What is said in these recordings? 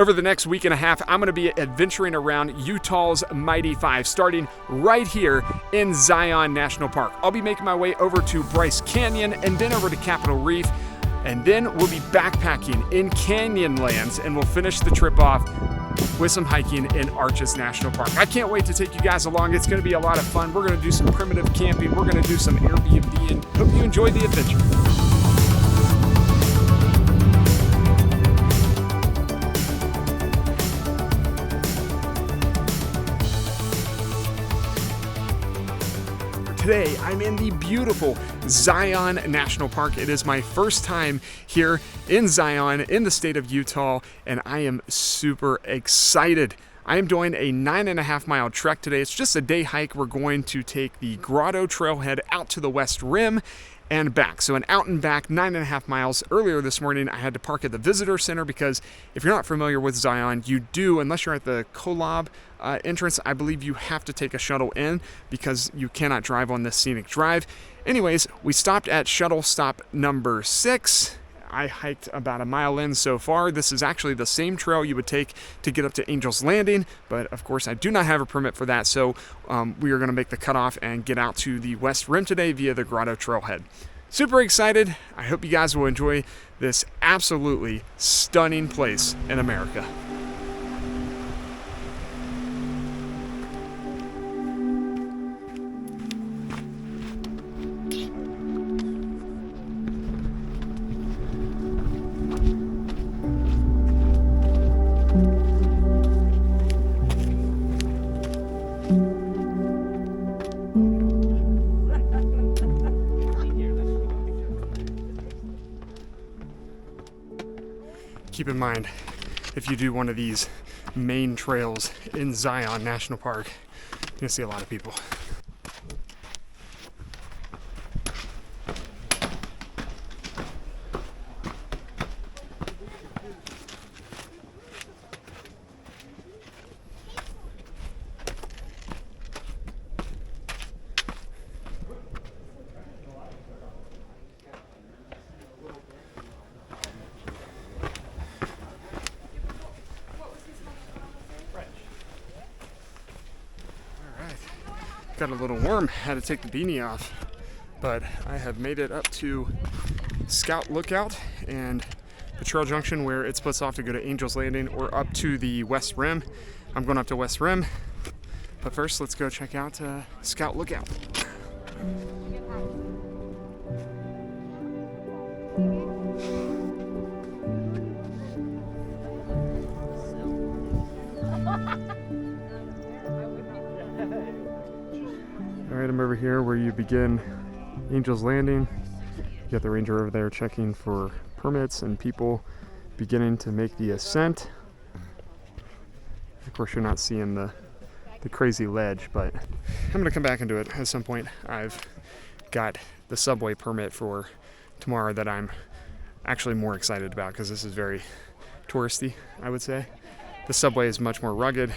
Over the next week and a half, I'm going to be adventuring around Utah's Mighty Five, starting right here in Zion National Park. I'll be making my way over to Bryce Canyon and then over to Capitol Reef, and then we'll be backpacking in Canyonlands, and we'll finish the trip off with some hiking in Arches National Park. I can't wait to take you guys along. It's going to be a lot of fun. We're going to do some primitive camping. We're going to do some Airbnb, and hope you enjoy the adventure. Today, I'm in the beautiful Zion National Park. It is my first time here in Zion, in the state of Utah, and I am super excited. I am doing a 9.5 mile trek today. It's just a day hike. We're going to take the Grotto Trailhead out to the West Rim and back. So an out and back 9.5 miles. Earlier this morning, I had to park at the visitor center because if you're not familiar with Zion, you do, unless you're at the Moab entrance, I believe you have to take a shuttle in because you cannot drive on this scenic drive. Anyways, we stopped at shuttle stop number 6. I hiked about a mile in so far. This is actually the same trail you would take to get up to Angel's Landing, but of course I do not have a permit for that, so we are going to make the cutoff and get out to the West Rim today via the Grotto Trailhead. Super excited. I hope you guys will enjoy this absolutely stunning place in America. Keep in mind, if you do one of these main trails in Zion National Park, you're gonna see a lot of people. Got a little warm, had to take the beanie off, but I have made it up to Scout Lookout and the trail junction where it splits off to go to Angel's Landing or up to the West Rim. I'm going up to West Rim, but first let's go check out Scout Lookout. Alright, I'm over here where you begin Angel's Landing. You got the ranger over there checking for permits and people beginning to make the ascent. Of course, you're not seeing the crazy ledge, but I'm going to come back and do it at some point. I've got the subway permit for tomorrow that I'm actually more excited about because this is very touristy, I would say. The subway is much more rugged.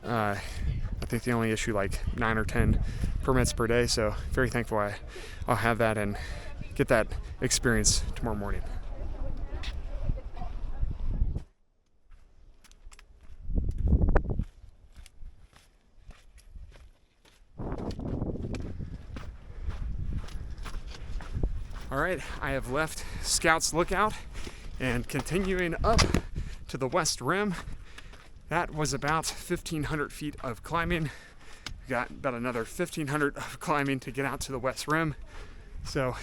I think they only issue like 9 or 10 permits per day, so very thankful I'll have that and get that experience tomorrow morning. All right, I have left Scout's Lookout and continuing up to the West Rim. That was about 1,500 feet of climbing. We got about another 1,500 of climbing to get out to the West Rim. So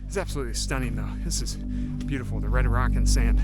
it's absolutely stunning though. This is beautiful, the red rock and sand.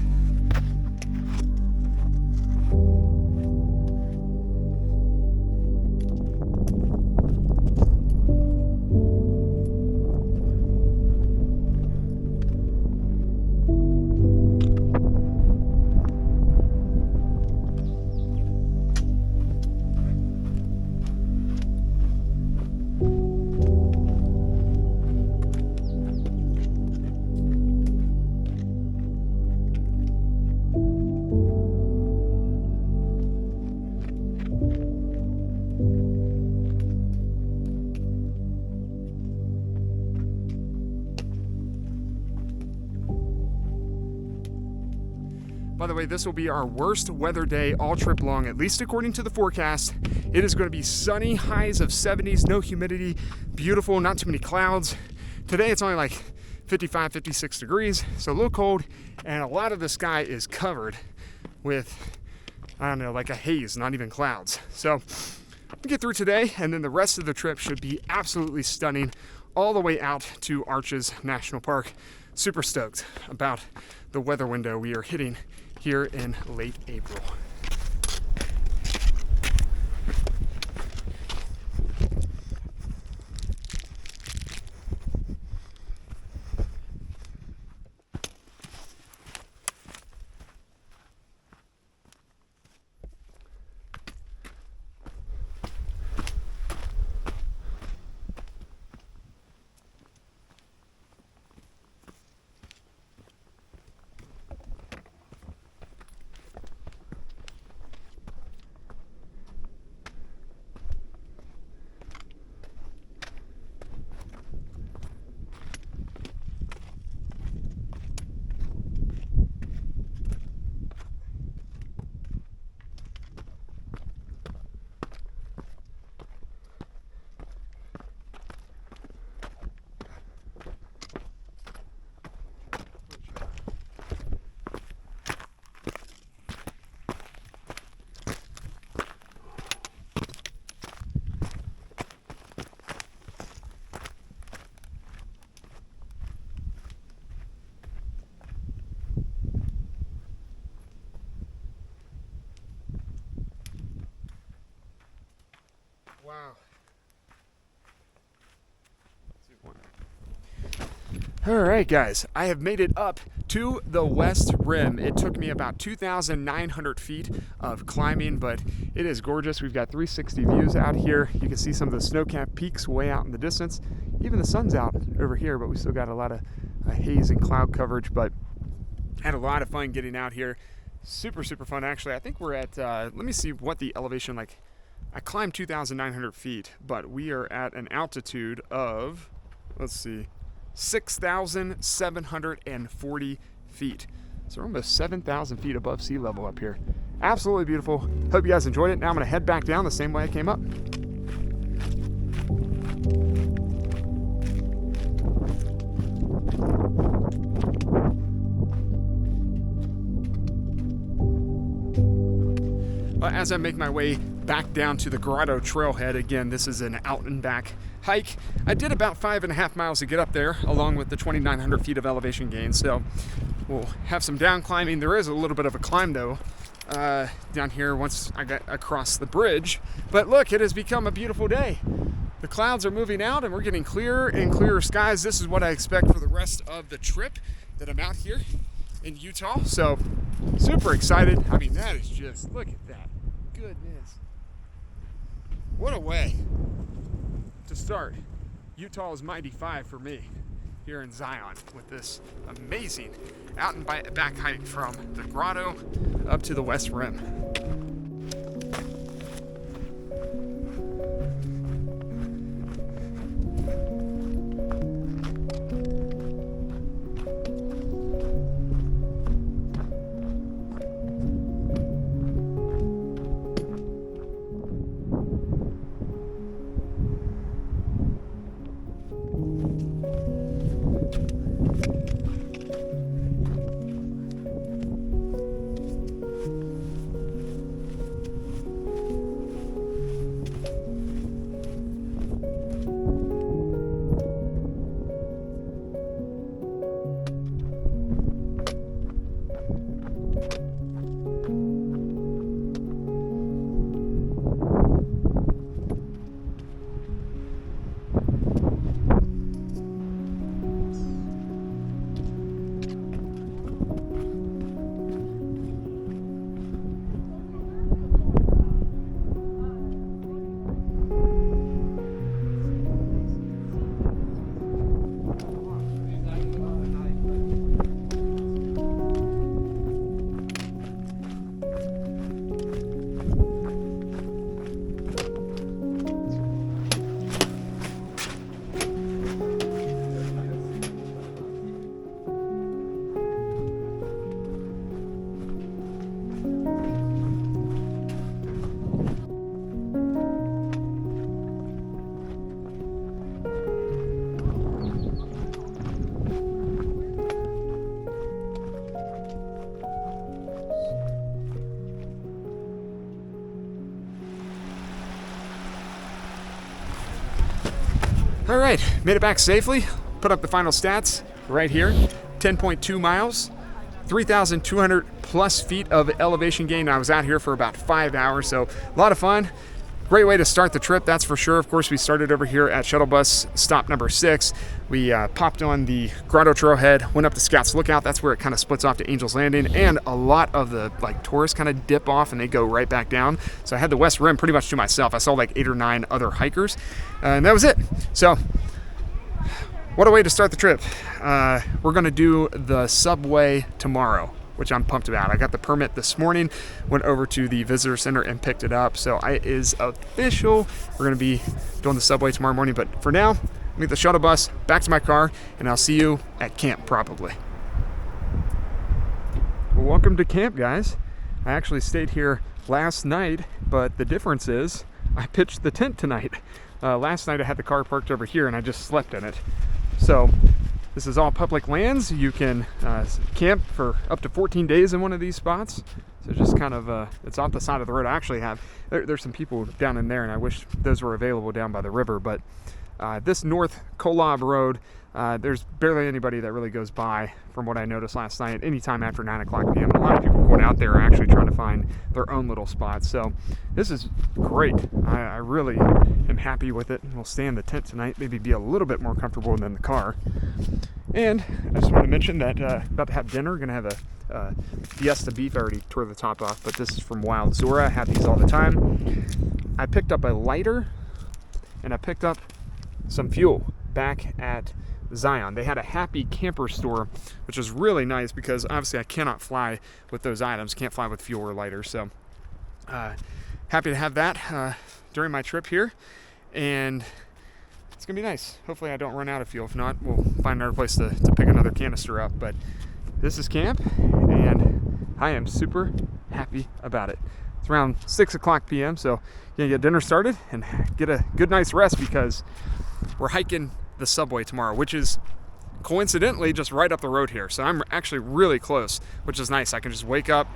the way, this will be our worst weather day all trip long, at least according to the forecast. It is going to be sunny, highs of 70s, no humidity, beautiful, not too many clouds. Today it's only like 55, 56 degrees, so a little cold, and a lot of the sky is covered with, I don't know, like a haze, not even clouds. So we'll get through today, and then the rest of the trip should be absolutely stunning all the way out to Arches National Park. Super stoked about the weather window we are hitting here in late April. Wow. All right, guys, I have made it up to the west rim. It took me about 2,900 feet of climbing, but it is gorgeous. We've got 360 views out here. You can see some of the snow-capped peaks way out in the distance. Even the sun's out over here, but we still got a lot of haze and cloud coverage, but had a lot of fun getting out here. Super, super fun, actually. I think we're at, let me see what the elevation, like, I climbed 2,900 feet, but we are at an altitude of, let's see, 6,740 feet. So we're almost 7,000 feet above sea level up here. Absolutely beautiful. Hope you guys enjoyed it. Now I'm going to head back down the same way I came up. As I make my way back down to the Grotto Trailhead, again, this is an out and back hike. I did about 5.5 miles to get up there, along with the 2,900 feet of elevation gain. So we'll have some down climbing. There is a little bit of a climb though, down here once I got across the bridge. But look, it has become a beautiful day. The clouds are moving out and we're getting clearer and clearer skies. This is what I expect for the rest of the trip that I'm out here in Utah. So super excited. I mean, that is just, look at that. Goodness. What a way to start Utah's Mighty Five for me here in Zion with this amazing out and back hike from the grotto up to the west rim. All right, made it back safely. Put up the final stats right here. 10.2 miles, 3,200 plus feet of elevation gain. I was out here for about 5 hours, so a lot of fun. Great way to start the trip, that's for sure. Of course, we started over here at shuttle bus stop number 6. We popped on the Grotto Trailhead, went up to Scouts Lookout. That's where it kind of splits off to Angel's Landing, and a lot of the tourists kind of dip off and they go right back down. So I had the West Rim pretty much to myself. I saw like 8 or 9 other hikers, and that was it. So what a way to start the trip. We're gonna do the subway tomorrow, which I'm pumped about. I got the permit this morning, went over to the visitor center and picked it up. So it is official. We're gonna be doing the subway tomorrow morning, but for now, I'm gonna get the shuttle bus back to my car and I'll see you at camp probably. Well, welcome to camp, guys. I actually stayed here last night, but the difference is I pitched the tent tonight. Last night I had the car parked over here and I just slept in it. So this is all public lands. You can camp for up to 14 days in one of these spots. So just kind of, it's off the side of the road. I actually have, there's some people down in there and I wish those were available down by the river, but this North Kolob Road, there's barely anybody that really goes by from what I noticed last night, anytime after 9 o'clock p.m. And a lot of people going out there are actually trying to find their own little spots. So this is great. I really am happy with it. We'll stay in the tent tonight, maybe be a little bit more comfortable than the car. And I just want to mention that about to have dinner. We're going to have a Fiesta beef. I already tore the top off, but this is from Wild Zora. I have these all the time. I picked up a lighter and I picked up some fuel back at Zion. They had a Happy Camper store, which was really nice because obviously I cannot fly with those items. Can't fly with fuel or lighter. So happy to have that during my trip here. And it's gonna be nice. Hopefully I don't run out of fuel. If not, we'll find another place to pick another canister up. But this is camp and I am super happy about it. It's around 6 o'clock p.m. so gonna get dinner started and get a good night's rest because we're hiking the subway tomorrow, which is coincidentally just right up the road here. So I'm actually really close, which is nice. I can just wake up,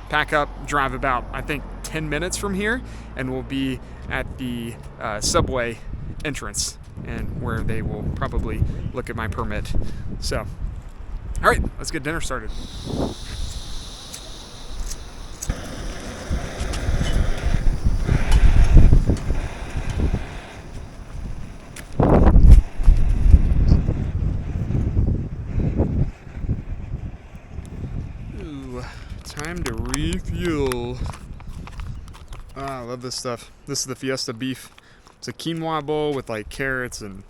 pack up, drive about, I think, 10 minutes from here, and we'll be at the subway entrance and where they will probably look at my permit. So, all right, let's get dinner started. Time to refuel. I love this stuff. This is the Fiesta beef. It's a quinoa bowl with like carrots and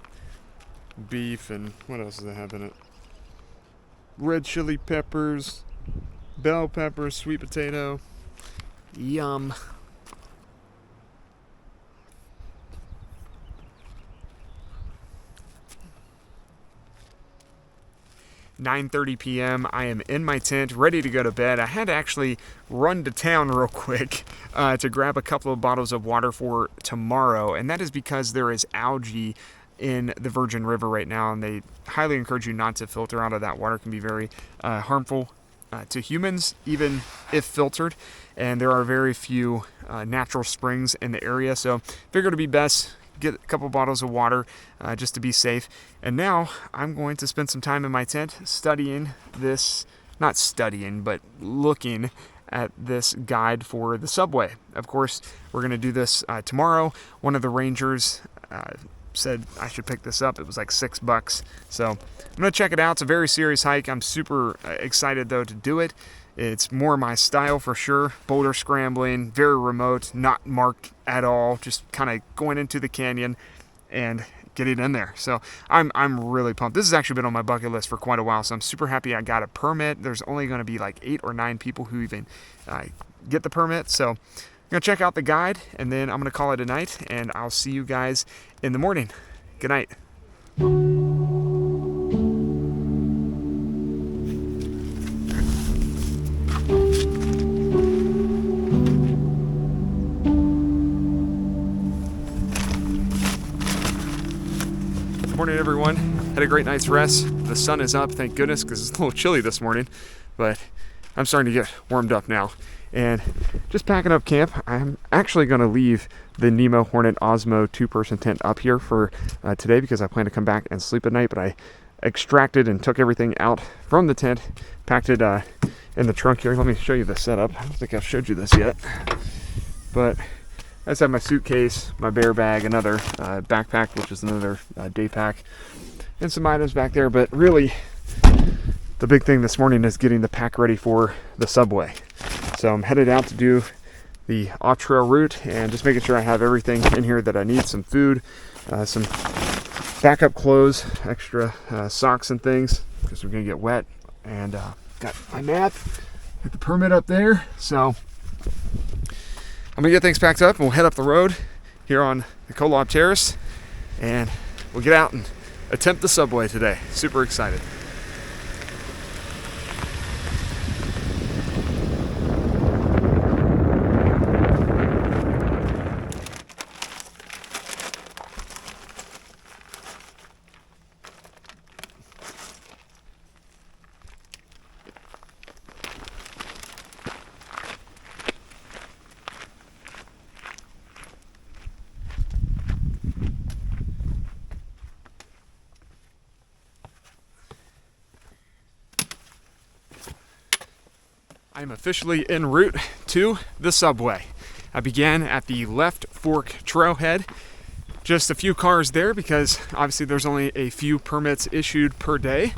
beef and what else does it have in it? Red chili peppers, bell peppers, sweet potato. Yum. 9:30 p.m. I am in my tent, ready to go to bed. I had to actually run to town real quick to grab a couple of bottles of water for tomorrow, and that is because there is algae in the Virgin River right now, and they highly encourage you not to filter out of that water. It can be very harmful to humans, even if filtered, and there are very few natural springs in the area, so figured it'd be best get a couple bottles of water just to be safe. And now I'm going to spend some time in my tent studying this, not studying, but looking at this guide for the subway. Of course, we're going to do this tomorrow. One of the rangers said I should pick this up. It was like $6. So I'm going to check it out. It's a very serious hike. I'm super excited though to do it. It's more my style for sure. Boulder scrambling, very remote, not marked at all. Just kind of going into the canyon and getting in there. So I'm really pumped. This has actually been on my bucket list for quite a while. So I'm super happy I got a permit. There's only going to be like 8 or 9 people who even get the permit. So I'm going to check out the guide and then I'm going to call it a night. And I'll see you guys in the morning. Good night. Morning, everyone. Had a great night's rest. The sun is up, thank goodness, because it's a little chilly this morning, but I'm starting to get warmed up now. and just packing up camp. I'm actually going to leave the Nemo Hornet Osmo 2-person tent up here for today because I plan to come back and sleep at night, but I extracted and took everything out from the tent, packed it in the trunk here. Let me show you the setup. I don't think I've showed you this yet, but I just have my suitcase, my bear bag, another backpack, which is another day pack, and some items back there. But really, the big thing this morning is getting the pack ready for the subway. So I'm headed out to do the off-trail route and just making sure I have everything in here that I need. Some food, some backup clothes, extra socks and things because we're gonna get wet, and got my map, got the permit up there. So I'm gonna get things packed up and we'll head up the road here on the Kolob Terrace, and we'll get out and attempt the subway today. Super excited. I'm officially en route to the subway. I began at the Left Fork Trailhead. Just a few cars there because obviously there's only a few permits issued per day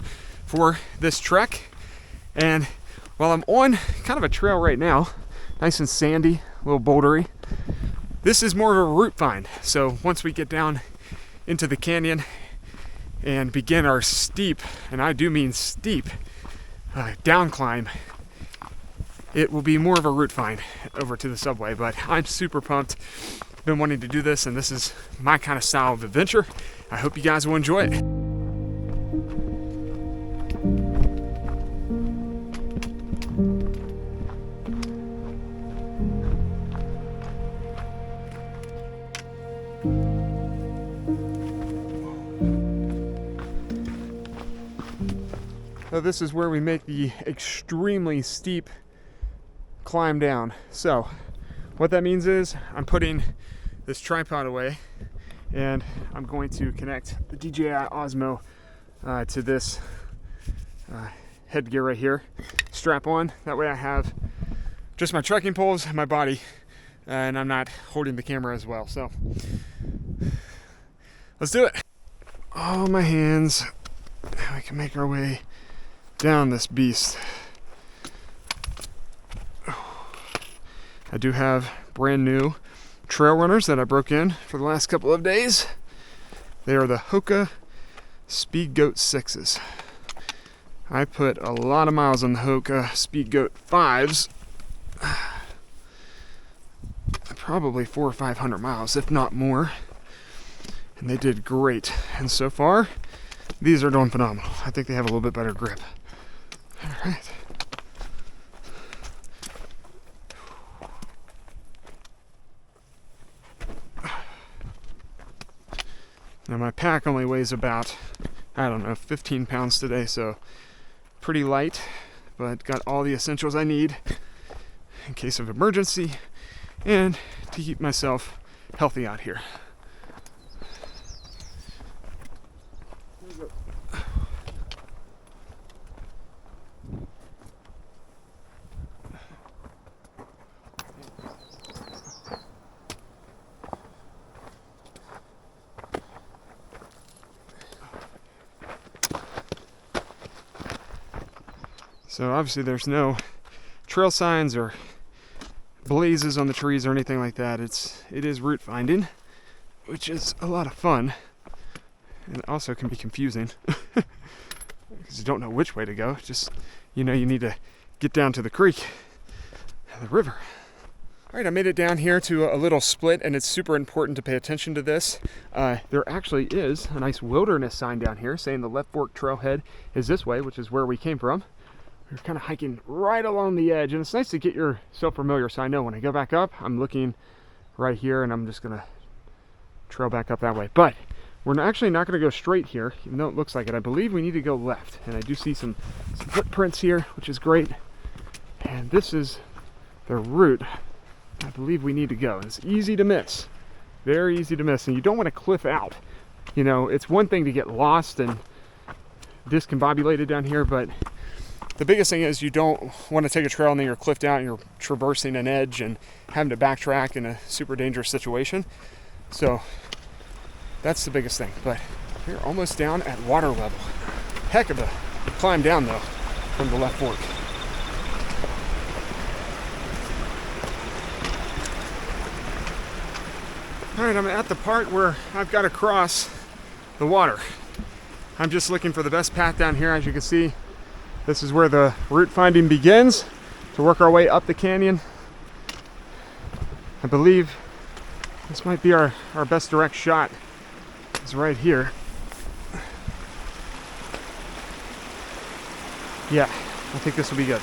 for this trek. And while I'm on kind of a trail right now, nice and sandy, a little bouldery, this is more of a route find. So once we get down into the canyon and begin our steep, and I do mean steep, down climb, it will be more of a route find over to the subway. But I'm super pumped. Been wanting to do this, and this is my kind of style of adventure. I hope you guys will enjoy it. So this is where we make the extremely steep climb down. So what that means is I'm putting this tripod away and I'm going to connect the DJI Osmo to this headgear right here, strap on. That way I have just my trekking poles and my body, and I'm not holding the camera as well. So let's do it. Oh, my hands. We can make our way down this beast. I do have brand new trail runners that I broke in for the last couple of days. They are the Hoka Speed Goat 6s. I put a lot of miles on the Hoka Speed Goat 5s. Probably 400 or 500 miles, if not more. And they did great. And so far, these are doing phenomenal. I think they have a little bit better grip. All right. Now my pack only weighs about, I don't know, 15 pounds today, so pretty light, but got all the essentials I need in case of emergency and to keep myself healthy out here. So obviously there's no trail signs or blazes on the trees or anything like that. It is route finding, which is a lot of fun, and also can be confusing because you don't know which way to go. Just, you know, you need to get down to the creek and the river. All right, I made it down here to a little split, and it's super important to pay attention to this. There actually is a nice wilderness sign down here saying the Left Fork Trailhead is this way, which is where we came from. We're kind of hiking right along the edge, and it's nice to get yourself familiar, so I know when I go back up, I'm looking right here, and I'm just gonna trail back up that way. But we're actually not gonna go straight here, even though it looks like it. I believe we need to go left, and I do see some footprints here, which is great. And this is the route I believe we need to go. It's easy to miss, very easy to miss, and you don't want to cliff out. You know, it's one thing to get lost and discombobulated down here, but the biggest thing is you don't want to take a trail and then you're cliffed out and you're traversing an edge and having to backtrack in a super dangerous situation. So that's the biggest thing. But we're almost down at water level. Heck of a climb down though from the left fork. All right, I'm at the part where I've got to cross the water. I'm just looking for the best path down here. As you can see, this is where the route finding begins to work our way up the canyon. I believe this might be our best direct shot. It's right here. Yeah, I think this will be good.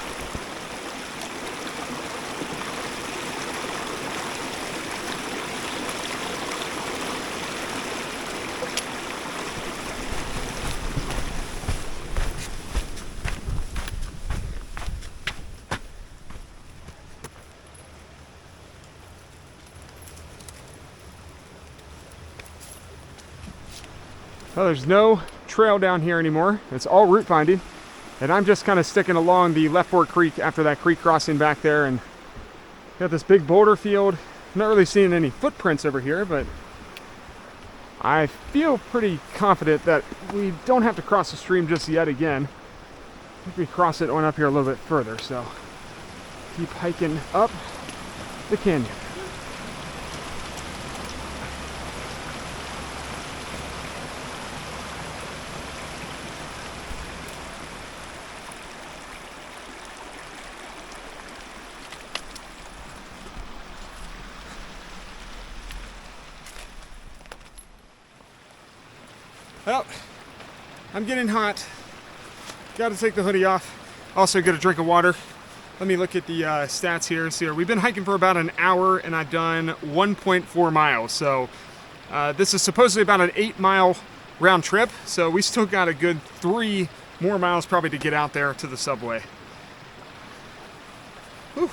Well, there's no trail down here anymore. It's all route finding. And I'm just kind of sticking along the left fork creek after that creek crossing back there, and got this big boulder field. I'm not really seeing any footprints over here, but I feel pretty confident that we don't have to cross the stream just yet again. I think we cross it on up here a little bit further, so keep hiking up the canyon. Well, I'm getting hot. Got to take the hoodie off. Also get a drink of water. Let me look at the stats here. So we've been hiking for about an hour and I've done 1.4 miles. So this is supposedly about an 8-mile round trip. So we still got a good 3 more miles probably to get out there to the subway. Whew.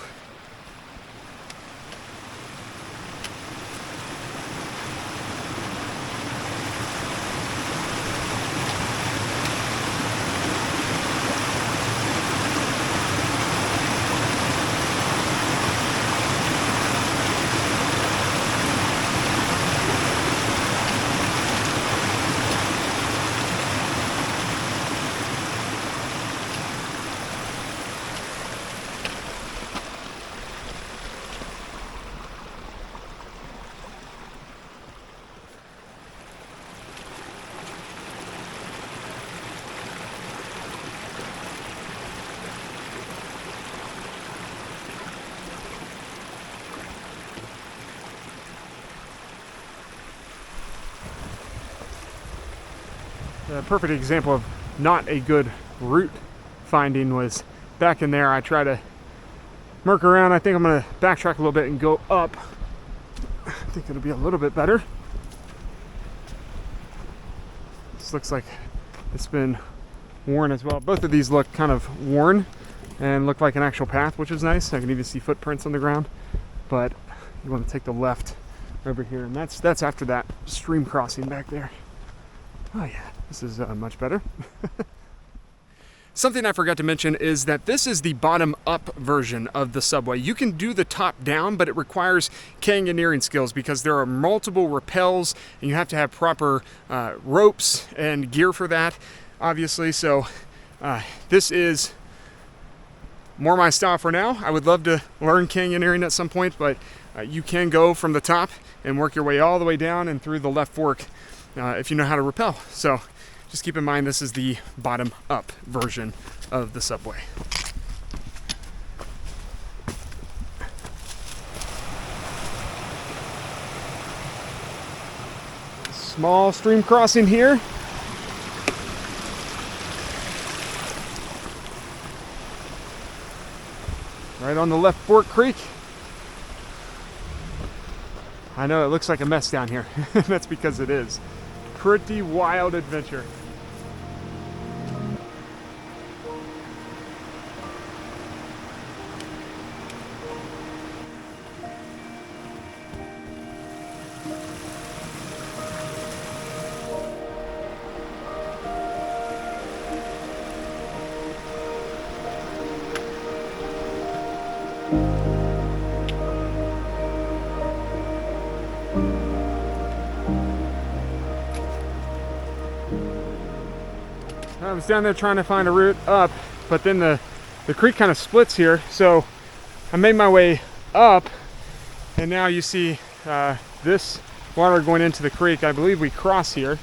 A perfect example of not a good route finding was back in there. I try to murk around. I think I'm going to backtrack a little bit and go up. I think it'll be a little bit better. This looks like it's been worn as well. Both of these look kind of worn and look like an actual path, which is nice. I can even see footprints on the ground, but you want to take the left over here, and that's after that stream crossing back there. Oh yeah, this is much better. Something I forgot to mention is that this is the bottom-up version of the subway. You can do the top-down, but it requires canyoneering skills because there are multiple rappels, and you have to have proper ropes and gear for that, obviously. So this is more my style for now. I would love to learn canyoneering at some point, but you can go from the top and work your way all the way down and through the left fork if you know how to rappel. So just keep in mind this is the bottom-up version of the subway. Small stream crossing here. Right on the left fork creek. I know it looks like a mess down here. That's because it is. Pretty wild adventure. I was down there trying to find a route up, but then the creek kind of splits here, so I made my way up, and now you see this water going into the creek. I believe we cross here,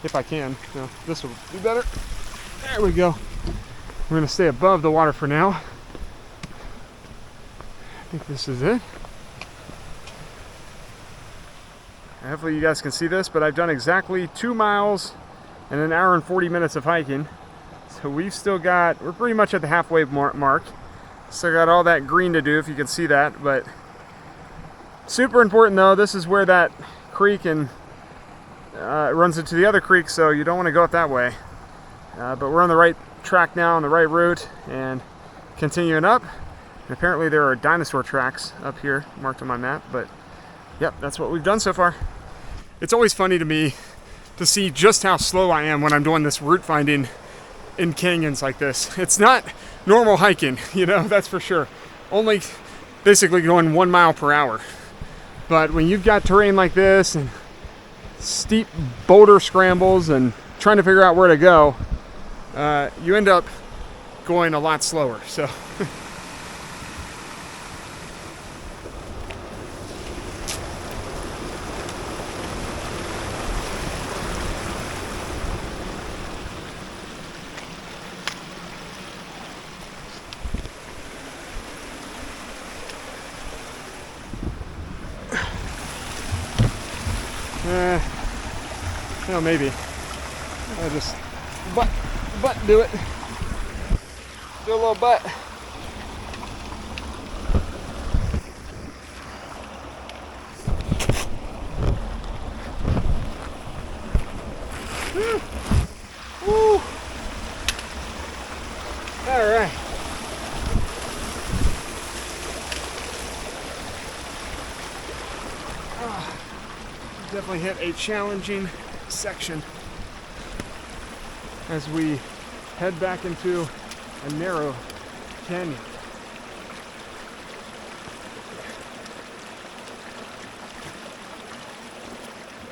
if I can. No, this will be better. There we go. We're gonna stay above the water for now. I think this is it. Hopefully you guys can see this, but I've done exactly 2 miles and an hour and 40 minutes of hiking. So we've still got, we're pretty much at the halfway mark. Still got all that green to do, if you can see that, but super important though, this is where that creek and runs into the other creek, so you don't want to go up that way. But we're on the right track now, on the right route, and continuing up. And apparently there are dinosaur tracks up here marked on my map, but yep, that's what we've done so far. It's always funny to me to see just how slow I am when I'm doing this route finding in canyons like this. It's not normal hiking, you know, that's for sure. Only basically going 1 mile per hour. But when you've got terrain like this and steep boulder scrambles and trying to figure out where to go, you end up going a lot slower. So well, maybe I'll just butt do it. Do a little butt. Woo. All right. Definitely hit a challenging section as we head back into a narrow canyon.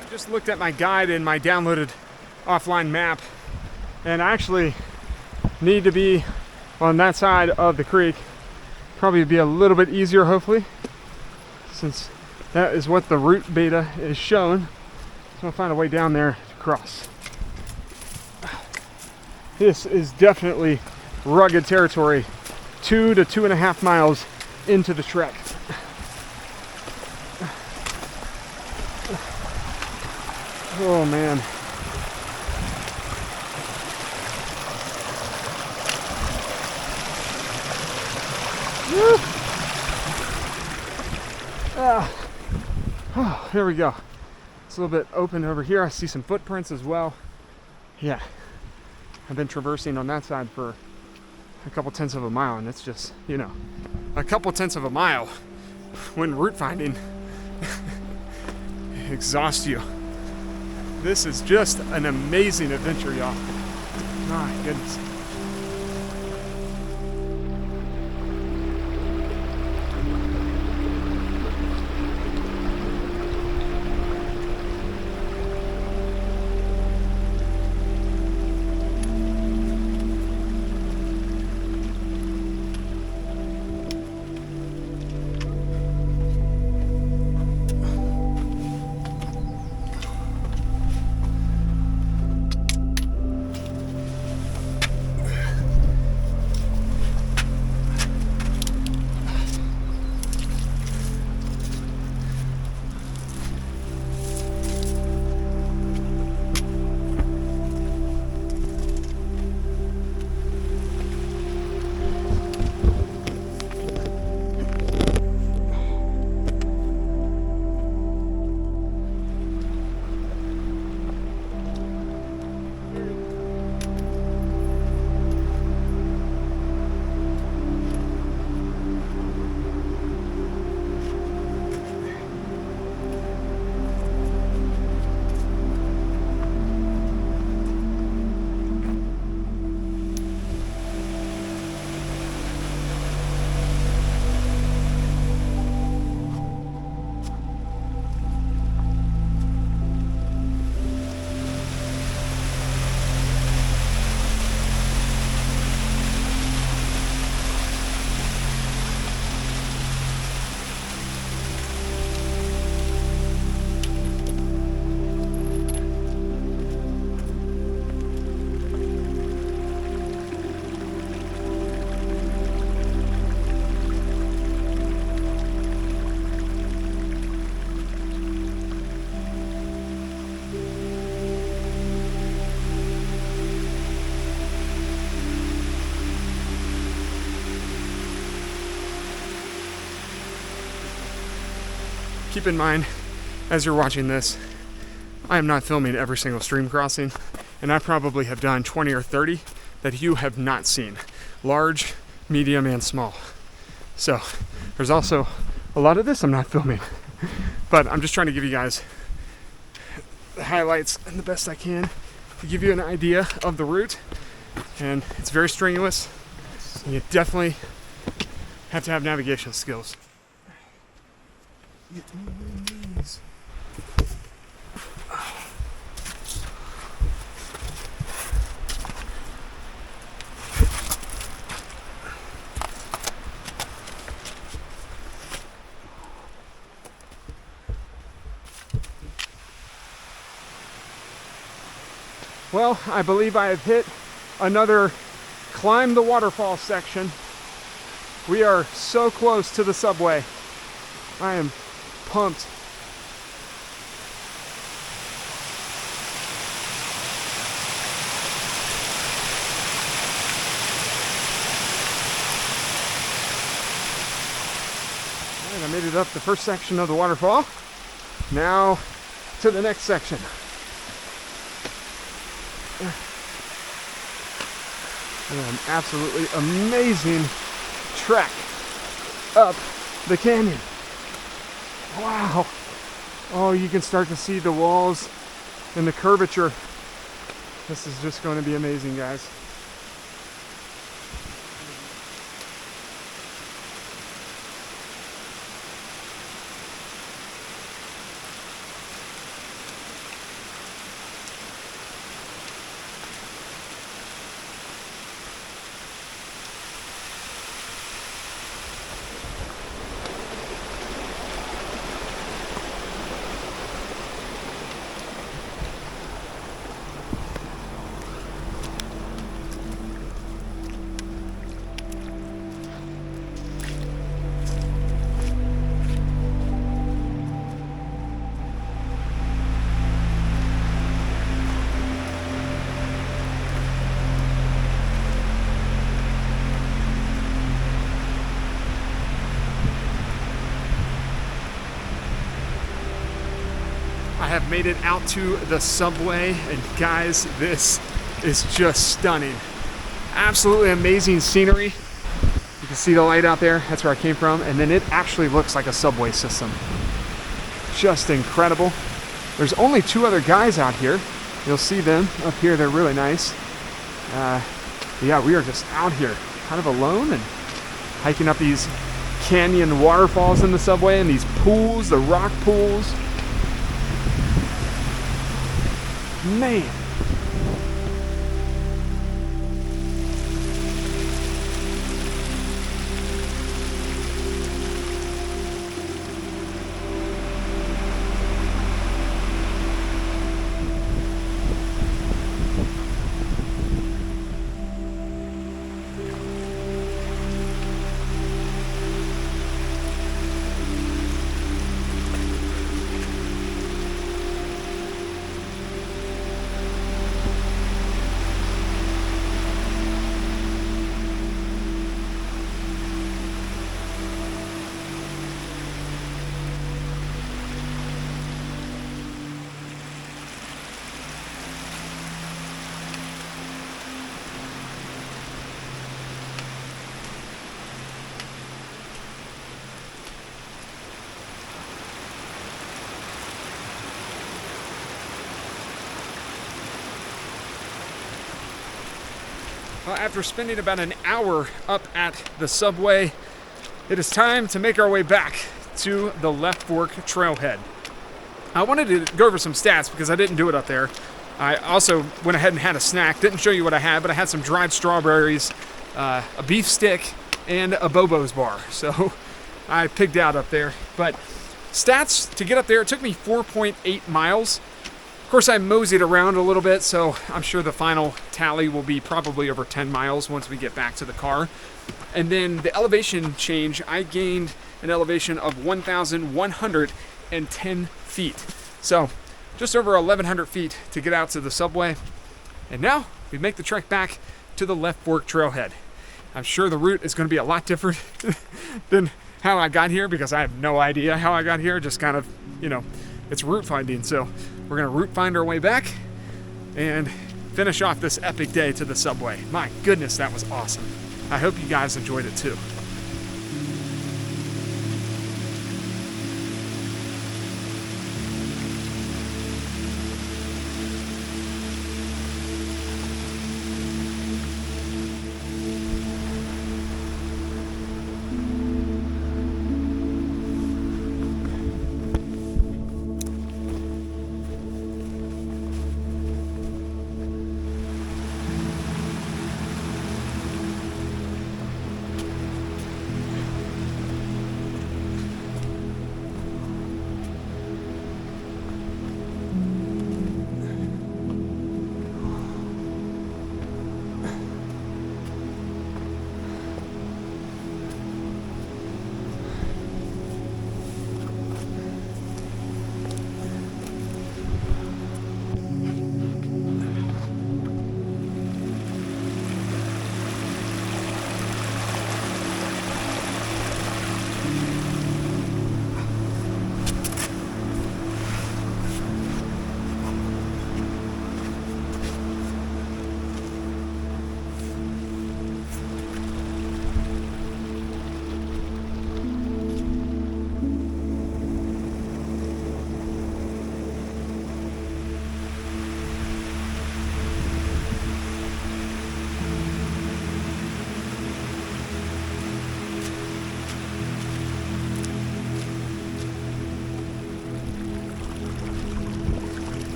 I just looked at my guide and my downloaded offline map, and I actually need to be on that side of the creek. Probably be a little bit easier, hopefully, since that is what the route beta is showing. So I'll find a way down there to cross. This is definitely rugged territory. 2 to 2.5 miles into the trek. Oh man. Woo. Oh, here we go. It's a little bit open over here. I see some footprints as well. Yeah, I've been traversing on that side for a couple tenths of a mile, and it's just, you know, a couple tenths of a mile when route finding exhausts you. This is just an amazing adventure, y'all. My goodness. keep in mind, as you're watching this, I am not filming every single stream crossing, and I probably have done 20 or 30 that you have not seen. Large, medium, and small. So there's also a lot of this I'm not filming, but I'm just trying to give you guys the highlights and the best I can to give you an idea of the route. And it's very strenuous, and you definitely have to have navigation skills. Well, I believe I have hit another climb the waterfall section. We are so close to the subway. I am pumped. All right, I made it up the first section of the waterfall. Now to the next section. An absolutely amazing trek up the canyon. Wow. Oh, you can start to see the walls and the curvature. This is just going to be amazing, guys. I have made it out to the subway, and guys, this is just stunning. Absolutely amazing scenery. You can see the light out there, that's where I came from, and then it actually looks like a subway system. Just incredible. There's only 2 other guys out here. You'll see them up here, they're really nice. Yeah, we are just out here, kind of alone, and hiking up these canyon waterfalls in the subway, and these pools, the rock pools. Man. Well, after spending about an hour up at the subway, it is time to make our way back to the Left Fork trailhead. I wanted to go over some stats because I didn't do it up there. I also went ahead and had a snack. Didn't show you what I had, but I had some dried strawberries, a beef stick, and a Bobo's bar. So I pigged out up there. But stats to get up there, it took me 4.8 miles. Of course, I moseyed around a little bit, so I'm sure the final tally will be probably over 10 miles once we get back to the car. And then the elevation change, I gained an elevation of 1,110 feet. So just over 1,100 feet to get out to the subway. And now we make the trek back to the Left Fork trailhead. I'm sure the route is going to be a lot different than how I got here, because I have no idea how I got here. Just kind of, it's route finding. So we're gonna route find our way back and finish off this epic day to the subway. My goodness, that was awesome. I hope you guys enjoyed it too.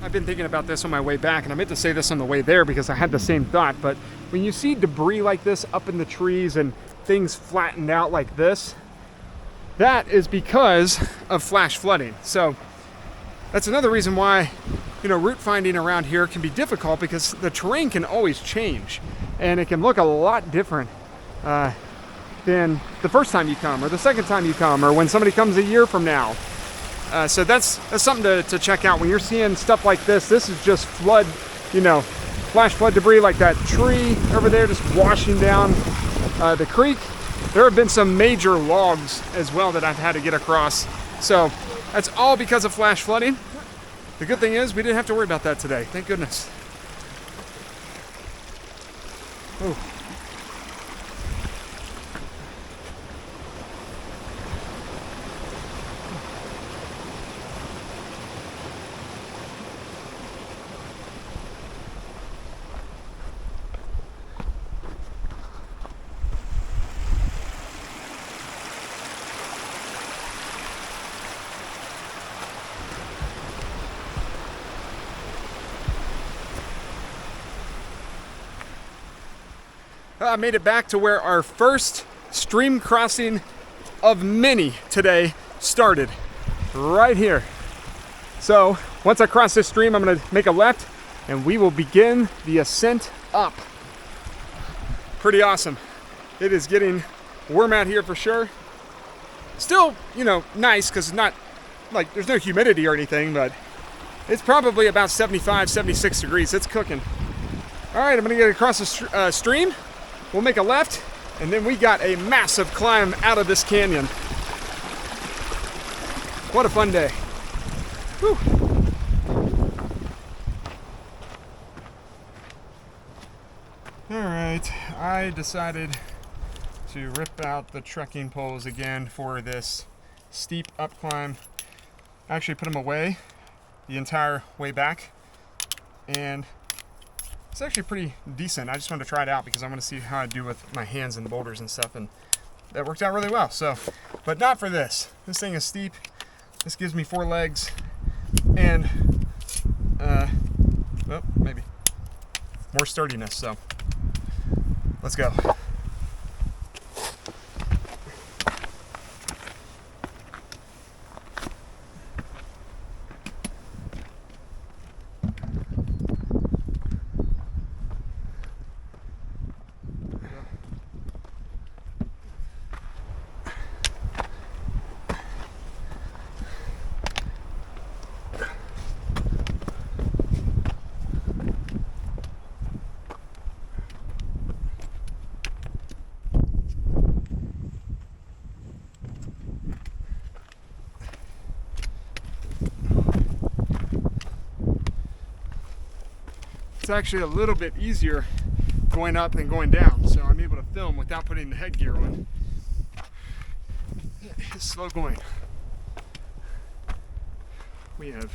I've been thinking about this on my way back, and I meant to say this on the way there because I had the same thought, but when you see debris like this up in the trees and things flattened out like this, that is because of flash flooding. So that's another reason why, route finding around here can be difficult, because the terrain can always change and it can look a lot different than the first time you come, or the second time you come, or when somebody comes a year from now. So that's something to check out when you're seeing stuff like this. This is just flood, flash flood debris, like that tree over there just washing down the creek. There have been some major logs as well that I've had to get across. So that's all because of flash flooding. The good thing is we didn't have to worry about that today. Thank goodness. Ooh. I made it back to where our first stream crossing of many today started, right here. So once I cross this stream, I'm gonna make a left and we will begin the ascent up. Pretty awesome. It is getting warm out here for sure. Still, nice, because it's not like there's no humidity or anything, but it's probably about 75, 76 degrees. It's cooking. All right, I'm gonna get across the stream. We'll make a left, and then we got a massive climb out of this canyon. What a fun day. Whew. All right, I decided to rip out the trekking poles again for this steep up climb. I actually put them away the entire way back, and it's actually pretty decent. I just wanted to try it out because I want to see how I do with my hands and the boulders and stuff, and that worked out really well. So, but not for this. This thing is steep. This gives me 4 legs, and well, maybe more sturdiness. So, let's go. It's actually a little bit easier going up than going down, so I'm able to film without putting the headgear on. It's slow going. We have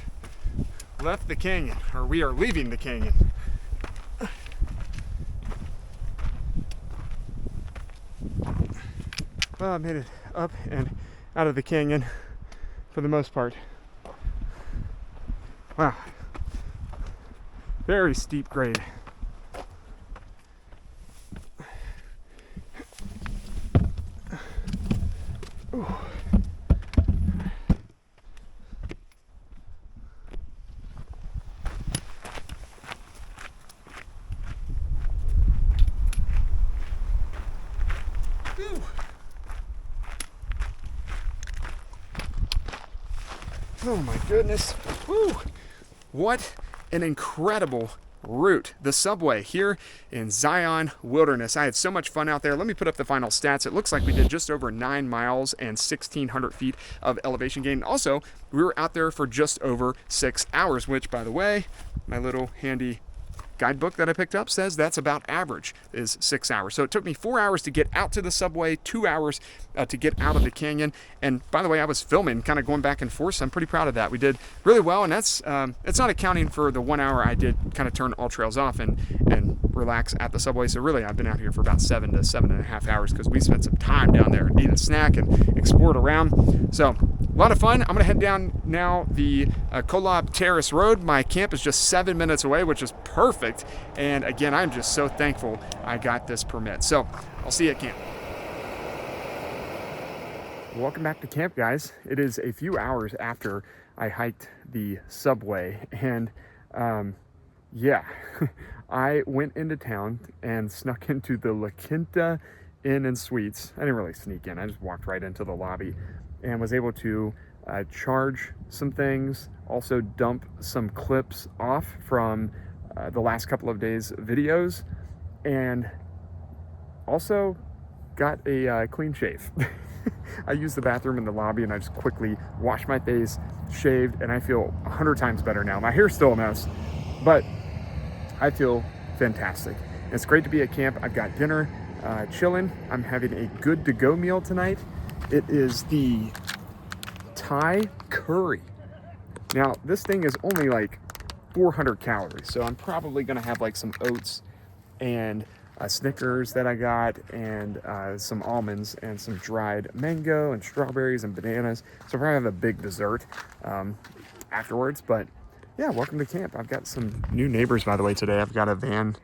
left the canyon, or we are leaving the canyon. Well, I made it up and out of the canyon for the most part. Wow. Very steep grade. Ooh. Ooh. Oh my goodness. Woo. What an incredible route. The subway here in Zion Wilderness. I had so much fun out there. Let me put up the final stats. It looks like we did just over 9 miles and 1,600 feet of elevation gain. Also, we were out there for just over 6 hours, which, by the way, my little handy guidebook that I picked up says that's about average, is 6 hours. So it took me 4 hours to get out to the subway, 2 hours to get out of the canyon. And by the way, I was filming, kind of going back and forth, so I'm pretty proud of that. We did really well, and that's it's not accounting for the 1 hour I did kind of turn all trails off and relax at the subway. So really, I've been out here for about 7 to 7.5 hours because we spent some time down there, ate a snack and explored around. So a lot of fun. I'm gonna head down now the Moab Terrace Road. My camp is just 7 minutes away, which is perfect. And again, I'm just so thankful I got this permit. So I'll see you at camp. Welcome back to camp, guys. It is a few hours after I hiked the subway, and yeah, I went into town and snuck into the La Quinta Inn and Suites. I didn't really sneak in. I just walked right into the lobby and was able to charge some things, also dump some clips off from the last couple of days' videos, and also got a clean shave. I used the bathroom in the lobby and I just quickly washed my face, shaved, and I feel 100 times better now. My hair's still a mess, but I feel fantastic. It's great to be at camp. I've got dinner chilling. I'm having a good to-go meal tonight. It is the Thai curry. Now, this thing is only like 400 calories, so I'm probably gonna have like some oats and Snickers that I got, and some almonds and some dried mango and strawberries and bananas. So I'll probably have a big dessert afterwards. But yeah, welcome to camp. I've got some new neighbors, by the way, today. I've got a van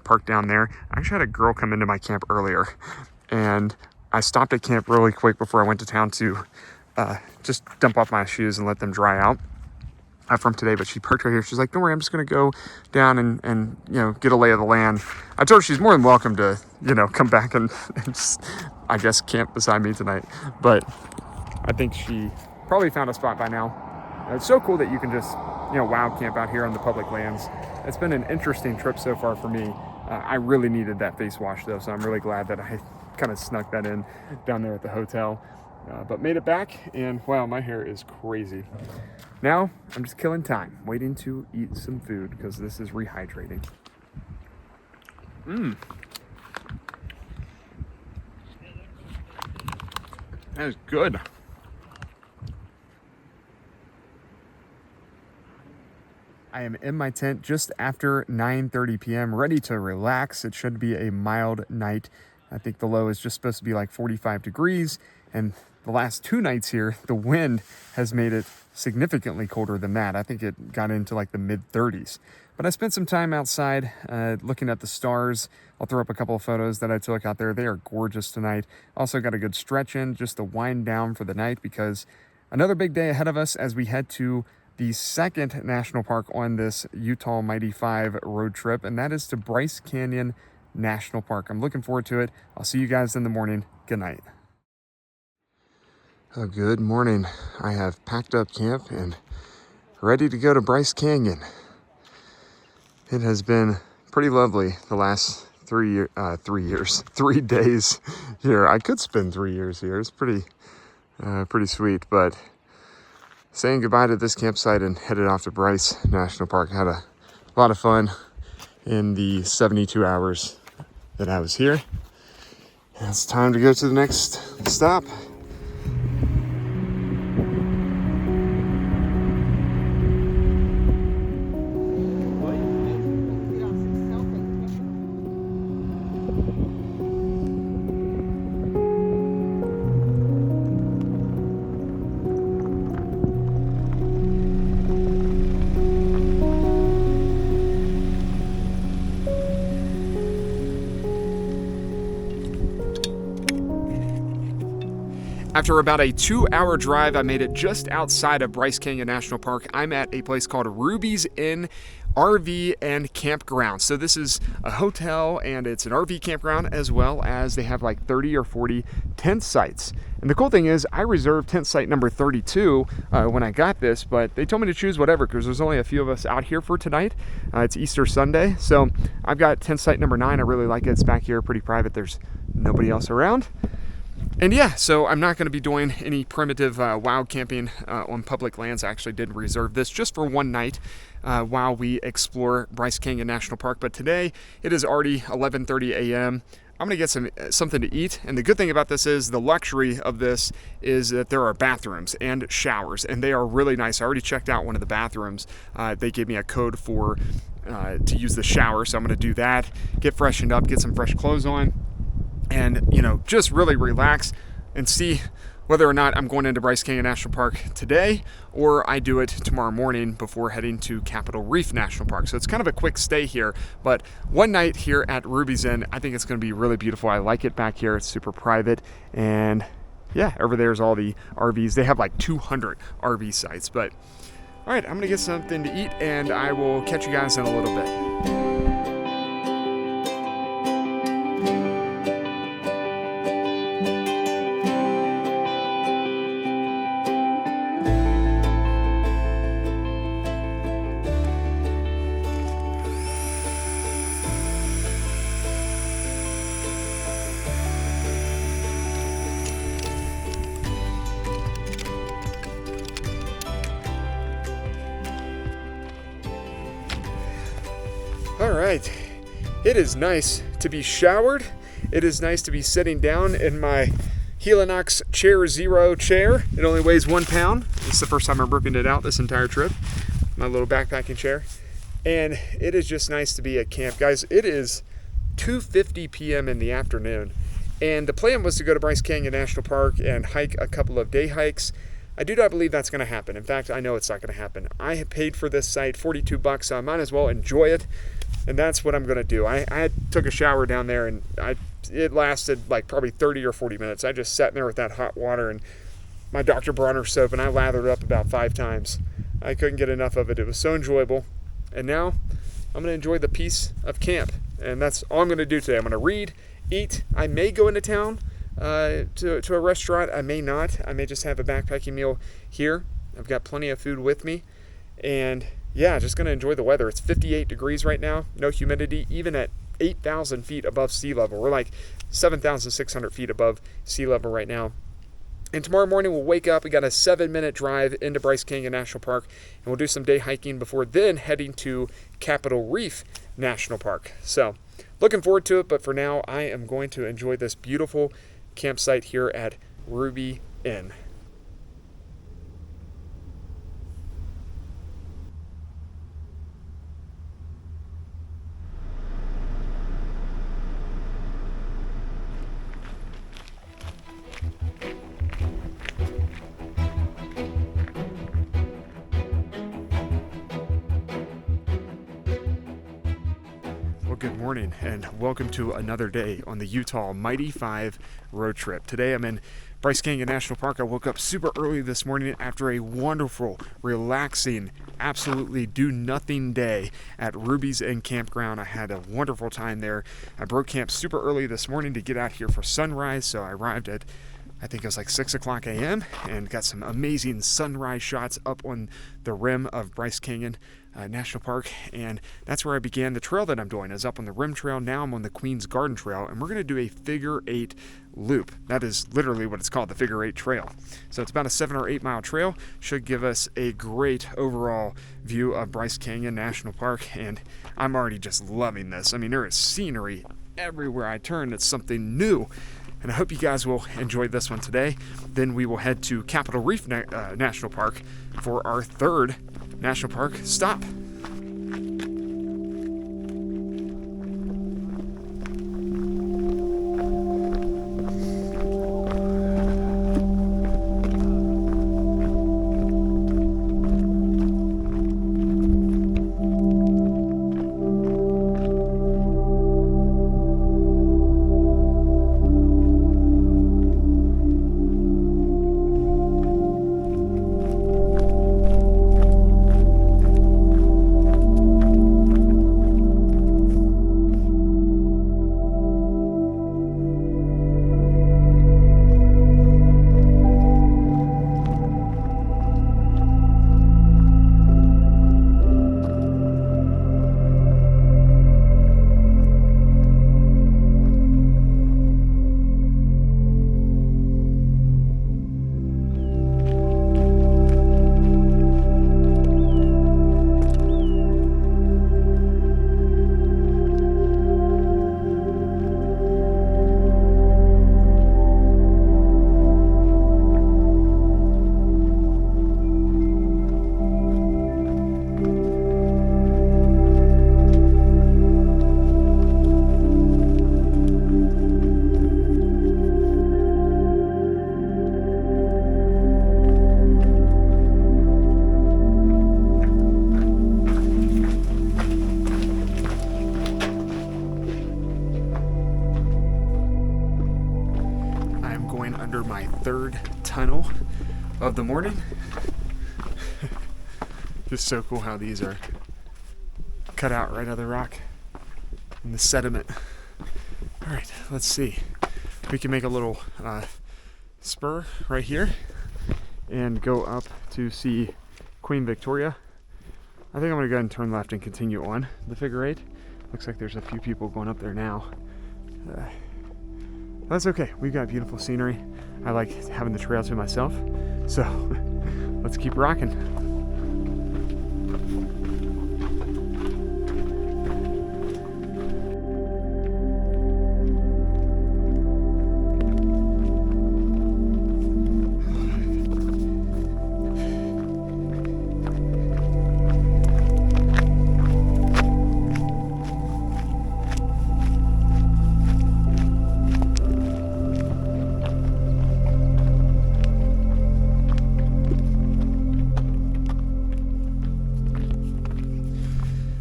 parked down there. I actually had a girl come into my camp earlier, and I stopped at camp really quick before I went to town to just dump off my shoes and let them dry out from today. But she parked right here. She's like, don't worry, I'm just gonna go down and you know, get a lay of the land. I told her she's more than welcome to, you know, come back and just, I guess, camp beside me tonight. But I think she probably found a spot by now. It's so cool that you can just, you know, wow camp out here on the public lands. It's been an interesting trip so far for me. I really needed that face wash though, so I'm really glad that I kind of snuck that in down there at the hotel. But made it back, and wow, my hair is crazy. Now, I'm just killing time, waiting to eat some food because this is rehydrating. That is good. I am in my tent just after 9:30 p.m., ready to relax. It should be a mild night. I think the low is just supposed to be like 45 degrees, and the last 2 nights here, the wind has made it significantly colder than that. I think it got into like the mid-30s. But I spent some time outside looking at the stars. I'll throw up a couple of photos that I took out there. They are gorgeous tonight. Also got a good stretch in just to wind down for the night, because another big day ahead of us as we head to the second national park on this Utah Mighty 5 road trip, and that is to Bryce Canyon National Park. I'm looking forward to it. I'll see you guys in the morning. Good night. Oh, good morning. I have packed up camp and ready to go to Bryce Canyon. It has been pretty lovely the last 3 days here. I could spend 3 years here. It's pretty sweet, but saying goodbye to this campsite and headed off to Bryce National Park. Had a lot of fun. in the 72 hours that I was here. And it's time to go to the next stop. After about a 2-hour drive, I made it just outside of Bryce Canyon National Park. I'm at a place called Ruby's Inn RV and Campground. So this is a hotel and it's an RV campground, as well as they have like 30 or 40 tent sites. And the cool thing is I reserved tent site number 32 when I got this, but they told me to choose whatever because there's only a few of us out here for tonight. It's Easter Sunday. So I've got tent site number 9. I really like it. It's back here, pretty private. There's nobody else around. And yeah, so I'm not going to be doing any primitive wild camping on public lands. I actually did reserve this just for one night while we explore Bryce Canyon National Park. But today it is already 11:30 a.m. I'm going to get something to eat. And the good thing about this is the luxury of this is that there are bathrooms and showers, and they are really nice. I already checked out one of the bathrooms. They gave me a code for to use the shower, so I'm going to do that, get freshened up, get some fresh clothes on, and, you know, just really relax and see whether or not I'm going into Bryce Canyon National Park today or I do it tomorrow morning before heading to Capitol Reef National Park. So it's kind of a quick stay here, but one night here at Ruby's Inn, I think it's going to be really beautiful. I like it back here. It's super private, and yeah, over there's all the RVs. They have like 200 RV sites, but all right, I'm going to get something to eat and I will catch you guys in a little bit. All right, it is nice to be showered. It is nice to be sitting down in my Helinox Chair Zero chair. It only weighs 1 pound. This is the first time I've broken it out this entire trip. My little backpacking chair. And it is just nice to be at camp. Guys, it is 2:50 p.m. in the afternoon. And the plan was to go to Bryce Canyon National Park and hike a couple of day hikes. I do not believe that's going to happen. In fact, I know it's not going to happen. I have paid for this site $42, so I might as well enjoy it. And that's what I'm going to do. I took a shower down there, and it lasted like probably 30 or 40 minutes. I just sat in there with that hot water and my Dr. Bronner soap, and I lathered up about 5 times. I couldn't get enough of it. It was so enjoyable. And now I'm going to enjoy the peace of camp. And that's all I'm going to do today. I'm going to read, eat. I may go into town to a restaurant. I may not. I may just have a backpacking meal here. I've got plenty of food with me. And yeah, just going to enjoy the weather. It's 58 degrees right now. No humidity, even at 8,000 feet above sea level. We're like 7,600 feet above sea level right now. And tomorrow morning we'll wake up. We got a 7-minute drive into Bryce Canyon National Park, and we'll do some day hiking before then heading to Capitol Reef National Park. So looking forward to it, but for now I am going to enjoy this beautiful campsite here at Ruby Inn. Good morning and welcome to another day on the Utah Mighty 5 road trip. Today I'm in Bryce Canyon National Park. I woke up super early this morning after a wonderful, relaxing, absolutely do-nothing day at Ruby's Inn Campground. I had a wonderful time there. I broke camp super early this morning to get out here for sunrise, so I arrived at I think it was like 6 o'clock a.m. and got some amazing sunrise shots up on the rim of Bryce Canyon. National Park, and that's where I began. The trail that I'm doing is up on the Rim Trail. Now I'm on the Queen's Garden Trail, and we're going to do a figure 8 loop. That is literally what it's called, the figure 8 trail. So it's about a 7 or 8 mile trail. Should give us a great overall view of Bryce Canyon National Park, and I'm already just loving this. I mean, there is scenery everywhere I turn. It's something new. And I hope you guys will enjoy this one today. Then we will head to Capitol Reef National Park for our 3rd National Park stop. Under my 3rd tunnel of the morning. Just so cool how these are cut out right out of the rock in the sediment. All right, let's see. We can make a little spur right here and go up to see Queen Victoria. I think I'm gonna go ahead and turn left and continue on the figure 8. Looks like there's a few people going up there now. That's okay. We've got beautiful scenery. I like having the trail to myself. So let's keep rocking.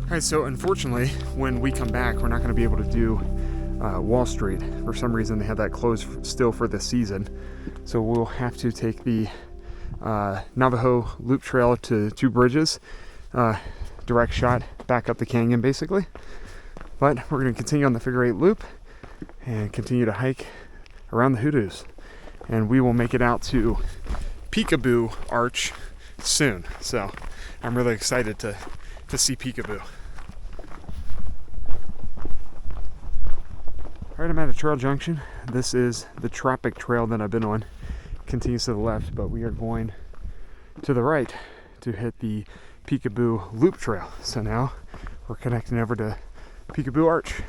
All right, so unfortunately, when we come back, we're not going to be able to do Wall Street. For some reason, they have that closed still for this season. So we'll have to take the Navajo Loop Trail to Two Bridges, direct shot back up the canyon, basically. But we're going to continue on the figure 8 loop and continue to hike around the Hoodoos. And we will make it out to Peekaboo Arch soon. So I'm really excited to see Peekaboo. Alright, I'm at a trail junction. This is the Tropic Trail that I've been on. Continues to the left, but we are going to the right to hit the Peekaboo Loop Trail. So now we're connecting over to Peekaboo Arch.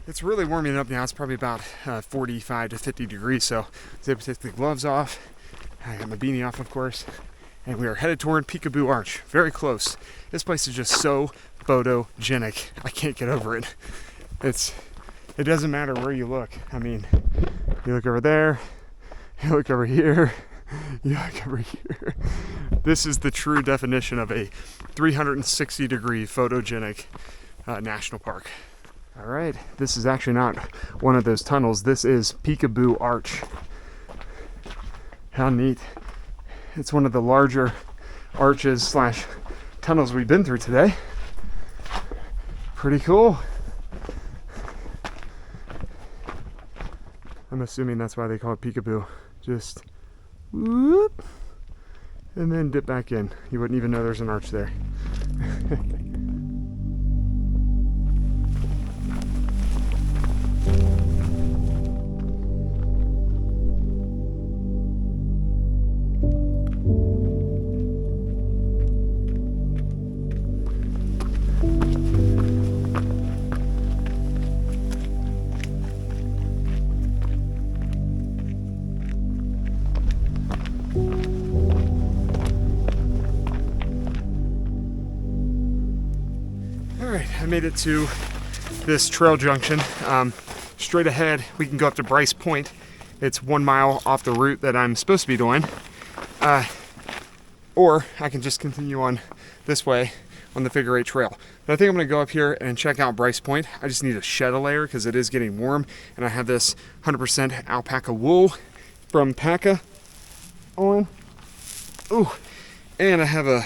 It's really warming up now. It's probably about 45 to 50 degrees, so I was able to take the gloves off. I got my beanie off, of course, and we are headed toward Peekaboo Arch. Very close. This place is just so photogenic. I can't get over it. It doesn't matter where you look. I mean, you look over there, you look over here, Yeah, like over here. This is the true definition of a 360-degree photogenic national park. All right, this is actually not one of those tunnels. This is Peekaboo Arch. How neat. It's one of the larger arches slash tunnels we've been through today. Pretty cool. I'm assuming that's why they call it Peekaboo. Just whoop, and then dip back in. You wouldn't even know there's an arch there. I made it to this trail junction. Straight ahead, we can go up to Bryce Point. It's 1 mile off the route that I'm supposed to be doing. Or I can just continue on this way on the figure 8 trail. But I think I'm gonna go up here and check out Bryce Point. I just need to shed a layer because it is getting warm, and I have this 100% alpaca wool from Paca on. Ooh, and I have a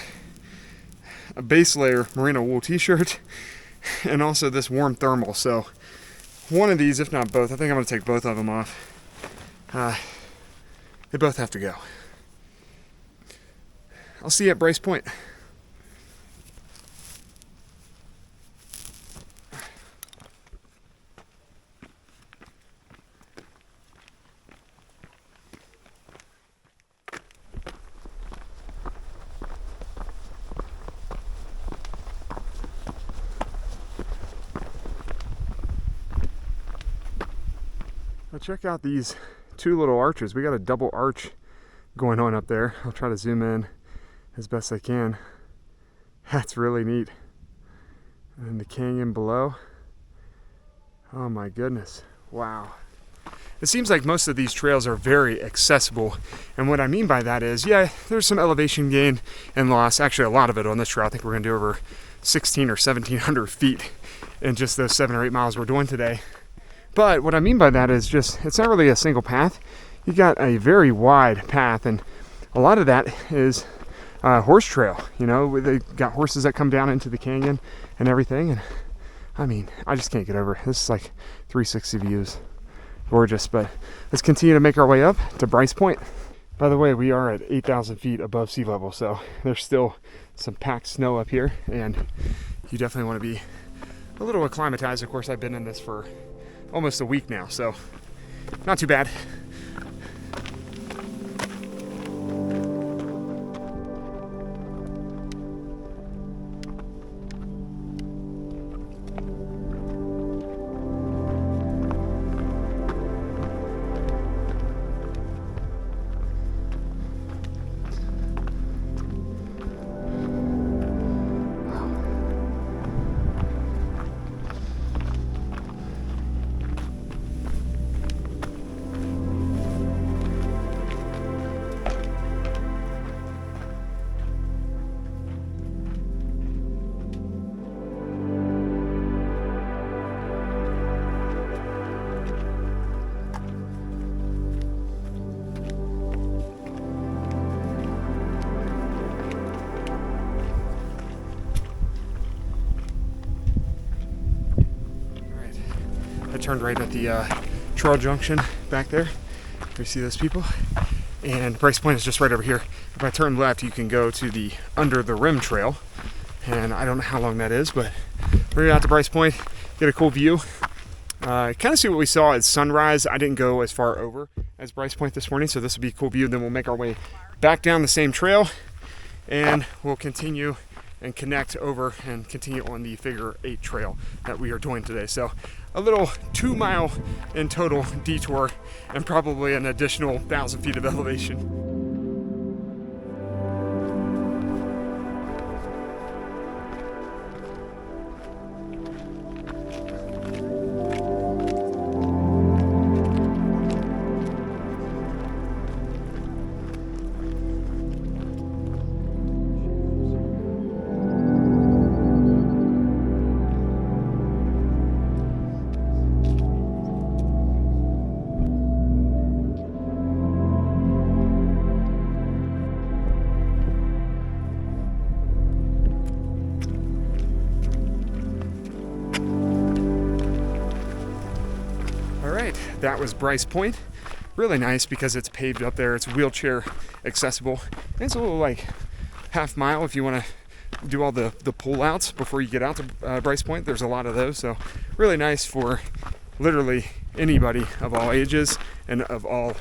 base layer merino wool t-shirt, and also this warm thermal. So one of these, if not both, I think I'm going to take both of them off. They both have to go. I'll see you at Bryce Point. Now check out these two little arches. We got a double arch going on up there. I'll try to zoom in as best I can. That's really neat. And the canyon below. Oh my goodness. Wow. It seems like most of these trails are very accessible. And what I mean by that is, yeah, there's some elevation gain and loss. Actually, a lot of it on this trail. I think we're gonna do over 16 or 1700 feet in just those 7 or 8 miles we're doing today. But what I mean by that is just, it's not really a single path. You got a very wide path, and a lot of that is horse trail. You know, they got horses that come down into the canyon and everything. And I mean, I just can't get over it. This is like 360 views. Gorgeous. But let's continue to make our way up to Bryce Point. By the way, we are at 8,000 feet above sea level, so there's still some packed snow up here, and you definitely want to be a little acclimatized. Of course, I've been in this for almost a week now, so not too bad. Turned right at the trail junction back there. You see those people? And Bryce Point is just right over here. If I turn left, you can go to the Under the Rim Trail. And I don't know how long that is, but we're out to Bryce Point, get a cool view. Kind of see what we saw at sunrise. I didn't go as far over as Bryce Point this morning, so this will be a cool view. Then we'll make our way back down the same trail, and we'll continue and connect over and continue on the figure 8 trail that we are doing today. So a little 2 mile in total detour and probably an additional 1,000 feet of elevation. right, that was Bryce Point. Really nice because it's paved up there. It's wheelchair accessible. And it's a little like half mile if you want to do all the pull outs before you get out to Bryce Point. There's a lot of those, so really nice for literally anybody of all ages and of all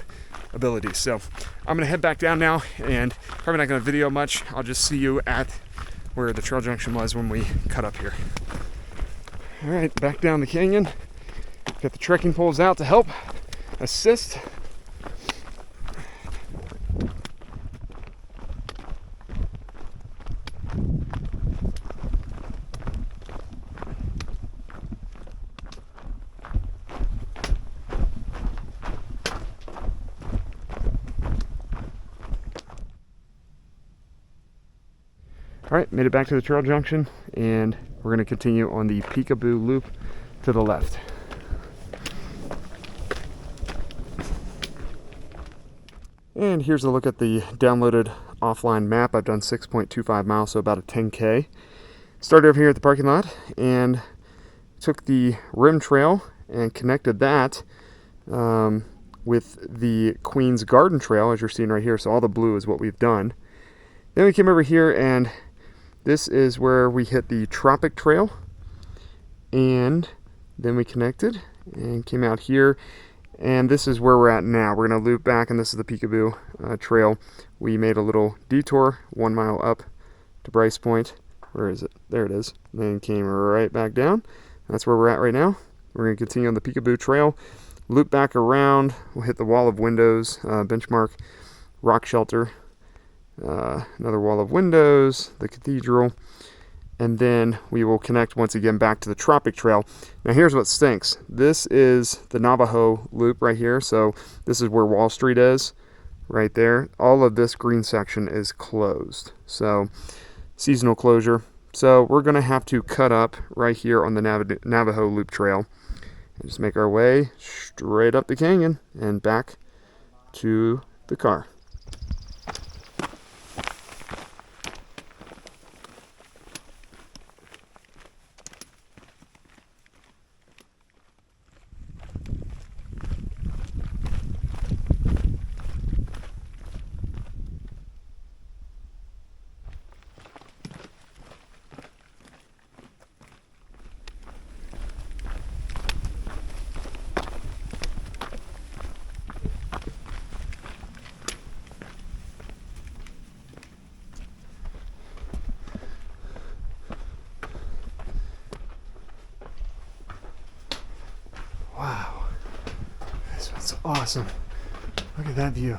abilities. So I'm gonna head back down now, and probably not gonna video much. I'll just see you at where the trail junction was when we cut up here. All right, back down the canyon. Got the trekking poles out to help assist. All right, made it back to the trail junction, and we're going to continue on the Peekaboo Loop to the left. And here's a look at the downloaded offline map. I've done 6.25 miles, so about a 10K. Started over here at the parking lot and took the rim trail and connected that with the Queen's Garden Trail, as you're seeing right here. So all the blue is what we've done. Then we came over here, and this is where we hit the Tropic Trail, and then we connected and came out here, and this is where we're at now. We're going to loop back, and this is the Peekaboo Trail. We made a little detour 1 mile up to Bryce Point. Where is it? There it is. Then came right back down. That's where we're at right now. We're going to continue on the Peekaboo Trail, loop back around. We'll hit the wall of windows, benchmark, rock shelter, another wall of windows, the cathedral, and then we will connect once again back to the Tropic Trail. Now here's what stinks. This is the Navajo loop right here. So this is where Wall Street is, right there. All of this green section is closed, so seasonal closure. So we're going to have to cut up right here on the Navajo Loop Trail and just make our way straight up the canyon and back to the car. Wow, this one's awesome. Look at that view.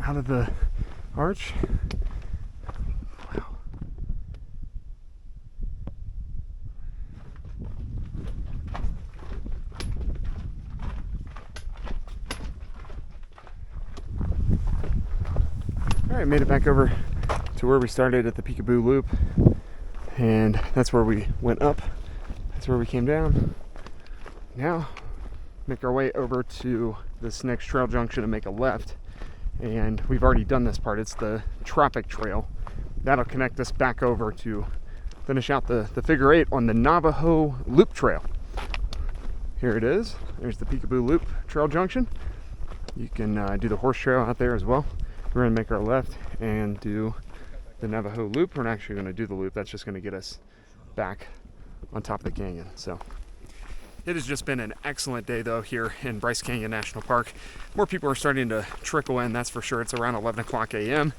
Out of the arch. Wow. All right, made it back over to where we started at the Peekaboo Loop, and that's where we went up. That's where we came down. Now, make our way over to this next trail junction and make a left. And we've already done this part. It's the Tropic Trail. That'll connect us back over to finish out the figure eight on the Navajo Loop Trail. Here it is. There's the Peekaboo Loop Trail Junction. You can do the horse trail out there as well. We're going to make our left and do the Navajo Loop. We're not actually going to do the loop. That's just going to get us back on top of the canyon. So it has just been an excellent day, though, here in Bryce Canyon National Park. More people are starting to trickle in, that's for sure. It's around 11 o'clock a.m.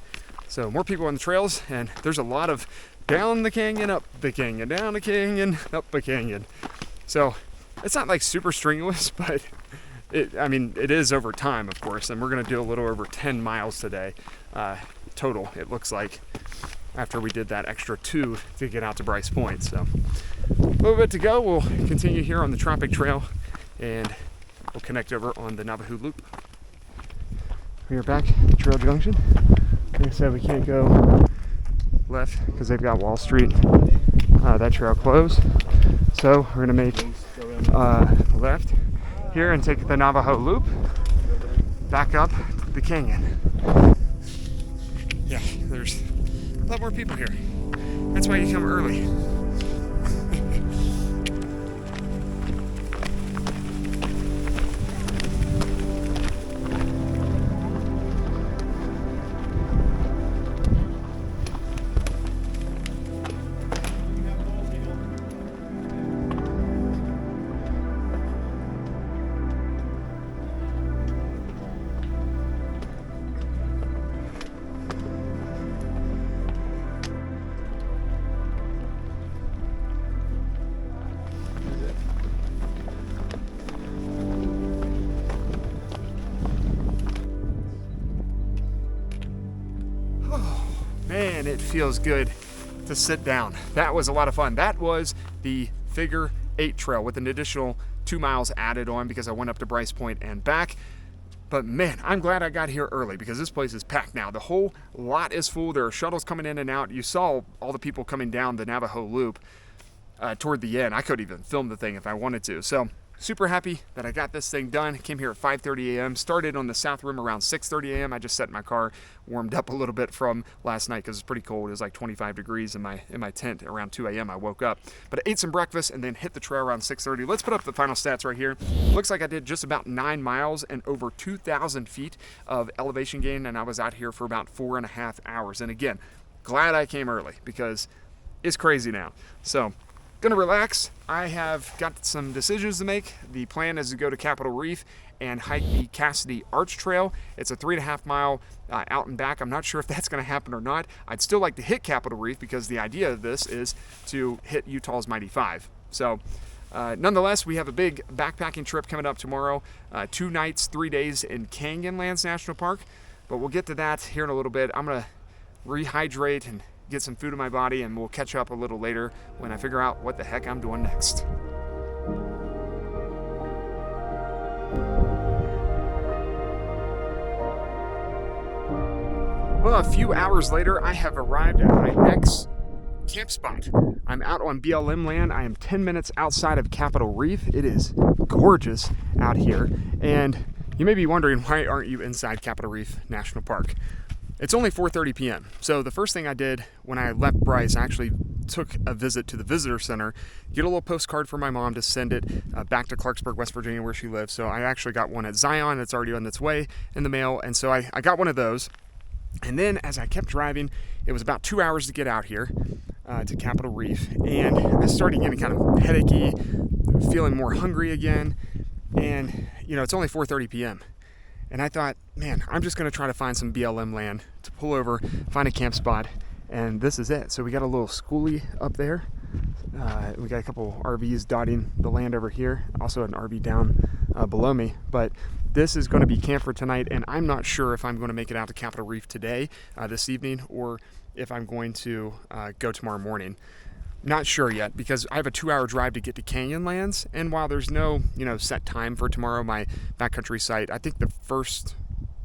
So more people on the trails, and there's a lot of down the canyon, up the canyon, down the canyon, up the canyon. So it's not like super strenuous, but it is over time, of course. And we're going to do a little over 10 miles today total, it looks like, after we did that extra 2 to get out to Bryce Point. So a little bit to go. We'll continue here on the Tropic Trail, and we'll connect over on the Navajo Loop. We are back at the Trail Junction. Like I said, we can't go left because they've got Wall Street, that trail closed. So we're gonna make left here and take the Navajo Loop back up the canyon. Yeah, there's a lot more people here. That's why you come early. it feels good to sit down. That was a lot of fun. That was the Figure 8 trail with an additional 2 miles added on because I went up to Bryce Point and back. But man, I'm glad I got here early because this place is packed now. The whole lot is full. There are shuttles coming in and out. You saw all the people coming down the Navajo Loop toward the end. I could even film the thing if I wanted to. So super happy that I got this thing done. Came here at 5:30 a.m. Started on the south rim around 6:30 a.m. I just set my car, warmed up a little bit from last night because it's pretty cold. It was like 25 degrees in my tent around 2 a.m. I woke up. But I ate some breakfast and then hit the trail around 6:30. Let's put up the final stats right here. Looks like I did just about 9 miles and over 2,000 feet of elevation gain, and I was out here for about 4.5 hours. And again, glad I came early because it's crazy now. So gonna relax. I have got some decisions to make. The plan is to go to Capitol Reef and hike the Cassidy Arch Trail. It's a 3.5 mile out and back. I'm not sure if that's gonna happen or not. I'd still like to hit Capitol Reef because the idea of this is to hit Utah's Mighty Five. So nonetheless, we have a big backpacking trip coming up tomorrow. 2 nights, 3 days in Canyonlands National Park. But we'll get to that here in a little bit. I'm gonna rehydrate and get some food in my body, and we'll catch up a little later when I figure out what the heck I'm doing next. Well, a few hours later, I have arrived at my next camp spot. I'm out on BLM land. I am 10 minutes outside of Capitol Reef. It is gorgeous out here, and you may be wondering, why aren't you inside Capitol Reef National Park? It's only 4:30 p.m. So the first thing I did when I left Bryce, I actually took a visit to the visitor center, get a little postcard for my mom to send it back to Clarksburg, West Virginia, where she lives. So I actually got one at Zion that's already on its way in the mail. And so I got one of those. And then as I kept driving, it was about 2 hours to get out here to Capitol Reef. And I started getting kind of headachy, feeling more hungry again. And, you know, it's only 4:30 p.m. And I thought, man, I'm just going to try to find some BLM land to pull over, find a camp spot, and this is it. So we got a little schoolie up there. We got a couple RVs dotting the land over here, also an RV down below me. But this is going to be camp for tonight, and I'm not sure if I'm going to make it out to Capitol Reef today, this evening, or if I'm going to go tomorrow morning. Not sure yet because I have a 2-hour drive to get to Canyonlands, and while there's no set time for tomorrow, my backcountry site, I think the first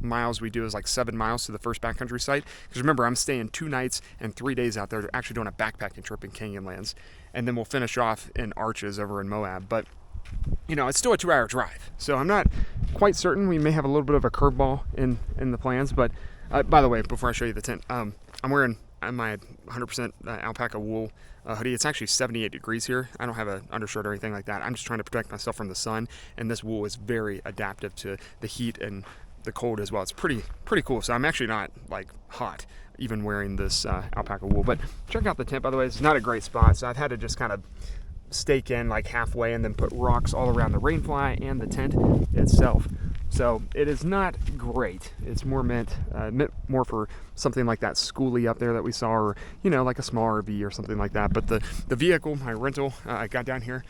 miles we do is like 7 miles to the first backcountry site, because remember, I'm staying 2 nights and 3 days out there, actually doing a backpacking trip in Canyonlands, and then we'll finish off in Arches over in Moab. But it's still a 2-hour drive, so I'm not quite certain. We may have a little bit of a curveball in the plans. But by the way, before I show you the tent, I'm wearing my 100% alpaca wool hoodie. It's actually 78 degrees here. I don't have an undershirt or anything like that. I'm just trying to protect myself from the sun, and this wool is very adaptive to the heat and the cold as well. It's pretty cool. So I'm actually not like hot even wearing this alpaca wool. But check out the tent, by the way. It's not a great spot, so I've had to just kind of stake in like halfway and then put rocks all around the rainfly and the tent itself. So it is not great. It's more meant more for something like that schoolie up there that we saw, or like a small RV or something like that. But the vehicle, my rental, I got down here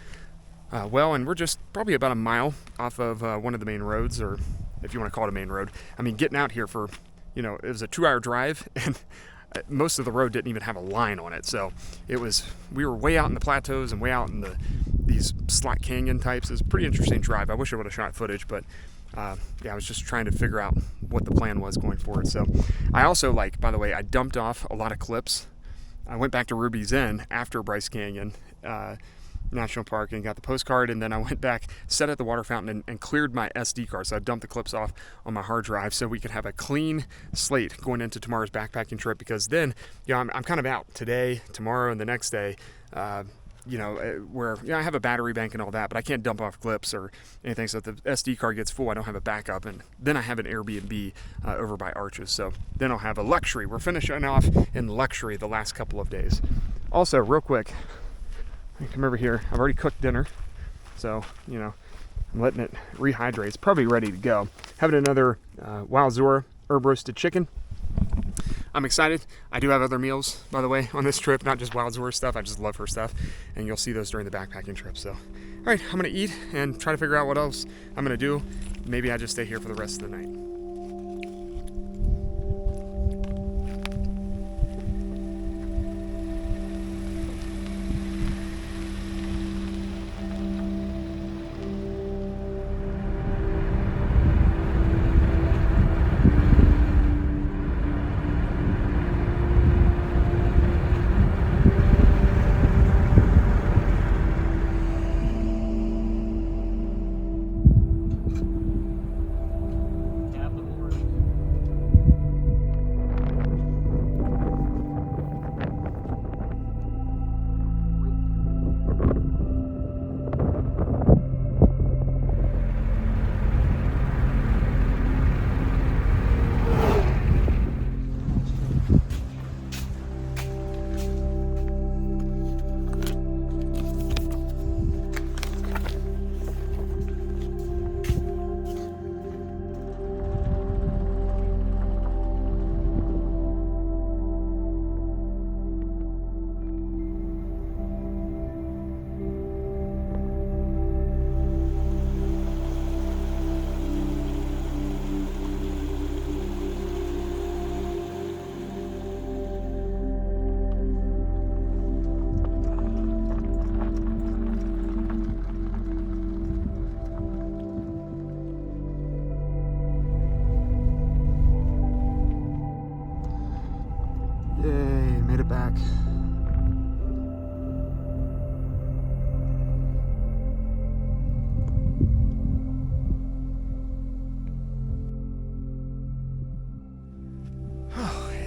and we're just probably about a mile off of one of the main roads, or if you want to call it a main road. I mean, getting out here for it was a 2-hour drive, and most of the road didn't even have a line on it. So we were way out in the plateaus and way out in these slot canyon types. It's a pretty interesting drive. I wish I would have shot footage, but I was just trying to figure out what the plan was going forward. So I also, by the way, I dumped off a lot of clips. I went back to Ruby's Inn after Bryce Canyon National Park and got the postcard, and then I went back, set at the water fountain, and cleared my SD card. So I dumped the clips off on my hard drive so we could have a clean slate going into tomorrow's backpacking trip, because then I'm kind of out today, tomorrow, and the next day. Where I have a battery bank and all that, but I can't dump off clips or anything. So if the SD card gets full, I don't have a backup, and then I have an Airbnb over by Arches. So then I'll have a luxury. We're finishing off in luxury the last couple of days. Also, real quick, come over here. I've already cooked dinner, so I'm letting it rehydrate. It's probably ready to go. Having another Wild Zora herb roasted chicken. I'm excited. I do have other meals, by the way, on this trip, not just Wild Zora stuff. I just love her stuff, and you'll see those during the backpacking trip. So, all right, I'm gonna eat and try to figure out what else I'm gonna do. Maybe I just stay here for the rest of the night.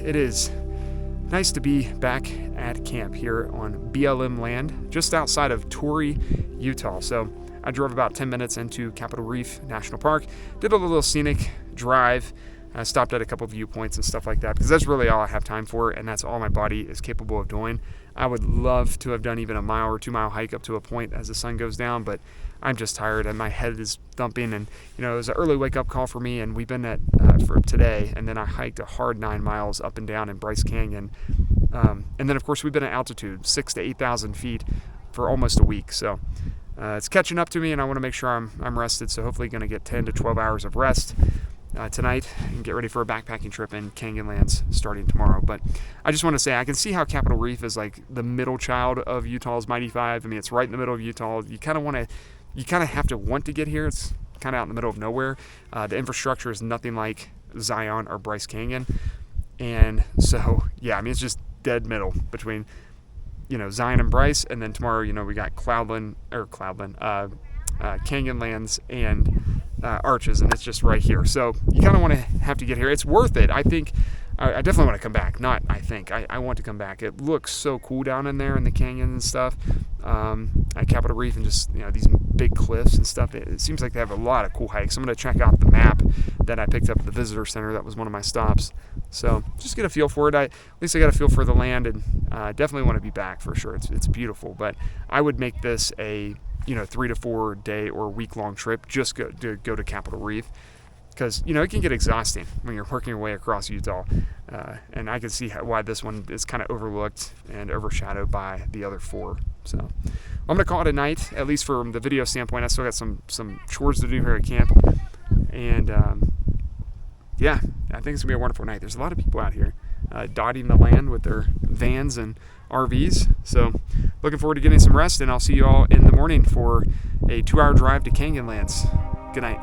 it is nice to be back at camp here on BLM land, just outside of Torrey, Utah. So I drove about 10 minutes into Capitol Reef National Park, did a little scenic drive, stopped at a couple viewpoints and stuff like that, because that's really all I have time for, and that's all my body is capable of doing. I would love to have done even a mile or 2 mile hike up to a point as the sun goes down, but I'm just tired and my head is thumping, and it was an early wake up call for me, and we've been at for today, and then I hiked a hard 9 miles up and down in Bryce Canyon, and then of course we've been at altitude 6,000 to 8,000 feet for almost a week. So it's catching up to me, and I want to make sure I'm rested. So hopefully going to get 10 to 12 hours of rest tonight and get ready for a backpacking trip in Canyonlands starting tomorrow. But I just want to say, I can see how Capitol Reef is like the middle child of Utah's Mighty Five. I mean, it's right in the middle of Utah. You kind of have to want to get here. It's kind of out in the middle of nowhere. The infrastructure is nothing like Zion or Bryce Canyon. And so, yeah, I mean, it's just dead middle between, Zion and Bryce. And then tomorrow, we got Canyonlands and Arches, and it's just right here. So you kind of want to have to get here. It's worth it. I think I definitely want to come back. I want to come back. It looks so cool down in there in the canyon and stuff, at Capitol Reef, and just these big cliffs and stuff. It seems like they have a lot of cool hikes. I'm going to check out the map that I picked up at the visitor center. That was one of my stops. So just get a feel for it. At least I got a feel for the land, and definitely want to be back for sure. It's beautiful, but I would make this a 3 to 4 day or week-long trip just go to Capitol Reef, because it can get exhausting when you're working your way across Utah, and I can see why this one is kind of overlooked and overshadowed by the other 4. So I'm gonna call it a night, at least from the video standpoint. I still got some chores to do here at camp, and yeah, I think it's gonna be a wonderful night. There's a lot of people out here dotting the land with their vans and RVs. So looking forward to getting some rest, and I'll see you all in the morning for a 2-hour drive to Canyonlands. Good night.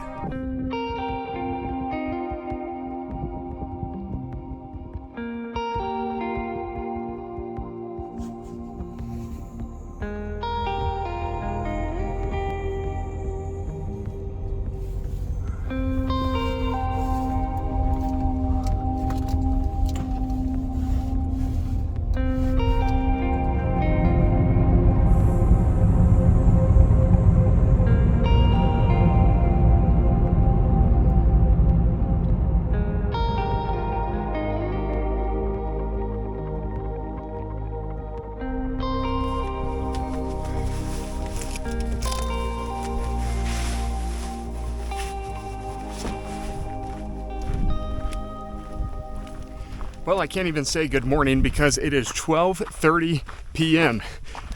Well, I can't even say good morning because it is 12:30 p.m.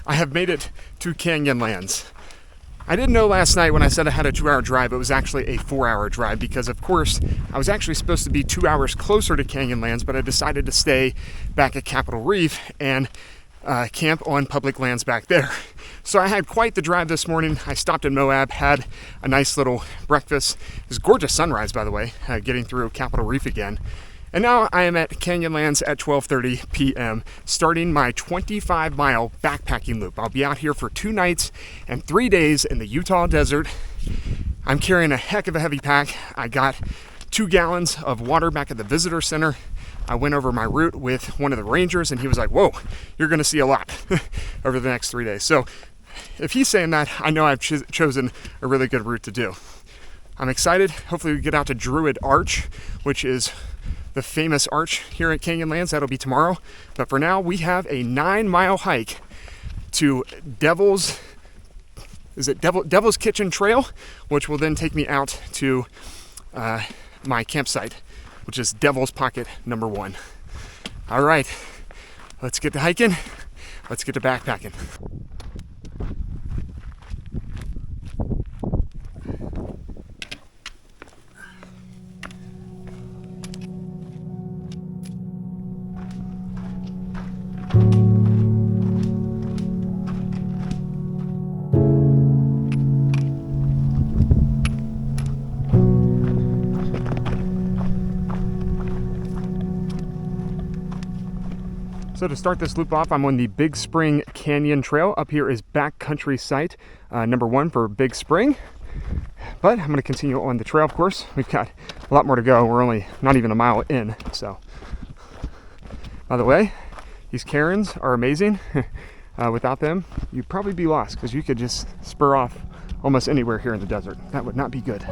I have made it to Canyonlands. I didn't know last night when I said I had a 2-hour drive, it was actually a 4-hour drive, because of course I was actually supposed to be 2 hours closer to Canyonlands, but I decided to stay back at Capitol Reef and camp on public lands back there. So I had quite the drive this morning. I stopped in Moab, had a nice little breakfast. It was a gorgeous sunrise, by the way, getting through Capitol Reef again. And now I am at Canyonlands at 12:30 p.m., starting my 25-mile backpacking loop. I'll be out here for 2 nights and 3 days in the Utah desert. I'm carrying a heck of a heavy pack. I got 2 gallons of water back at the visitor center. I went over my route with one of the rangers, and he was like, whoa, you're going to see a lot over the next 3 days. So if he's saying that, I know I've chosen a really good route to do. I'm excited. Hopefully we get out to Druid Arch, which is the famous arch here at Canyonlands. That'll be tomorrow. But for now, we have a 9-mile hike to Devil's Kitchen Trail, which will then take me out to my campsite, which is Devil's Pocket number 1. All right, let's get to hiking. Let's get to backpacking. So to start this loop off, I'm on the Big Spring Canyon Trail. Up here is backcountry site number 1 for Big Spring. But I'm going to continue on the trail, of course. We've got a lot more to go. We're only not even a mile in. So By the way, these cairns are amazing. Without them, you'd probably be lost because you could just spur off almost anywhere here in the desert. That would not be good.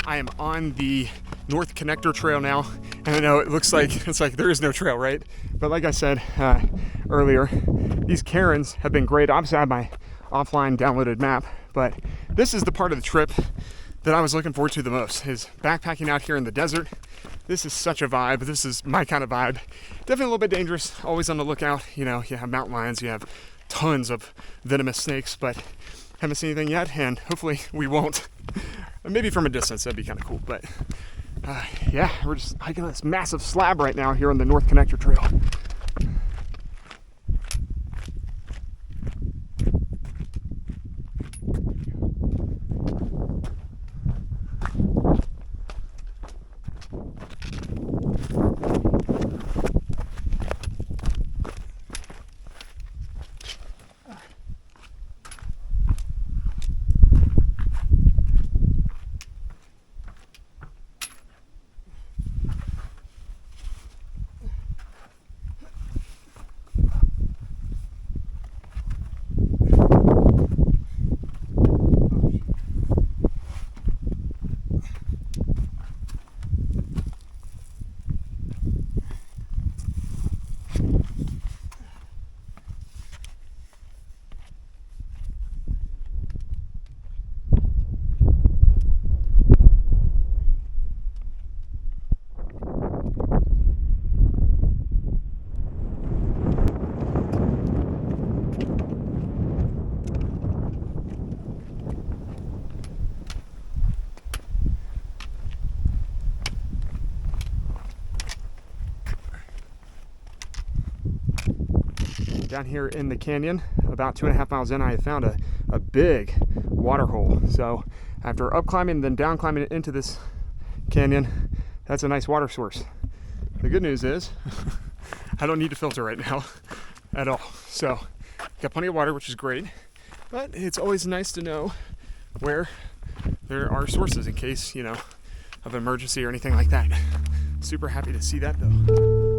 I am on the North Connector Trail now, and I know it looks like there is no trail, right? But like I said earlier, these cairns have been great. Obviously, I have my offline downloaded map, but this is the part of the trip that I was looking forward to the most, is backpacking out here in the desert. This is such a vibe. This is my kind of vibe. Definitely a little bit dangerous, always on the lookout. You know, you have mountain lions, you have tons of venomous snakes, but haven't seen anything yet, and hopefully we won't. Maybe from a distance, that'd be kind of cool. But yeah, we're just hiking this massive slab right now here on the North Connector Trail. Down here in the canyon, about 2.5 miles in, I found a big water hole. So after up climbing and then down climbing into this canyon, that's a nice water source. The good news is I don't need to filter right now at all. So got plenty of water, which is great, but it's always nice to know where there are sources in case, you know, of emergency or anything like that. Super happy to see that though.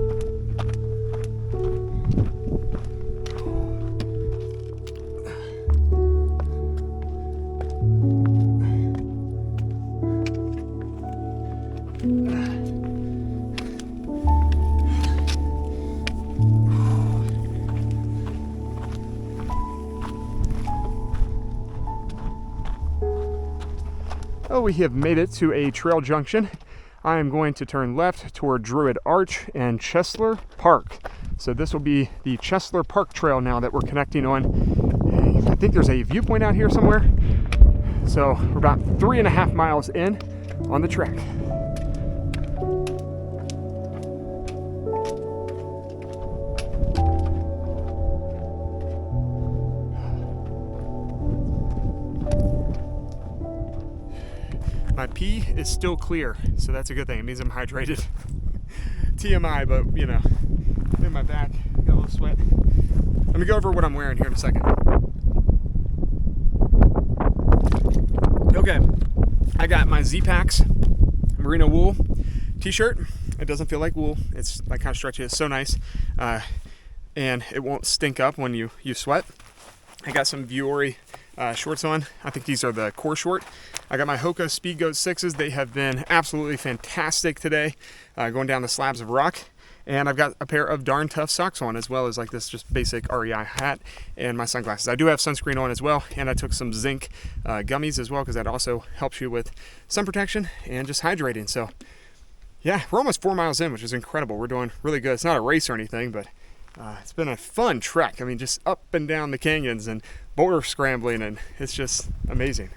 Oh, we have made it to a trail junction. I am going to turn left toward Druid Arch and Chesler Park. So this will be the Chesler Park Trail now that we're connecting on. I think there's a viewpoint out here somewhere. So we're about 3.5 miles in on the trek. My pee is still clear, so that's a good thing. It means I'm hydrated. TMI, but you know, in my back, got a little sweat. Let me go over what I'm wearing here in a second. Okay, I got my Z-Packs merino wool t-shirt. It doesn't feel like wool. It's like kind of stretchy. It's so nice, and it won't stink up when you sweat. I got some Vuori shorts on. I think these are the core short. I got my Hoka Speed Goat 6s. They have been absolutely fantastic today, going down the slabs of rock. And I've got a pair of darn tough socks on, as well as like this just basic REI hat and my sunglasses. I do have sunscreen on as well, and I took some zinc gummies as well, because that also helps you with sun protection and just hydrating. So yeah, we're almost 4 miles in, which is incredible. We're doing really good. It's not a race or anything, but It's been a fun trek. I mean, just up and down the canyons and boulder scrambling, and it's just amazing.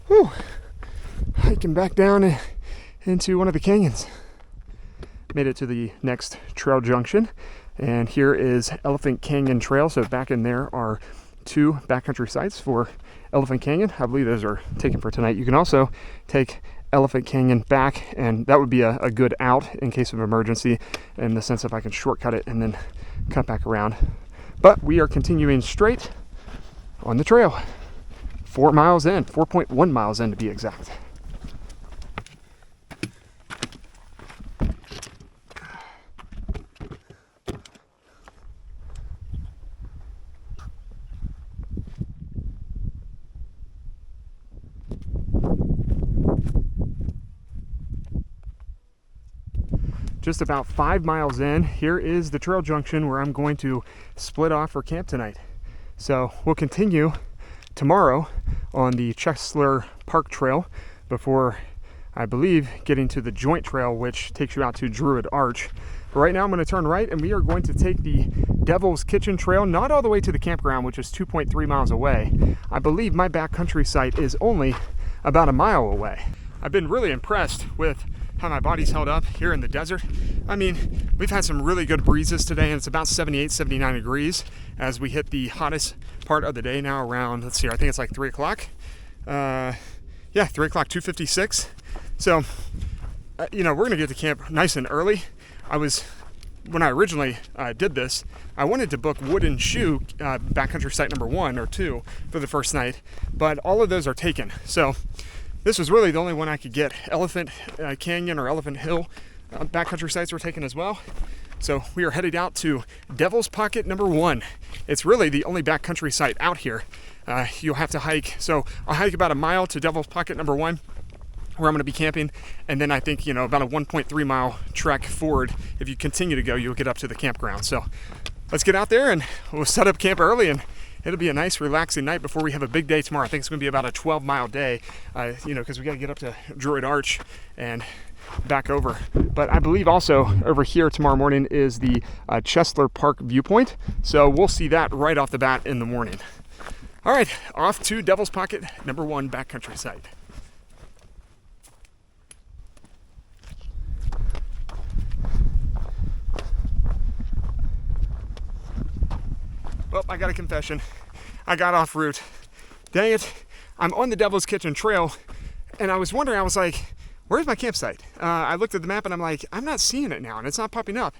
Whew. Hiking back down into one of the canyons. Made it to the next trail junction, and here is Elephant Canyon Trail. So back in there are 2 backcountry sites for Elephant Canyon. I believe those are taken for tonight. You can also take Elephant Canyon back, and that would be a good out in case of emergency, in the sense if I can shortcut it and then cut back around. But we are continuing straight on the trail. 4 miles in, 4.1 miles in to be exact. Just about 5 miles in, here is the trail junction where I'm going to split off for camp tonight. So we'll continue tomorrow on the Chesler Park Trail before, I believe, getting to the Joint Trail, which takes you out to Druid Arch. But right now I'm going to turn right, and we are going to take the Devil's Kitchen Trail, not all the way to the campground, which is 2.3 miles away. I believe my backcountry site is only about a mile away. I've been really impressed with how my body's held up here in the desert. I mean, we've had some really good breezes today, and it's about 78, 79 degrees as we hit the hottest part of the day now around, let's see, I think it's like 3 o'clock. Yeah, 3 o'clock, 2:56. So, we're gonna get to camp nice and early. When I originally did this, I wanted to book Wooden Shoe backcountry site number 1 or 2 for the first night, but all of those are taken. So this was really the only one I could get. Elephant Canyon or Elephant Hill backcountry sites were taken as well. So we are headed out to Devil's Pocket number 1. It's really the only backcountry site out here. You'll have to hike. So I'll hike about a mile to Devil's Pocket number 1, where I'm going to be camping, and then I think about a 1.3 mile trek forward. If you continue to go, you'll get up to the campground. So let's get out there and we'll set up camp early, and it'll be a nice relaxing night before we have a big day tomorrow. I think it's going to be about a 12-mile day, because we got to get up to Druid Arch and back over. But I believe also over here tomorrow morning is the Chesler Park viewpoint, so we'll see that right off the bat in the morning. All right, off to Devil's Pocket number 1 backcountry site. Well, I got a confession. I got off route. Dang it. I'm on the Devil's Kitchen Trail, and I was wondering, I was like, where's my campsite? I looked at the map, and I'm like, I'm not seeing it now, and it's not popping up.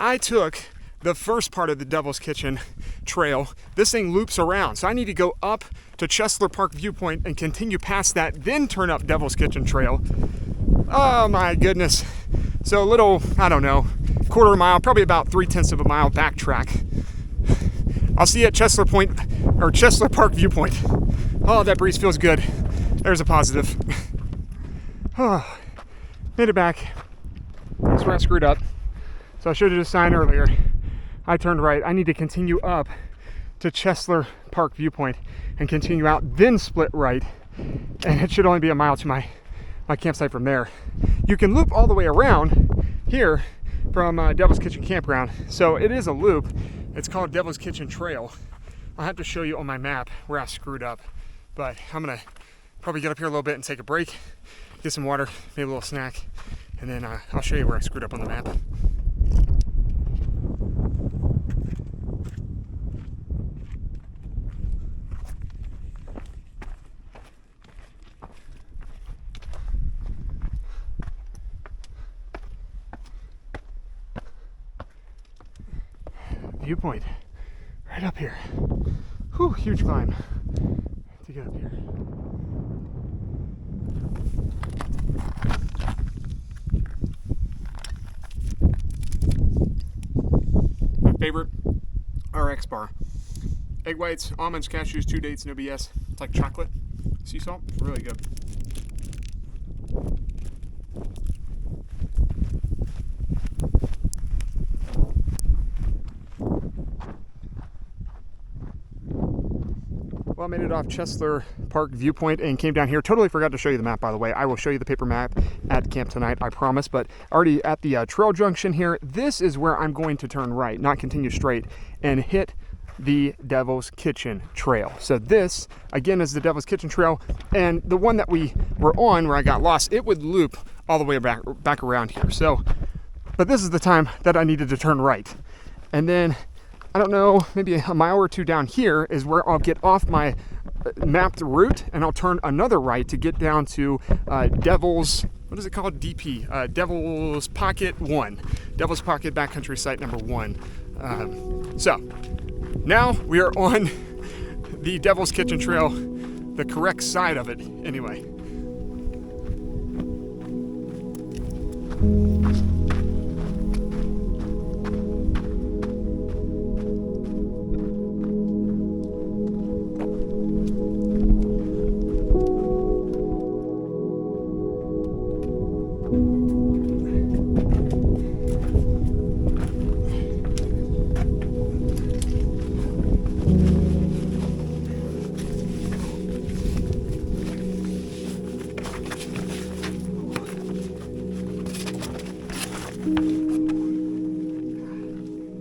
I took the first part of the Devil's Kitchen Trail. This thing loops around, so I need to go up to Chesler Park viewpoint and continue past that, then turn up Devil's Kitchen Trail. Oh my goodness. So a little, I don't know, quarter mile, probably about 3/10 of a mile backtrack. I'll see you at Chesler Park viewpoint. Oh, that breeze feels good. There's a positive. Oh, made it back. That's where I screwed up. So I should have just signed earlier. I turned right. I need to continue up to Chesler Park viewpoint and continue out, then split right. And it should only be a mile to my campsite from there. You can loop all the way around here from Devil's Kitchen Campground. So it is a loop. It's called Devil's Kitchen Trail. I'll have to show you on my map where I screwed up, but I'm gonna probably get up here a little bit and take a break, get some water, maybe a little snack, and then I'll show you where I screwed up on the map. Viewpoint right up here. Whew, huge climb. to get up here. My favorite RX bar. Egg whites, almonds, cashews, 2 dates, no BS. It's like chocolate. Sea salt, it's really good. Well, I made it off Chesler Park Viewpoint and came down here. Totally forgot to show you the map, by the way. I will show you the paper map at camp tonight, I promise. But already at the trail junction here, this is where I'm going to turn right, not continue straight, and hit the Devil's Kitchen Trail. So this, again, is the Devil's Kitchen Trail. And the one that we were on where I got lost, it would loop all the way back around here. So, but this is the time that I needed to turn right. And then, I don't know, maybe a mile or two down here is where I'll get off my mapped route and I'll turn another right to get down to Devil's, what is it called? DP, Devil's Pocket 1. Devil's Pocket Backcountry Site number 1. So, now we are on the Devil's Kitchen Trail, the correct side of it anyway.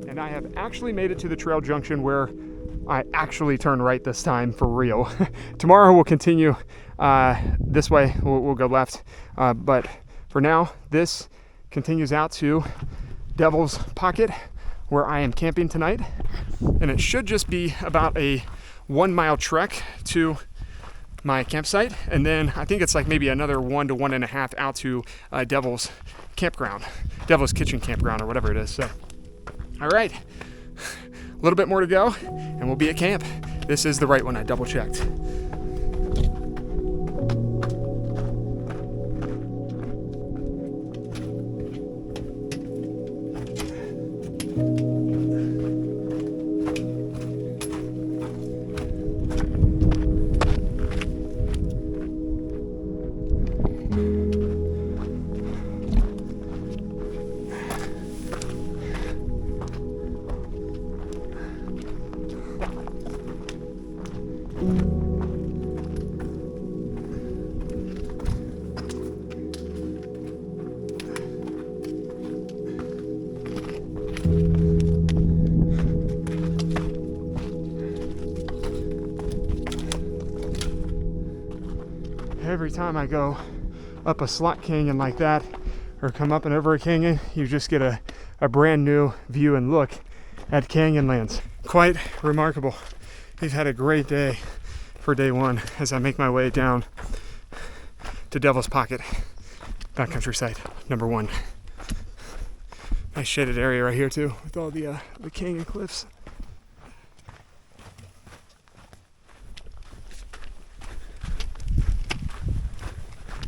And I have actually made it to the trail junction where I actually turn right this time for real. Tomorrow we'll continue this way, we'll go left. But for now, this continues out to Devil's Pocket where I am camping tonight. And it should just be about a 1 mile trek to my campsite. And then I think it's like maybe another 1 to 1.5 out to Devil's Campground, Devil's Kitchen Campground or whatever it is. So, all right, a little bit more to go and we'll be at camp. This is the right one, I double checked. Every time I go up a slot canyon like that or come up and over a canyon, you just get a brand new view and look at Canyonlands. Quite remarkable. We've had a great day for day one as I make my way down to Devil's Pocket, backcountry site number 1. Nice shaded area right here too with all the canyon cliffs.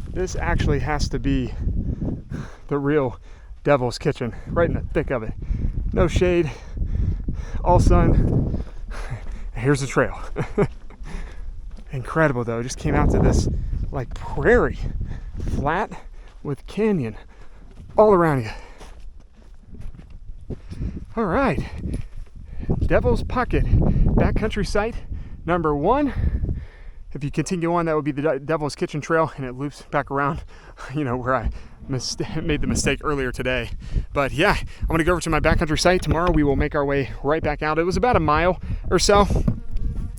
This actually has to be the real Devil's Kitchen, right in the thick of it. No shade, all sun. Here's the trail. Incredible though, just came out to this like prairie, flat with canyon all around you. All right, Devil's Pocket, backcountry site number 1. If you continue on, that would be the Devil's Kitchen Trail, and it loops back around, you know, where I made the mistake earlier today. But yeah, I'm gonna go over to my backcountry site. Tomorrow we will make our way right back out. It was about a mile or so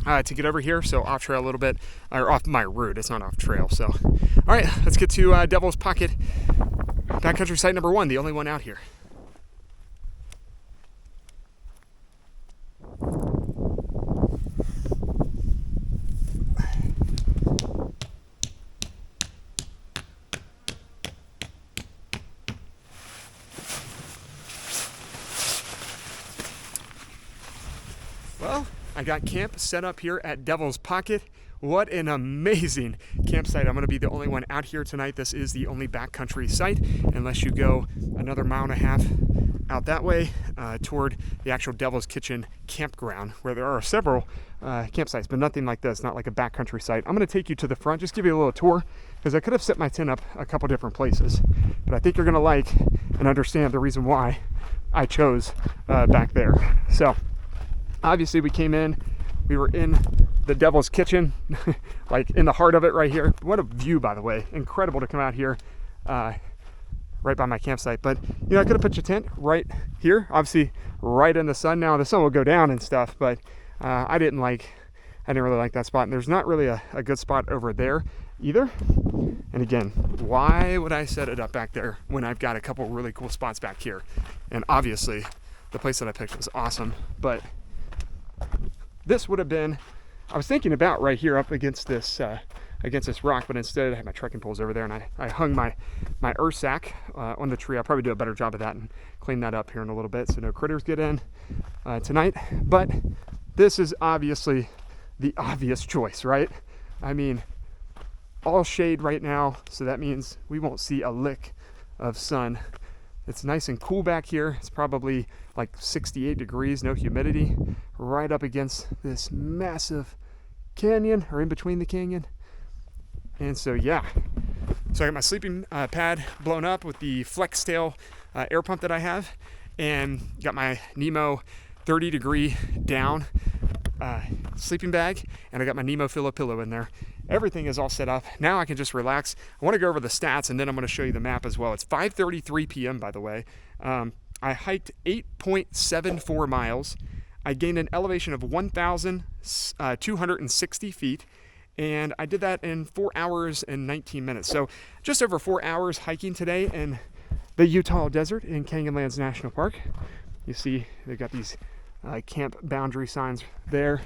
to get over here, so off trail a little bit, or off my route. It's not off trail. So, all right, let's get to Devil's Pocket, backcountry site number 1, the only one out here. Well, I got camp set up here at Devil's Pocket what an amazing campsite. I'm going to be the only one out here tonight. This is the only backcountry site, unless you go another mile and a half out that way toward the actual Devil's Kitchen campground, where there are several campsites, but nothing like this, not like a backcountry site. I'm going to take you to the front, just give you a little tour, because I could have set my tent up a couple different places, but I think you're going to like and understand the reason why I chose back there. So obviously we came in, we were in the Devil's Kitchen, like in the heart of it right here. What a view, by the way. Incredible to come out here right by my campsite. But you know, I could have put your tent right here, obviously right in the sun. Now the sun will go down and stuff, but I didn't really like that spot. And there's not really a good spot over there either. And again, why would I set it up back there when I've got a couple really cool spots back here? And obviously the place that I picked was awesome, but this would have been, I was thinking about right here up against this rock, but instead I had my trekking poles over there, and I hung my earth sack on the tree. I'll probably do a better job of that and clean that up here in a little bit so no critters get in tonight. But this is obviously the obvious choice, right? I mean, all shade right now, so that means we won't see a lick of sun. It's nice and cool back here. It's probably like 68 degrees, no humidity, right up against this massive canyon, or in between the canyon. And so, yeah. So I got my sleeping pad blown up with the flex tail air pump that I have, and got my Nemo 30-degree down sleeping bag, and I got my Nemo pillow in there. Everything is all set up. Now I can just relax. I want to go over the stats, and then I'm going to show you the map as well. It's 5:33 p.m., by the way. I hiked 8.74 miles. I gained an elevation of 1,260 feet, and I did that in 4 hours and 19 minutes. So just over 4 hours hiking today in the Utah desert in Canyonlands National Park. You see they've got these camp boundary signs there,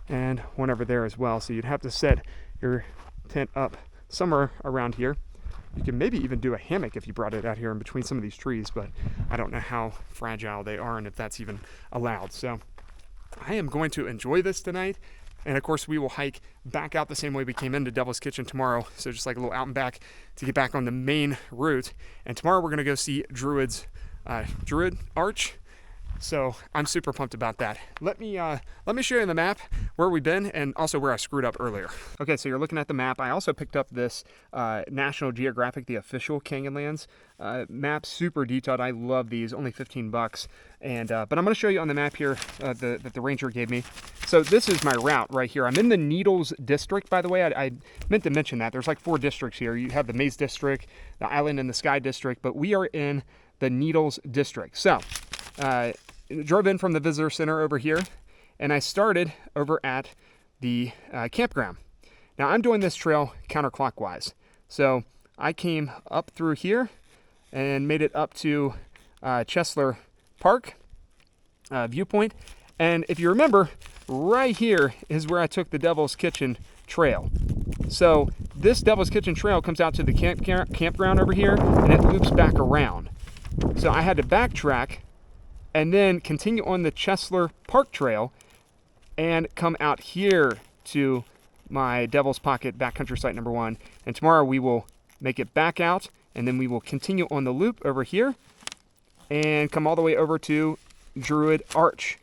and one over there as well. So you'd have to set your tent up somewhere around here. You can maybe even do a hammock if you brought it out here in between some of these trees, but I don't know how fragile they are and if that's even allowed. So I am going to enjoy this tonight. And of course we will hike back out the same way we came into Devil's Kitchen tomorrow. So just like a little out and back to get back on the main route. And tomorrow we're going to go see Druid Arch. So I'm super pumped about that. Let me show you the map where we've been, and also where I screwed up earlier. Okay, so you're looking at the map. I also picked up this National Geographic, the official Canyonlands map, super detailed. I love these, only $15. And but I'm going to show you on the map here that the ranger gave me. So this is my route right here. I'm in the Needles district, by the way. I meant to mention that there's like 4 districts here. You have the Maze district, the Island and the Sky district, but we are in the Needles district. So drove in from the visitor center over here, and I started over at the campground. Now I'm doing this trail counterclockwise. So I came up through here and made it up to Chesler Park viewpoint. And if you remember, right here is where I took the Devil's Kitchen trail. So this Devil's Kitchen trail comes out to the campground over here, and it loops back around. So I had to backtrack and then continue on the Chesler Park Trail and come out here to my Devil's Pocket backcountry site number 1. And tomorrow we will make it back out, and then we will continue on the loop over here and come all the way over to Druid Arch.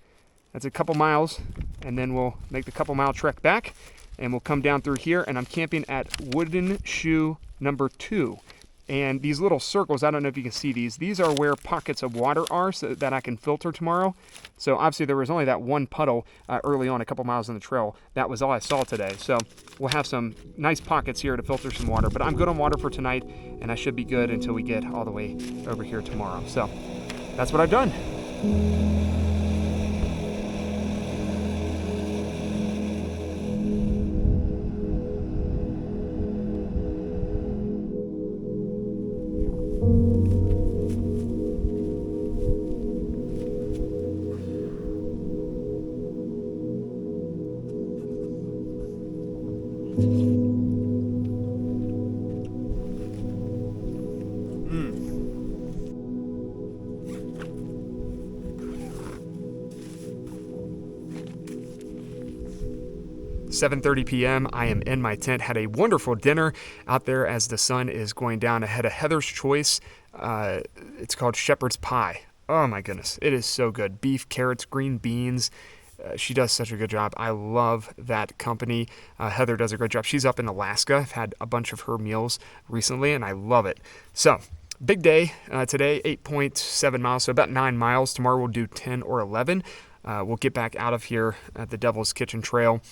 That's a couple miles, and then we'll make the couple mile trek back, and we'll come down through here, and I'm camping at Wooden Shoe number 2. And these little circles, I don't know if you can see these are where pockets of water are, so that I can filter tomorrow. So obviously there was only that one puddle early on, a couple miles on the trail. That was all I saw today. So we'll have some nice pockets here to filter some water. But I'm good on water for tonight, and I should be good until we get all the way over here tomorrow. So that's what I've done. 7:30 p.m. I am in my tent. Had a wonderful dinner out there as the sun is going down. I had a Heather's Choice. It's called Shepherd's Pie. Oh my goodness, it is so good. Beef, carrots, green beans. She does such a good job. I love that company. Heather does a great job. She's up in Alaska. I've had a bunch of her meals recently, and I love it. So, big day today, 8.7 miles, so about 9 miles. Tomorrow we'll do 10 or 11. We'll get back out of here at the Devil's Kitchen Trail,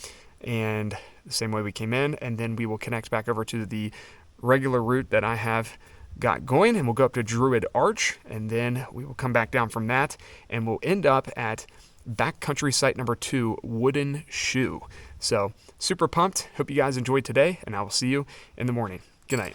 and the same way we came in, and then we will connect back over to the regular route that I have got going, and we'll go up to Druid Arch, and then we will come back down from that, and we'll end up at backcountry site number 2, Wooden Shoe. So super pumped. Hope you guys enjoyed today, and I will see you in the morning. Good night.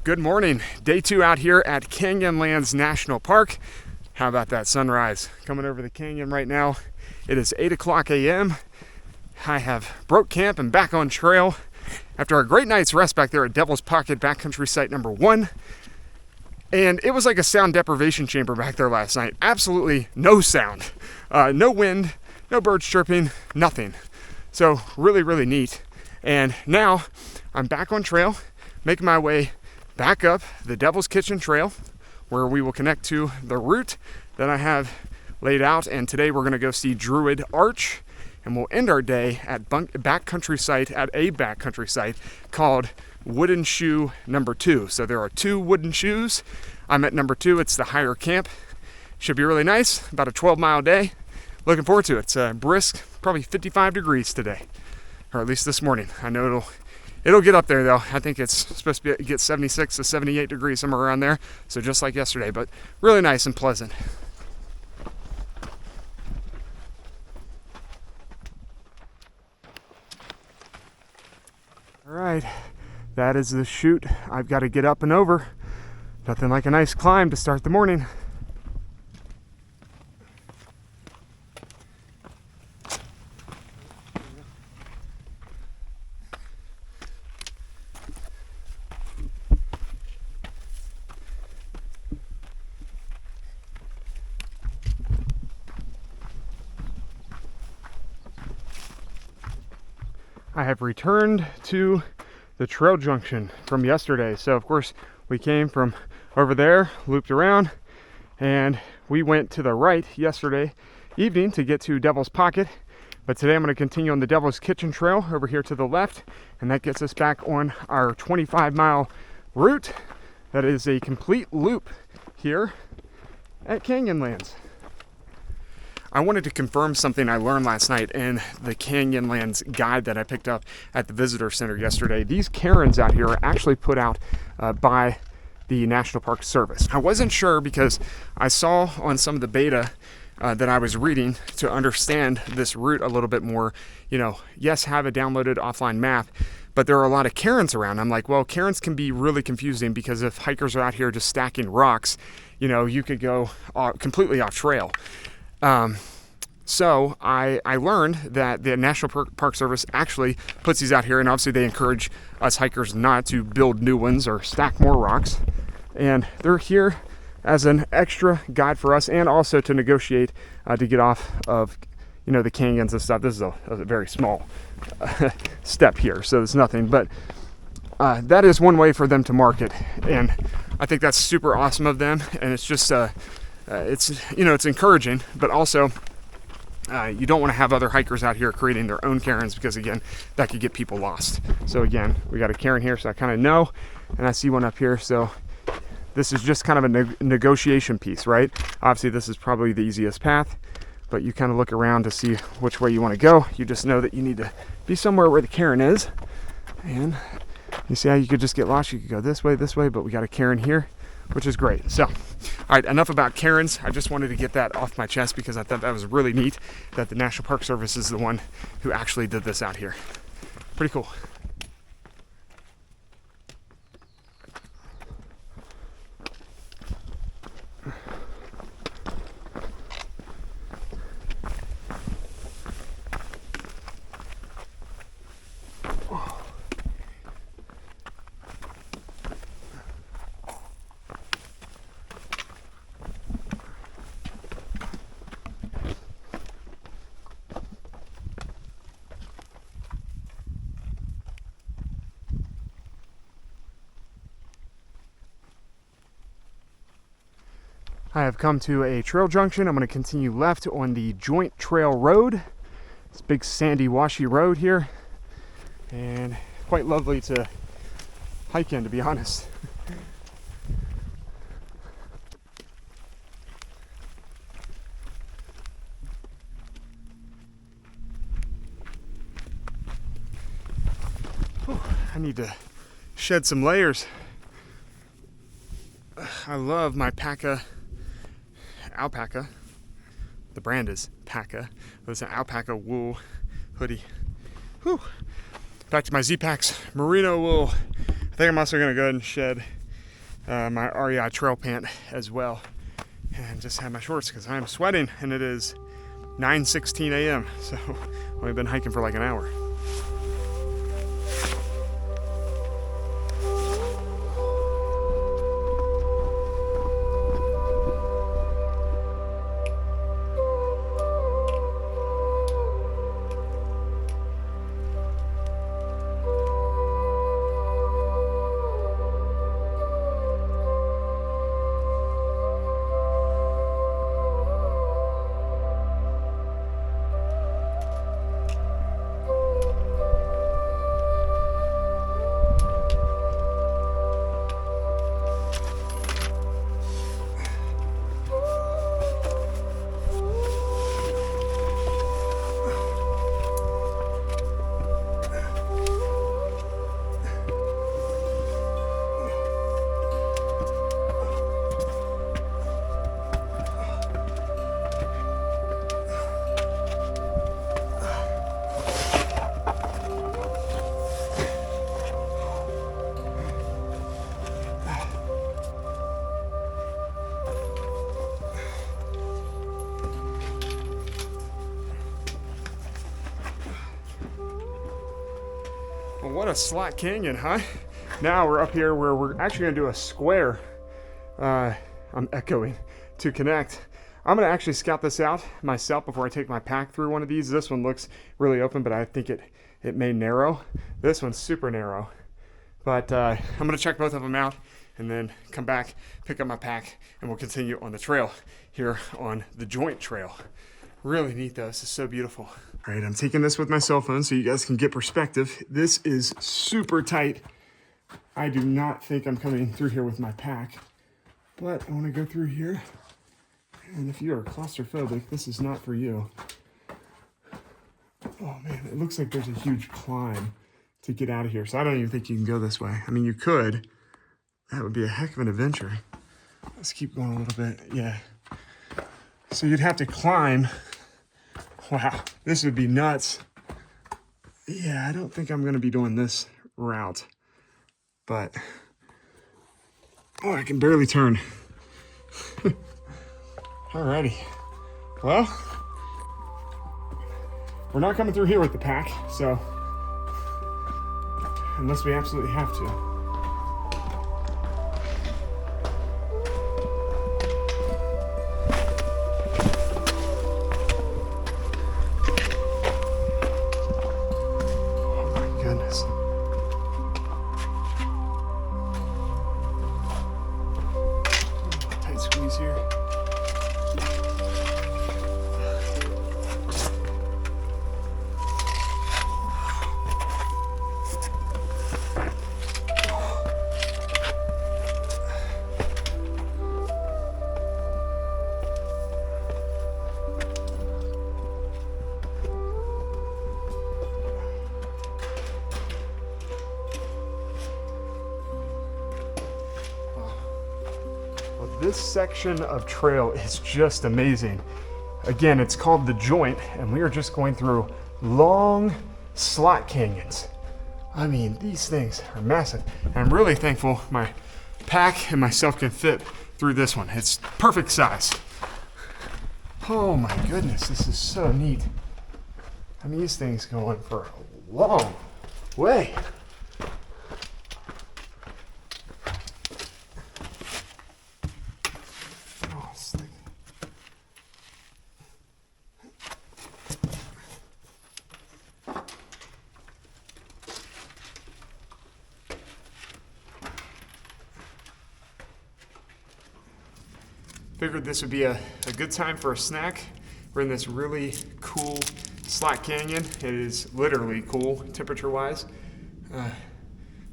Good morning. Day 2 out here at Canyonlands National Park. How about that sunrise coming over the canyon right now? It is 8 o'clock a.m. I have broke camp and back on trail after a great night's rest back there at Devil's Pocket backcountry site number 1. And it was like a sound deprivation chamber back there last night. Absolutely no sound, no wind, no birds chirping, nothing. So really, really neat. And now I'm back on trail, making my way back up the Devil's Kitchen Trail, where we will connect to the route that I have laid out. And today we're going to go see Druid Arch, and we'll end our day at a backcountry site called Wooden Shoe number 2. So there are 2 wooden shoes. I'm at number 2. It's the higher camp. Should be really nice. About a 12-mile day. Looking forward to it. It's brisk, probably 55 degrees today, or at least this morning. I know it'll get up there though. I think it's supposed to get 76 to 78 degrees, somewhere around there. So just like yesterday, but really nice and pleasant. All right, that is the chute I've got to get up and over. Nothing like a nice climb to start the morning. I have returned to the trail junction from yesterday. So of course we came from over there, looped around, and we went to the right yesterday evening to get to Devil's Pocket. But today I'm going to continue on the Devil's Kitchen Trail over here to the left, and that gets us back on our 25-mile route. That is a complete loop here at Canyonlands. I wanted to confirm something I learned last night in the Canyonlands guide that I picked up at the visitor center yesterday. These cairns out here are actually put out by the National Park Service. I wasn't sure because I saw on some of the beta that I was reading to understand this route a little bit more, yes, have a downloaded offline map, but there are a lot of cairns around. I'm like, well, cairns can be really confusing because if hikers are out here just stacking rocks, you could go completely off trail. So I learned that the National Park Service actually puts these out here, and obviously they encourage us hikers not to build new ones or stack more rocks. And they're here as an extra guide for us, and also to negotiate to get off of, the canyons and stuff. This is a very small step here, so it's nothing. But that is one way for them to market, and I think that's super awesome of them. And it's just it's encouraging, but also you don't want to have other hikers out here creating their own cairns, because again, that could get people lost. So again, we got a cairn here, so I kind of know, and I see one up here. So this is just kind of a negotiation piece, right? Obviously this is probably the easiest path, but you kind of look around to see which way you want to go. You just know that you need to be somewhere where the cairn is, and you see how you could just get lost. You could go this way, but we got a cairn here, which is great. So, all right, enough about cairns. I just wanted to get that off my chest because I thought that was really neat that the National Park Service is the one who actually did this out here. Pretty cool. I have come to a trail junction. I'm going to continue left on the Joint Trail Road. It's a big sandy, washy road here, and quite lovely to hike in, to be honest. Whew, I need to shed some layers. I love my alpaca. The brand is Paca, but it's an alpaca wool hoodie. Whew. Back to my Z-Packs merino wool. I think I'm also going to go ahead and shed my REI trail pant as well, and just have my shorts because I am sweating, and it is 9:16 a.m. So I've been hiking for like an hour. Well, what a slot canyon, huh? Now we're up here where we're actually gonna do a square. I'm echoing to connect. I'm gonna actually scout this out myself before I take my pack through one of these. This one looks really open, but I think it may narrow. This one's super narrow. But I'm gonna check both of them out and then come back, pick up my pack, and we'll continue on the trail here on the Joint Trail. Really neat though, this is so beautiful. All right, I'm taking this with my cell phone so you guys can get perspective. This is super tight. I do not think I'm coming through here with my pack, but I wanna go through here. And if you're claustrophobic, this is not for you. Oh man, it looks like there's a huge climb to get out of here. So I don't even think you can go this way. I mean, you could. That would be a heck of an adventure. Let's keep going a little bit, yeah. So you'd have to climb. Wow, this would be nuts. Yeah, I don't think I'm gonna be doing this route, but, oh, I can barely turn. Alrighty, well, we're not coming through here with the pack, so, unless we absolutely have to. This section of trail is just amazing. Again, it's called the Joint, and we are just going through long slot canyons. I mean, these things are massive. And I'm really thankful my pack and myself can fit through this one. It's perfect size. Oh my goodness, this is so neat. I mean, these things go on for a long way. Figured this would be a good time for a snack. We're in this really cool slot canyon. It is literally cool temperature-wise.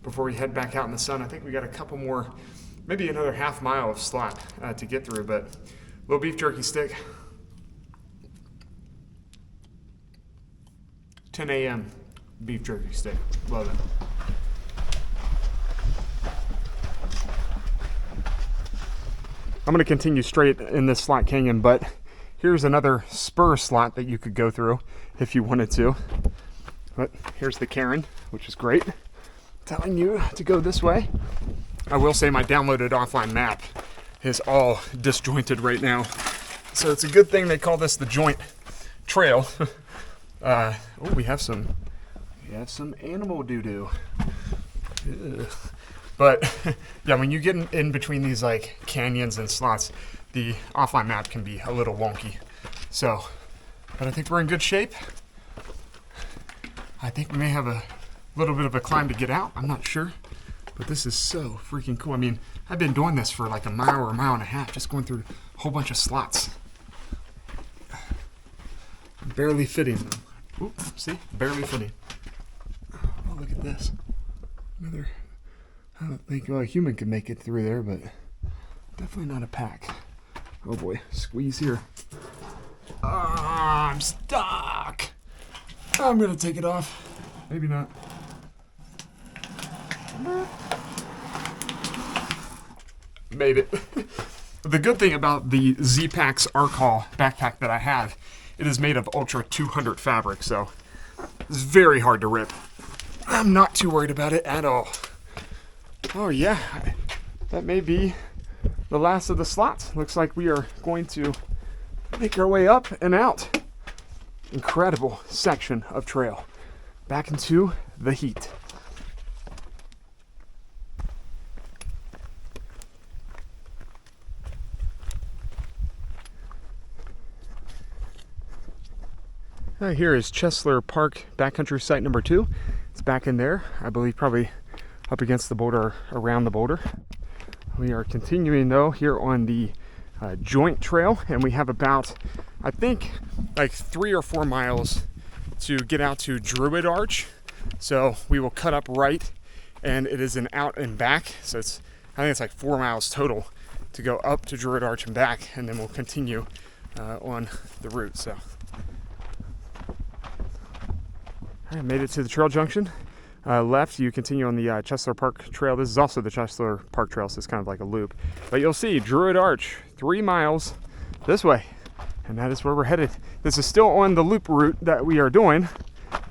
Before we head back out in the sun, I think we got a couple more, maybe another half mile of slot to get through, but little beef jerky stick. 10 a.m. beef jerky stick. Love it. I'm going to continue straight in this slot canyon, but here's another spur slot that you could go through if you wanted to. But here's the cairn, which is great. Telling you to go this way. I will say my downloaded offline map is all disjointed right now. So it's a good thing they call this the joint trail. Oh, we have some animal doo-doo. But yeah, when you get in between these like canyons and slots, the offline map can be a little wonky. So, but I think we're in good shape. I think we may have a little bit of a climb to get out. I'm not sure, but this is so freaking cool. I mean, I've been doing this for like a mile or a mile and a half, just going through a whole bunch of slots. Barely fitting them. Oop, see? Barely fitting. Oh, look at this. Another. I don't think a human could make it through there, but definitely not a pack. Oh boy, squeeze here. Ah, I'm stuck. I'm gonna take it off. Maybe not. Made it. The good thing about the Z-Packs Arcall backpack that I have, it is made of Ultra 200 fabric, so it's very hard to rip. I'm not too worried about it at all. Oh yeah, that may be the last of the slots. Looks like we are going to make our way up and out. Incredible section of trail. Back into the heat. Here is Chesler Park Backcountry Site number 2. It's back in there, I believe probably up against the boulder, around the boulder. We are continuing though here on the joint trail, and we have about, I think, like 3 or 4 miles to get out to Druid Arch. So we will cut up right, and it is an out and back. So it's, I think it's like 4 miles total to go up to Druid Arch and back, and then we'll continue on the route. So I made it to the trail junction. Left, you continue on the Chesler Park Trail. This is also the Chesler Park Trail, so it's kind of like a loop. But you'll see Druid Arch, 3 miles this way, and that is where we're headed. This is still on the loop route that we are doing,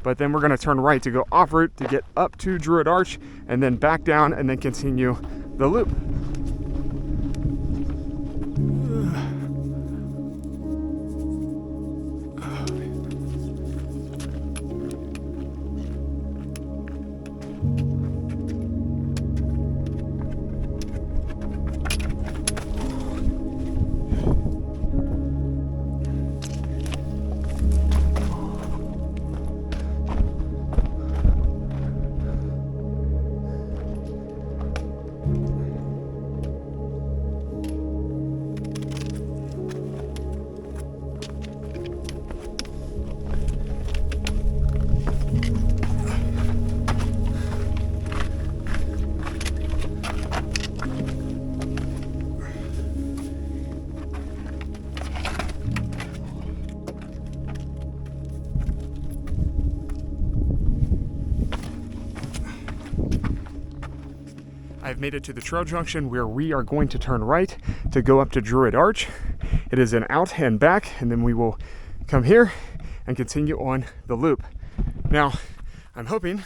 but then we're going to turn right to go off route to get up to Druid Arch, and then back down, and then continue the loop. I've made it to the trail junction where we are going to turn right to go up to Druid Arch. It is an out and back, and then we will come here and continue on the loop. Now, I'm hoping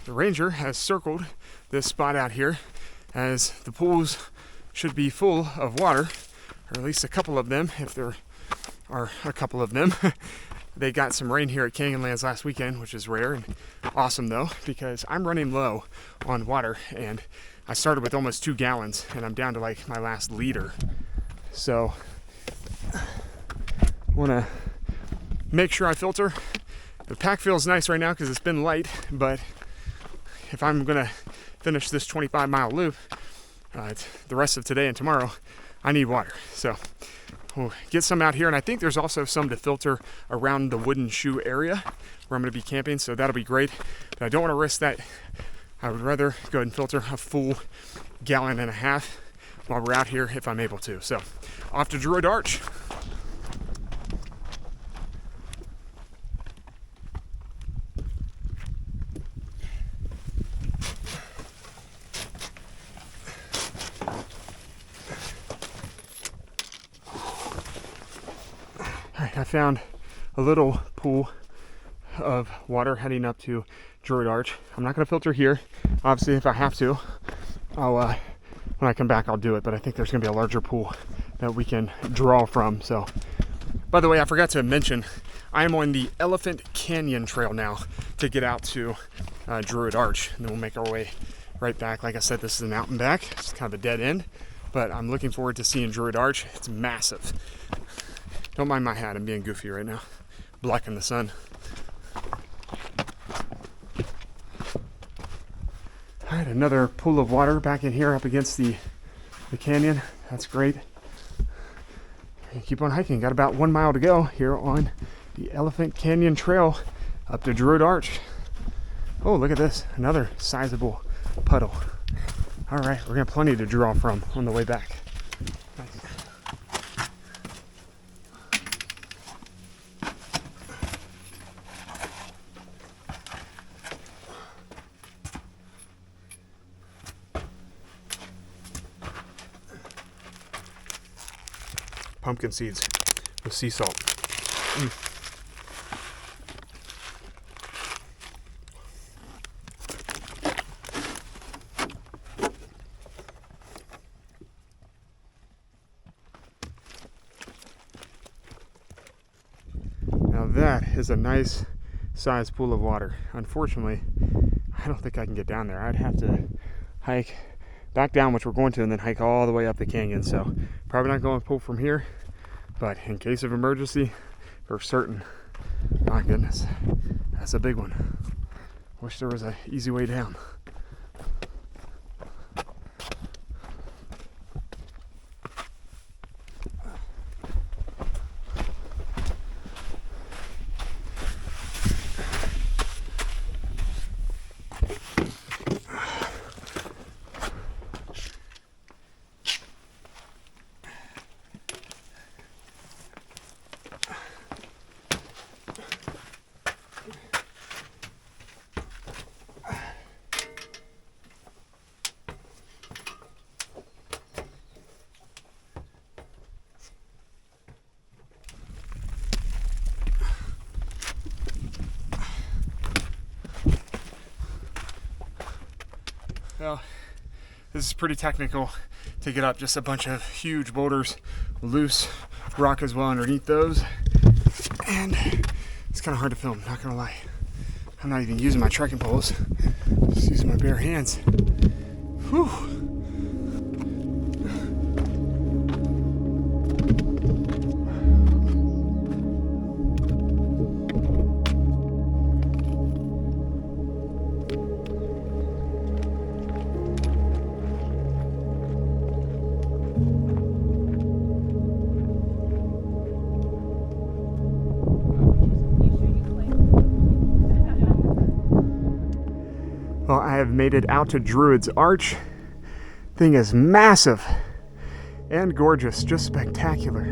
the ranger has circled this spot out here, as the pools should be full of water, or at least a couple of them, if there are a couple of them. They got some rain here at Canyonlands last weekend, which is rare and awesome though, because I'm running low on water, and I started with almost 2 gallons and I'm down to like my last liter. So I want to make sure I filter. The pack feels nice right now because it's been light, but if I'm going to finish this 25-mile loop the rest of today and tomorrow, I need water. So we'll get some out here, and I think there's also some to filter around the wooden shoe area where I'm going to be camping, so that'll be great. But I don't want to risk that. I would rather go ahead and filter a full gallon and a half while we're out here if I'm able to. So off to Druid Arch. I found a little pool of water heading up to Druid Arch. I'm not going to filter here. Obviously, if I have to, I'll when I come back, I'll do it. But I think there's going to be a larger pool that we can draw from. So, by the way, I forgot to mention, I am on the Elephant Canyon Trail now to get out to Druid Arch, and then we'll make our way right back. Like I said, this is an out and back. It's kind of a dead end, but I'm looking forward to seeing Druid Arch. It's massive. Don't mind my hat, I'm being goofy right now, blocking the sun. All right, another pool of water back in here up against the canyon. That's great. Keep on hiking. Got about 1 mile to go here on the Elephant Canyon Trail up to Druid Arch. Oh, look at this, another sizable puddle. All right, we're gonna have plenty to draw from on the way back. Pumpkin seeds with sea salt. Now that is a nice sized pool of water. Unfortunately, I don't think I can get down there. I'd have to hike back down, which we're going to, and then hike all the way up the canyon. So probably not going to pull from here, but in case of emergency, for certain. My goodness, that's a big one. Wish there was an easy way down. Well, this is pretty technical to get up. Just a bunch of huge boulders, loose rock as well underneath those. And it's kind of hard to film, not gonna lie. I'm not even using my trekking poles, just using my bare hands. Whew. Well, I have made it out to Druid's Arch. Thing is massive and gorgeous, just spectacular.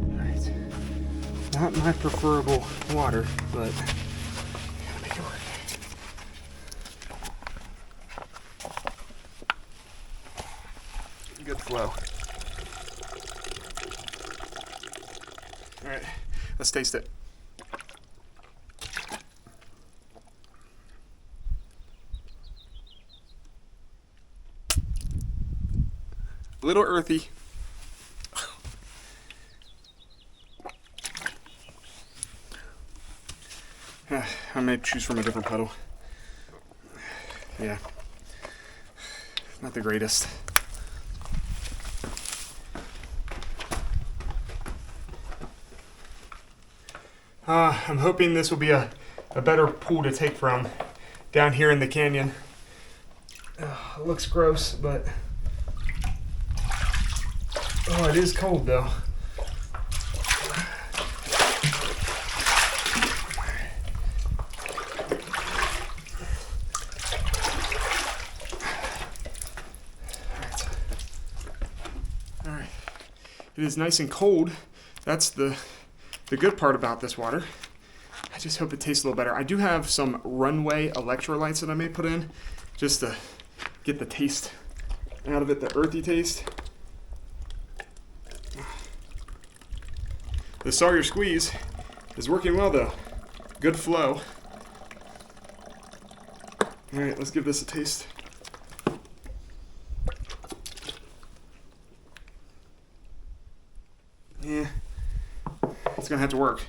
All right, not my preferable water, but gotta make it work. Good flow. All right, let's taste it. A little earthy. I may choose from a different puddle. Yeah, not the greatest. I'm hoping this will be a better pool to take from down here in the canyon. It looks gross, but oh, it is cold though. All right. It is nice and cold. That's the good part about this water. I just hope it tastes a little better. I do have some runway electrolytes that I may put in just to get the taste out of it, the earthy taste. The Sawyer squeeze is working well though. Good flow. All right, let's give this a taste. Yeah, it's gonna have to work.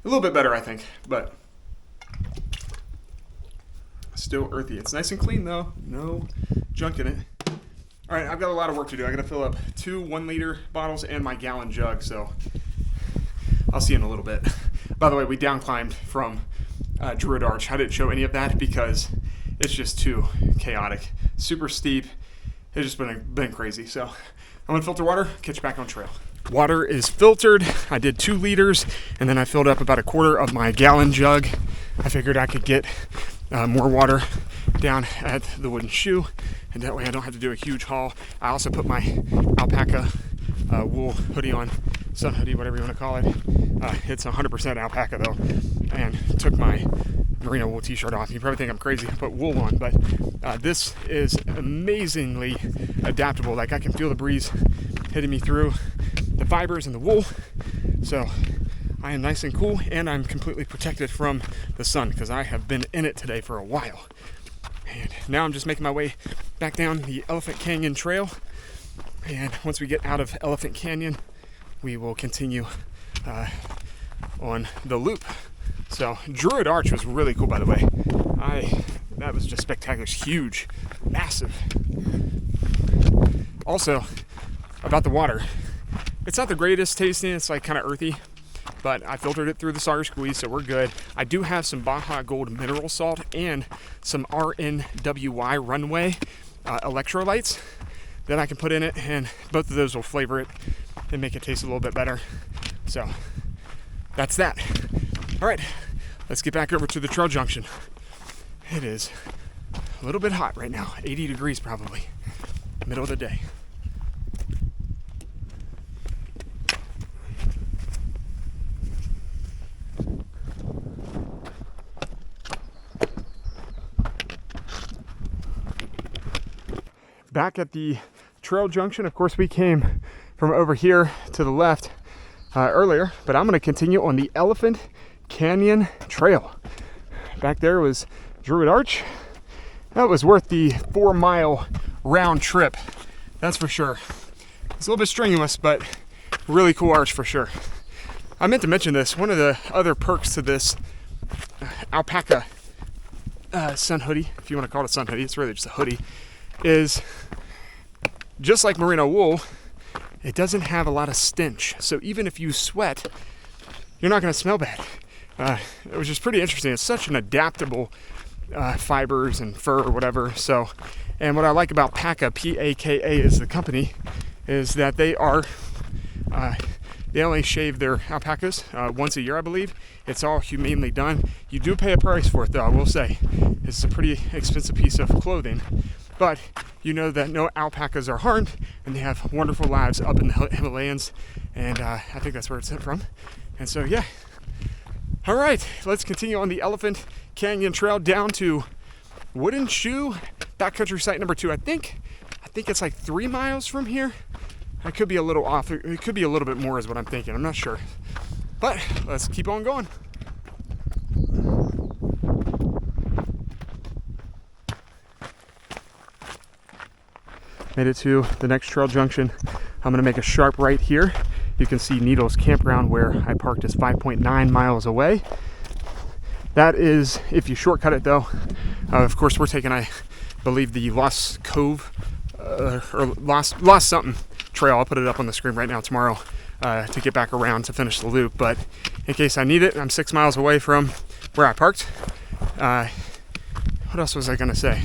A little bit better, I think, but still earthy. It's nice and clean though, no junk in it. All right, I've got a lot of work to do. I gotta fill up 2 1-liter bottles and my gallon jug, so I'll see you in a little bit. By the way, we down climbed from Druid Arch. I didn't show any of that because it's just too chaotic. Super steep. It's just been crazy. So I'm gonna filter water, catch you back on trail. Water is filtered. I did 2 liters, and then I filled up about 1/4 of my gallon jug. I figured I could get more water down at the wooden shoe, and that way I don't have to do a huge haul. I also put my alpaca wool hoodie on, sun hoodie, whatever you want to call it. It's 100% alpaca though, and took my merino wool t-shirt off. You probably think I'm crazy to put wool on, but this is amazingly adaptable. Like I can feel the breeze hitting me through the fibers and the wool, so I am nice and cool, and I'm completely protected from the sun because I have been in it today for a while. And now I'm just making my way back down the Elephant Canyon Trail, and once we get out of Elephant Canyon, we will continue on the loop. So Druid Arch was really cool, by the way. That was just spectacular. It's huge, massive. Also, about the water, it's not the greatest tasting. It's like kind of earthy, but I filtered it through the Sawyer squeeze, so we're good. I do have some Baja Gold mineral salt and some RNWY runway electrolytes that I can put in it, and both of those will flavor it and make it taste a little bit better. So that's that. All right, let's get back over to the trail junction. It is a little bit hot right now, 80 degrees probably, middle of the day. Back at the trail junction, of course we came from over here to the left earlier, but I'm going to continue on the Elephant Canyon Trail. Back there was Druid Arch. That was worth the 4-mile round trip, that's for sure. It's a little bit strenuous, but really cool arch for sure. I meant to mention this, one of the other perks to this alpaca sun hoodie, if you want to call it a sun hoodie, it's really just a hoodie, is just like merino wool, it doesn't have a lot of stench. So even if you sweat, you're not going to smell bad. It was just pretty interesting. It's such an adaptable fibers and fur or whatever. So, and what I like about Paka, P-A-K-A is the company, is that they only shave their alpacas once a year, I believe. It's all humanely done. You do pay a price for it though, I will say. It's a pretty expensive piece of clothing. But you know that no alpacas are harmed, and they have wonderful lives up in the Himalayas, and I think that's where it's from. And so, yeah. All right, let's continue on the Elephant Canyon Trail down to Wooden Shoe Backcountry Site number 2. I think it's like 3 miles from here. I could be a little off. It could be a little bit more is what I'm thinking. I'm not sure. But let's keep on going. Made it to the next trail junction. I'm going to make a sharp right here. You can see Needles Campground where I parked is 5.9 miles away. That is, if you shortcut it though, of course we're taking, I believe, the Lost Cove, or Lost something. trail. I'll put it up on the screen right now tomorrow to get back around to finish the loop. But in case I need it, I'm 6 miles away from where I parked. What else was I gonna say?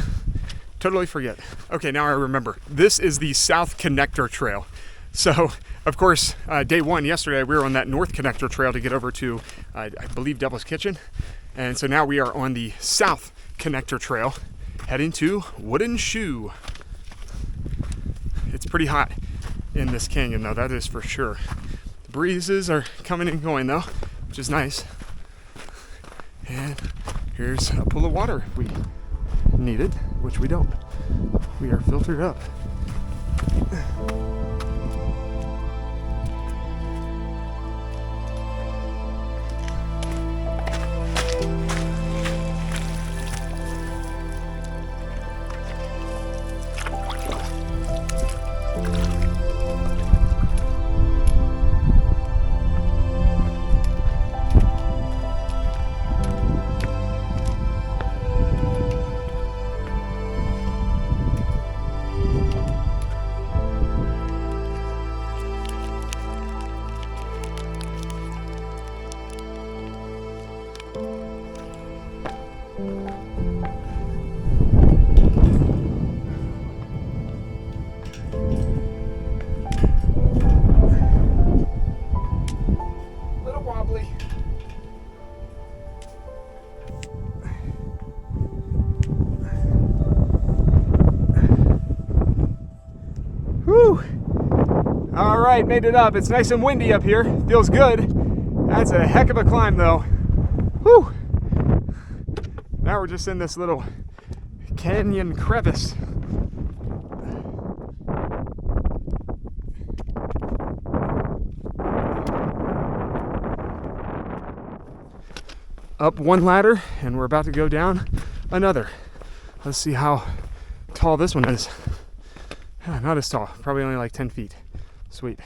Totally forget. Okay, now I remember. This is the South Connector Trail. So, of course, day one yesterday, we were on that North Connector Trail to get over to, I believe, Devil's Kitchen. And so now we are on the South Connector Trail, heading to Wooden Shoe. It's pretty hot in this canyon, though, that is for sure. The breezes are coming and going, though, which is nice. And here's a pool of water if we need it, which we don't. We are filtered up. All right, made it up. It's nice and windy up here. Feels good. That's a heck of a climb, though. Whew. Now we're just in this little canyon crevice. Up one ladder, and we're about to go down another. Let's see how tall this one is. Not as tall, probably only like 10 feet. Sweet.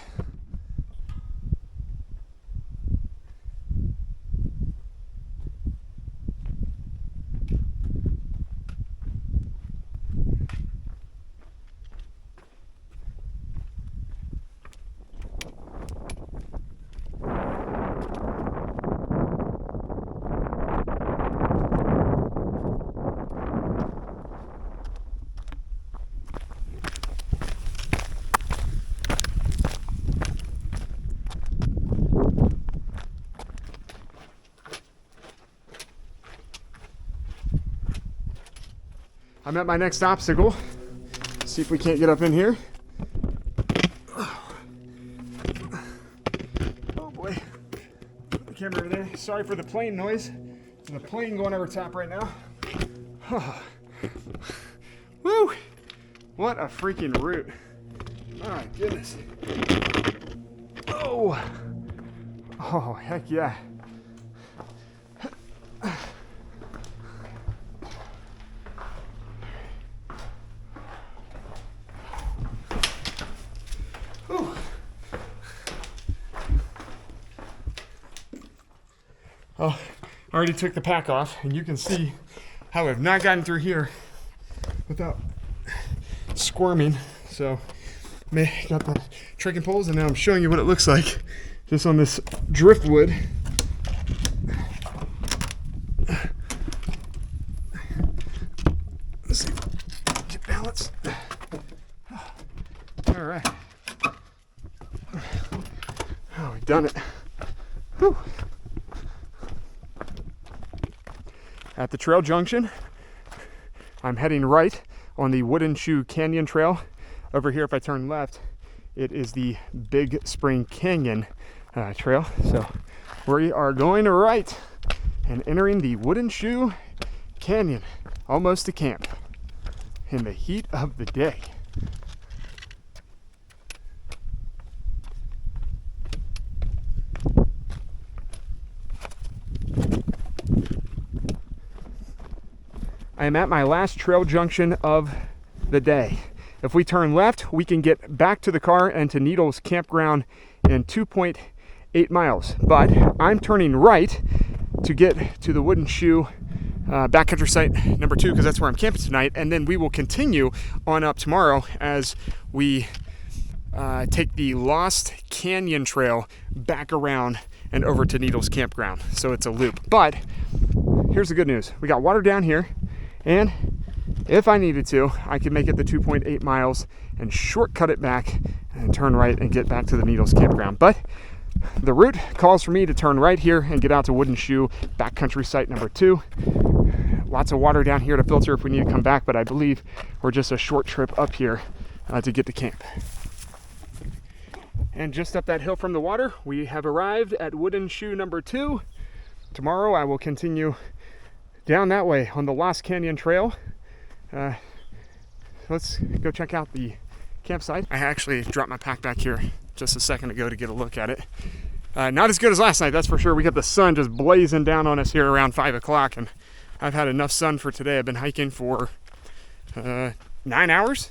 I'm at my next obstacle. See if we can't get up in here. Oh boy. Put the camera over there. Sorry for the plane noise. There's a plane going over top right now. Woo! What a freaking route. My goodness. Oh! Oh, heck yeah. Oh, I already took the pack off, and you can see how I've not gotten through here without squirming. So, got the trekking poles, and now I'm showing you what it looks like just on this driftwood. Let's see, get balance. All right. Oh, we've done it. Whew. At the trail junction, I'm heading right on the Wooden Shoe Canyon Trail. Over here, if I turn left, it is the Big Spring Canyon Trail. So we are going right and entering the Wooden Shoe Canyon, almost to camp in the heat of the day. I am at my last trail junction of the day. If we turn left, we can get back to the car and to Needles Campground in 2.8 miles. But I'm turning right to get to the Wooden Shoe backcountry site number 2, because that's where I'm camping tonight. And then we will continue on up tomorrow as we take the Lost Canyon Trail back around and over to Needles Campground. So it's a loop. But here's the good news. We got water down here, and if I needed to, I could make it the 2.8 miles and shortcut it back and turn right and get back to the Needles Campground. But the route calls for me to turn right here and get out to Wooden Shoe Backcountry Site number 2. Lots of water down here to filter if we need to come back, but I believe we're just a short trip up here to get to camp. And just up that hill from the water, we have arrived at Wooden Shoe number 2. Tomorrow I will continue down that way on the Lost Canyon Trail. Let's go check out the campsite. I actually dropped my pack back here just a second ago to get a look at it. Not as good as last night, that's for sure. We got the sun just blazing down on us here around 5 o'clock, and I've had enough sun for today. I've been hiking for 9 hours,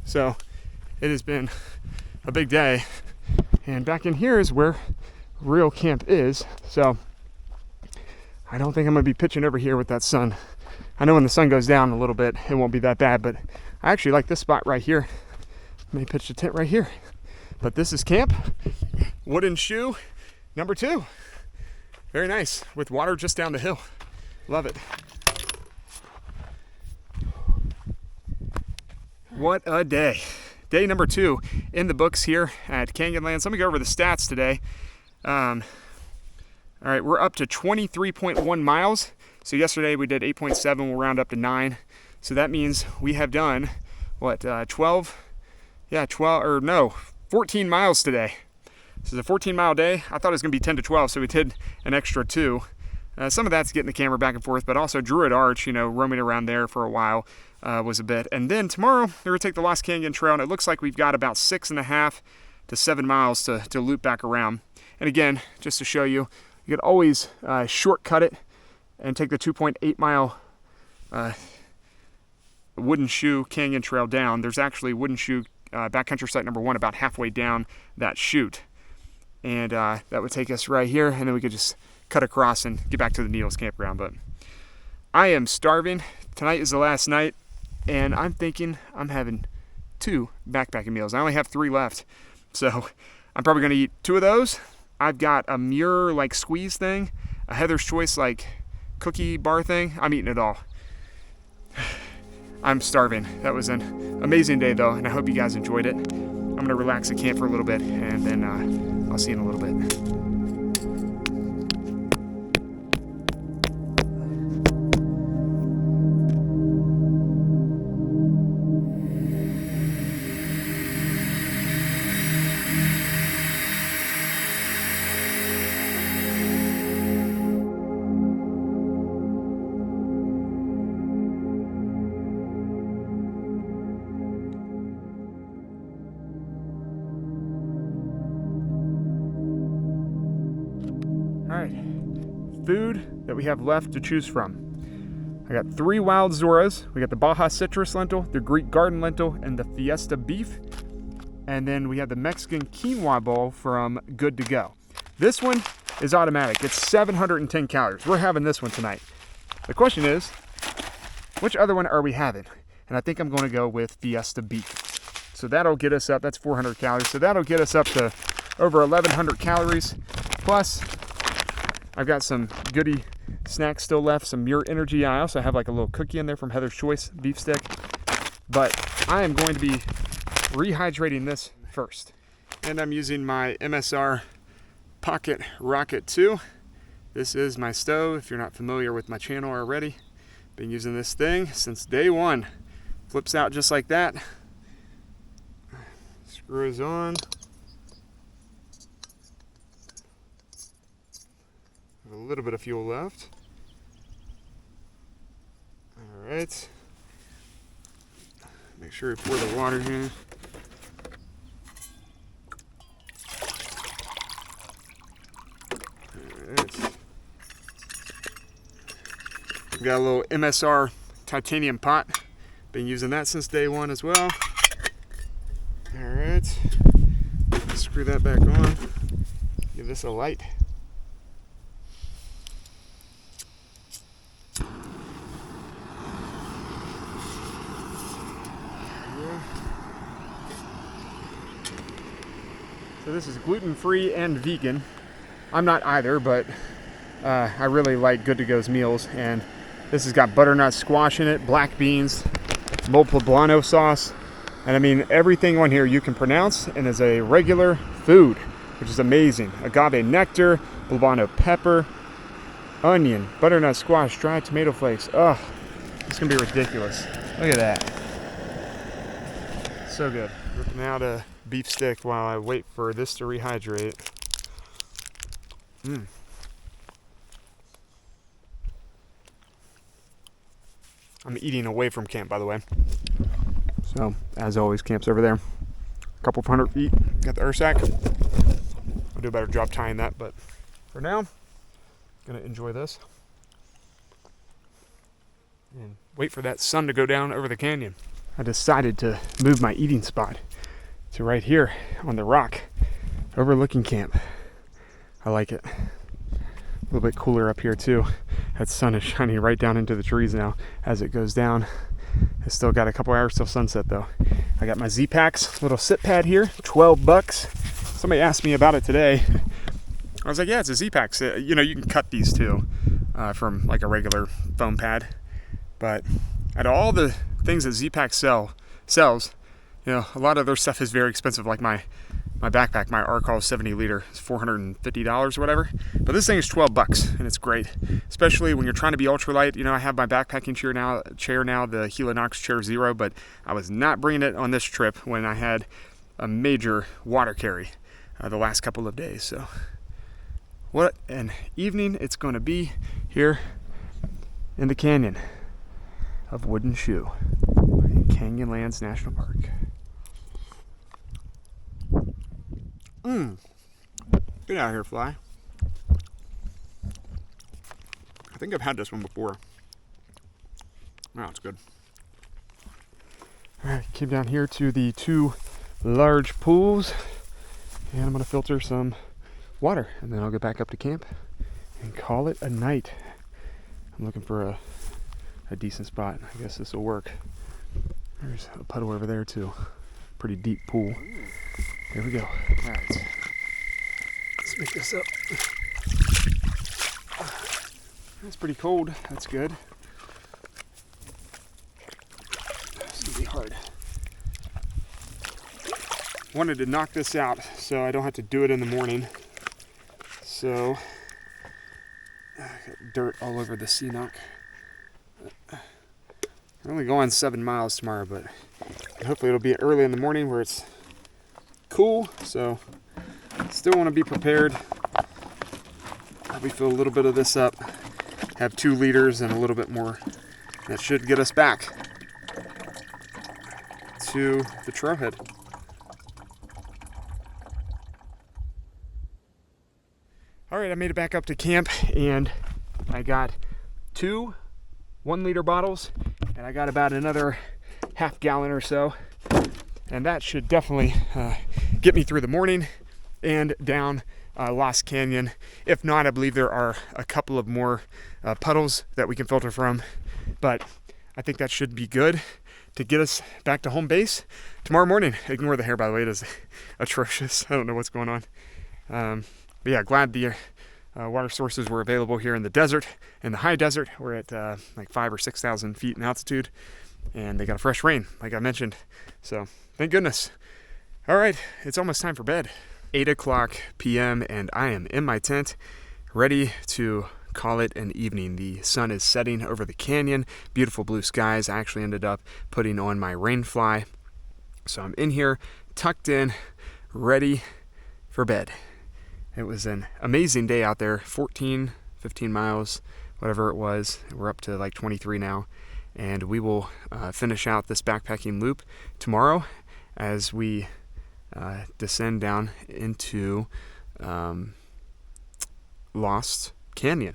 so it has been a big day. And back in here is where real camp is, so I don't think I'm gonna be pitching over here with that sun. I know when the sun goes down a little bit, it won't be that bad, but I actually like this spot right here. May pitch the tent right here. But this is camp, Wooden Shoe number 2. Very nice, with water just down the hill. Love it. What a day. Day number 2 in the books here at Canyonlands. Let me go over the stats today. All right, we're up to 23.1 miles. So yesterday we did 8.7, we'll round up to 9. So that means we have done, what, 14 miles today. This is a 14-mile day. I thought it was going to be 10 to 12, so we did an extra 2. Some of that's getting the camera back and forth, but also Druid Arch, roaming around there for a while was a bit. And then tomorrow, we're going to take the Lost Canyon Trail, and it looks like we've got about 6.5 to 7 miles to loop back around. And again, just to show you, you could always shortcut it and take the 2.8 mile Wooden Shoe Canyon Trail down. There's actually Wooden Shoe Backcountry Site number 1 about halfway down that chute. And that would take us right here, and then we could just cut across and get back to the Needles Campground. But I am starving. Tonight is the last night, and I'm thinking I'm having 2 backpacking meals. I only have 3 left, so I'm probably going to eat 2 of those. I've got a Muir like squeeze thing, a Heather's Choice like cookie bar thing. I'm eating it all. I'm starving. That was an amazing day though, and I hope you guys enjoyed it. I'm going to relax at camp for a little bit, and then I'll see you in a little bit. Alright, food that we have left to choose from. I got 3 wild Zoras. We got the Baja Citrus lentil, the Greek Garden lentil, and the Fiesta beef. And then we have the Mexican quinoa bowl from Good to Go. This one is automatic. It's 710 calories. We're having this one tonight. The question is, which other one are we having? And I think I'm going to go with Fiesta beef. So that'll get us up, that's 400 calories. So that'll get us up to over 1,100 calories. Plus, I've got some goodie snacks still left, some Muir Energy. I also have like a little cookie in there from Heather's Choice beef stick. But I am going to be rehydrating this first. And I'm using my MSR Pocket Rocket 2. This is my stove. If you're not familiar with my channel already, been using this thing since day 1. Flips out just like that. Screws on. A little bit of fuel left. All right. Make sure we pour the water here. All right. We've got a little MSR titanium pot. Been using that since day 1 as well. All right. Screw that back on. Give this a light. So this is gluten-free and vegan. I'm not either, but I really like Good to Go's meals, and this has got butternut squash in it, black beans, mole poblano sauce, and I mean everything on here you can pronounce and is a regular food, which is amazing. Agave nectar, poblano pepper, onion, butternut squash, dried tomato flakes. Oh, it's gonna be ridiculous. Look at that. So good. Ripping out a beef stick while I wait for this to rehydrate. I'm eating away from camp, by the way. So, as always, camp's over there. A couple of 100 feet. Got the Ursack. I'll do a better job tying that, but for now, gonna enjoy this and wait for that sun to go down over the canyon. I decided to move my eating spot to right here on the rock overlooking camp. I like it. A little bit cooler up here too. That sun is shining right down into the trees now as it goes down. It's still got a couple hours till sunset though. I got my Z-Packs little sit pad here, $12. Somebody asked me about it today. I was like, yeah, it's a Z-Pack. You know, you can cut these too from like a regular foam pad. But out of all the things that Z-Pack sells, you know, a lot of their stuff is very expensive. Like my backpack, my Arcall 70 liter, is $450 or whatever. But this thing is $12 and it's great, especially when you're trying to be ultralight. You know, I have my backpacking chair now, the Helinox Chair Zero, but I was not bringing it on this trip when I had a major water carry the last couple of days. So what an evening it's going to be here in the canyon of Wooden Shoe in Canyonlands National Park. Get out of here, fly. I think I've had this one before. Wow, it's good. Alright, came down here to the 2 large pools, and I'm going to filter some water, and then I'll get back up to camp and call it a night. I'm looking for a decent spot. I guess this will work. There's a puddle over there too. Pretty deep pool. Here we go. All right. Let's make this up. It's pretty cold. That's good. It's gonna be hard. Wanted to knock this out so I don't have to do it in the morning. So I got dirt all over the CNOC. I'm only going 7 miles tomorrow, but hopefully it'll be early in the morning where it's cool. So still want to be prepared. Probably fill a little bit of this up. Have 2 liters and a little bit more. That should get us back to the trailhead. All right, I made it back up to camp and I got 2 1-liter bottles, and I got about another half gallon or so, and that should definitely get me through the morning and down Lost Canyon. If not, I believe there are a couple of more puddles that we can filter from, but I think that should be good to get us back to home base tomorrow morning. Ignore the hair, by the way, it is atrocious. I don't know what's going on. But yeah, glad the water sources were available here in the desert, in the high desert. We're at like 5,000 or 6,000 feet in altitude, and they got a fresh rain, like I mentioned. So thank goodness. All right, it's almost time for bed. 8:00 p.m. and I am in my tent, ready to call it an evening. The sun is setting over the canyon, beautiful blue skies. I actually ended up putting on my rain fly, so I'm in here, tucked in, ready for bed. It was an amazing day out there, 15 miles, whatever it was. We're up to like 23 now, and we will finish out this backpacking loop tomorrow as we descend down into Lost Canyon,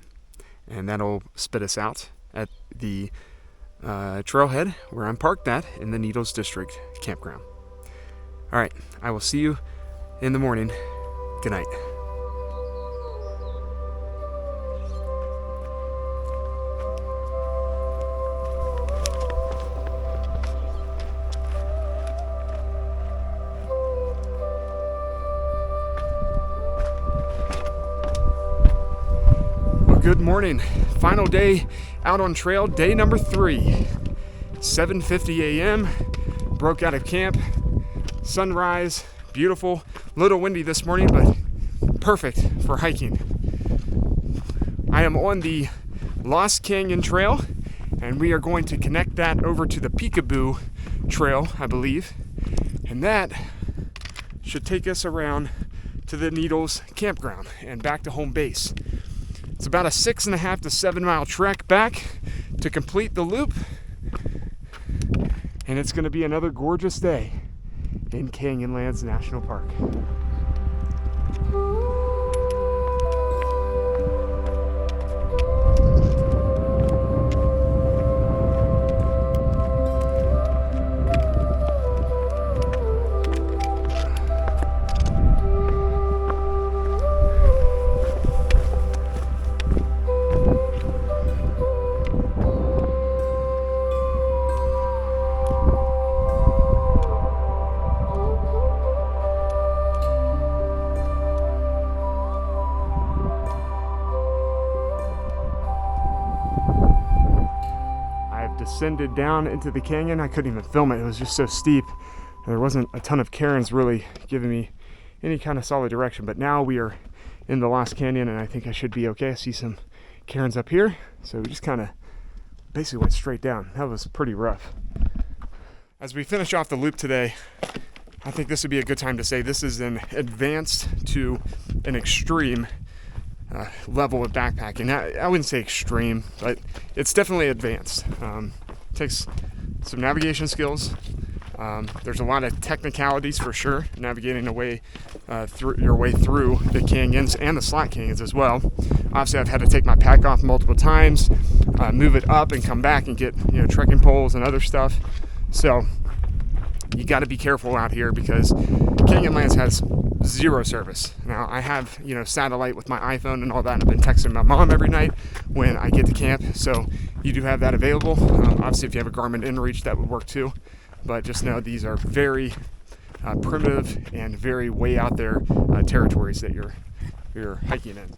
and that'll spit us out at the trailhead where I'm parked at in the Needles District campground. All right, I will see you in the morning. Good night. Good morning. Final day out on trail, day number 3. 7:50 a.m. Broke out of camp. Sunrise, beautiful. Little windy this morning, but perfect for hiking. I am on the Lost Canyon Trail, and we are going to connect that over to the Peekaboo Trail, I believe. And that should take us around to the Needles campground and back to home base. It's about a 6.5 to 7 mile trek back to complete the loop. And it's going to be another gorgeous day in Canyonlands National Park. Descended down into the canyon. I couldn't even film it. It was just so steep. There wasn't a ton of cairns really giving me any kind of solid direction. But now we are in the Lost Canyon, and I think I should be okay. I see some cairns up here. So we just kind of basically went straight down. That was pretty rough. As we finish off the loop today, I think this would be a good time to say this is an advanced to an extreme level of backpacking. I wouldn't say extreme, but it's definitely advanced. Takes some navigation skills. There's a lot of technicalities for sure, navigating through your way through the canyons and the slot canyons as well. Obviously, I've had to take my pack off multiple times, move it up and come back and get trekking poles and other stuff. So you got to be careful out here because Canyonlands has zero service. Now I have satellite with my iPhone and all that, and I've been texting my mom every night when I get to camp, so you do have that available. Obviously if you have a Garmin InReach, that would work too, but just know these are very primitive and very way out there territories that you're hiking in.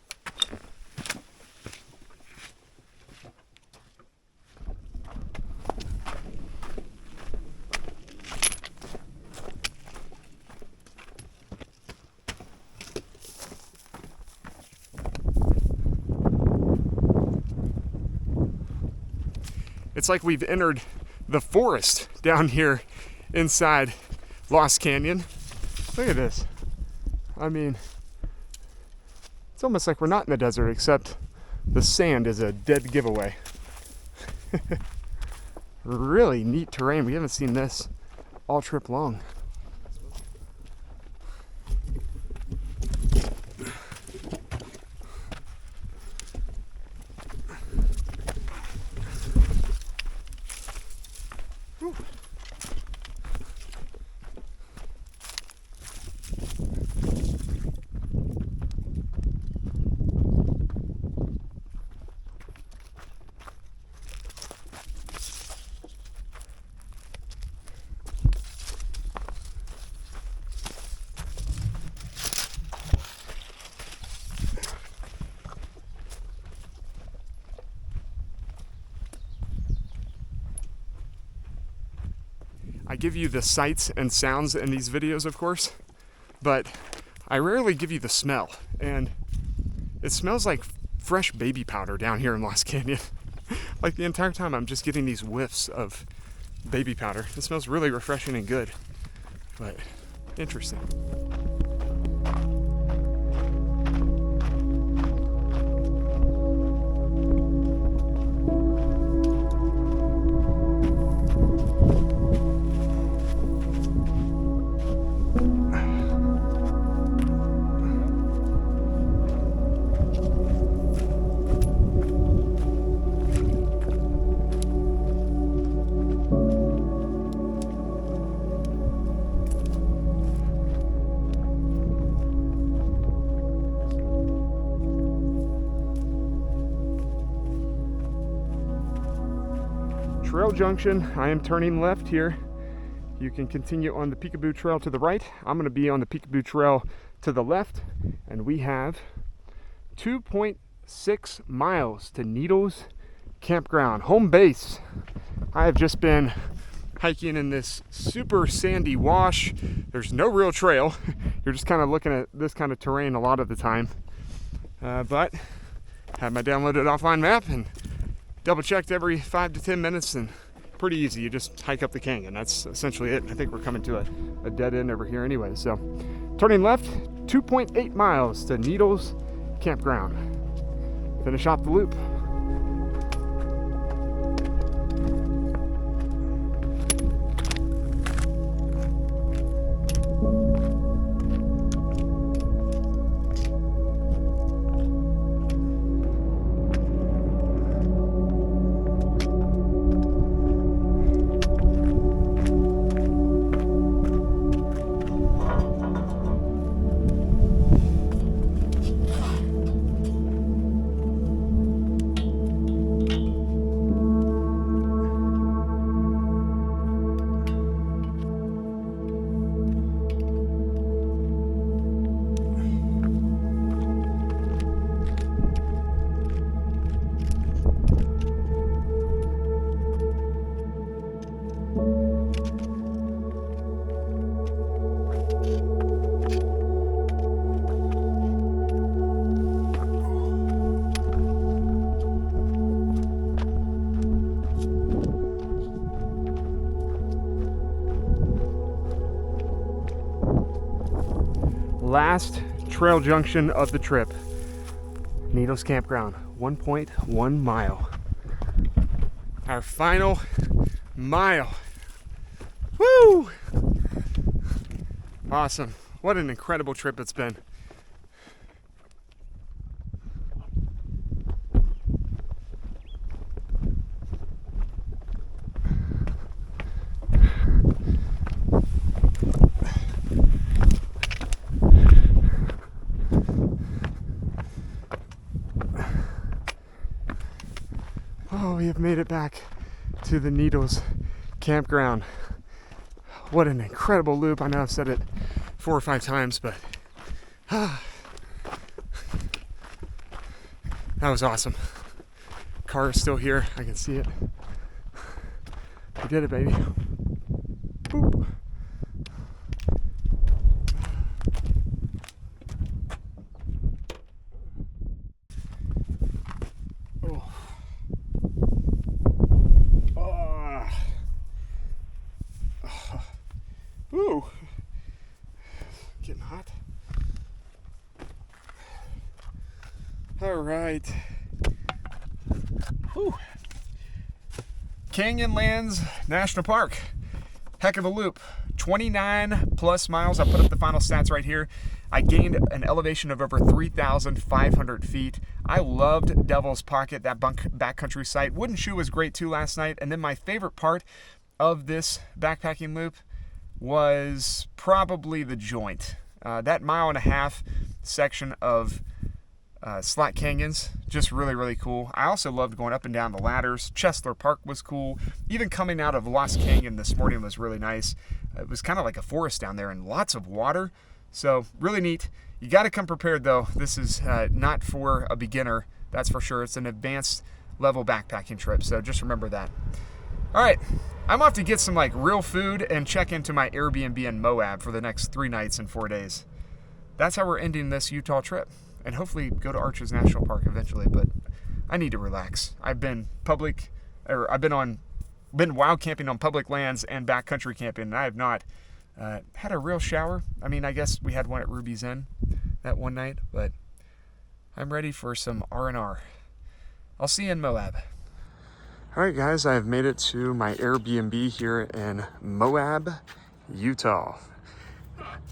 It's like we've entered the forest down here inside Lost Canyon. Look at this. I mean, it's almost like we're not in the desert, except the sand is a dead giveaway. Really neat terrain. We haven't seen this all trip long. I give you the sights and sounds in these videos, of course, but I rarely give you the smell. And it smells like fresh baby powder down here in Lost Canyon. Like the entire time I'm just getting these whiffs of baby powder. It smells really refreshing and good, but interesting. Trail junction, I am turning left here. You can continue on the Peekaboo Trail to the right. I'm going to be on the Peekaboo Trail to the left, and we have 6 miles to Needles Campground, home base. I have just been hiking in this super sandy wash. There's no real trail. You're just kind of looking at this kind of terrain a lot of the time. But had my downloaded offline map and double checked every 5 to 10 minutes, and pretty easy. You just hike up the canyon. That's essentially it. I think we're coming to a dead end over here anyway. So turning left, 2.8 miles to Needles Campground. Finish off the loop. Last trail junction of the trip, Needles Campground, 1.1 mile. Our final mile. Woo! Awesome. What an incredible trip it's been. Oh, we have made it back to the Needles Campground. What an incredible loop. I know I've said it 4 or 5 times, but that was awesome. Car is still here. I can see it. We did it, baby. Boop. Ooh, getting hot. All right. Ooh. Canyonlands National Park. Heck of a loop. 29 plus miles. I'll put up the final stats right here. I gained an elevation of over 3,500 feet. I loved Devil's Pocket, that backcountry site. Wooden Shoe was great too last night. And then my favorite part of this backpacking loop was probably the joint. That 1.5 mile section of Slack Canyons, just really, really cool. I also loved going up and down the ladders. Chesler Park was cool. Even coming out of Lost Canyon this morning was really nice. It was kind of like a forest down there and lots of water. So really neat. You got to come prepared though. This is not for a beginner, that's for sure. It's an advanced level backpacking trip. So just remember that. All right. I'm off to get some real food and check into my Airbnb in Moab for the next 3 nights and 4 days. That's how we're ending this Utah trip, and hopefully go to Arches National Park eventually. But I need to relax. I've been wild camping on public lands and backcountry camping, and I have not had a real shower. I mean, I guess we had one at Ruby's Inn that one night, but I'm ready for some R&R. I'll see you in Moab. All right, guys, I have made it to my Airbnb here in Moab, Utah.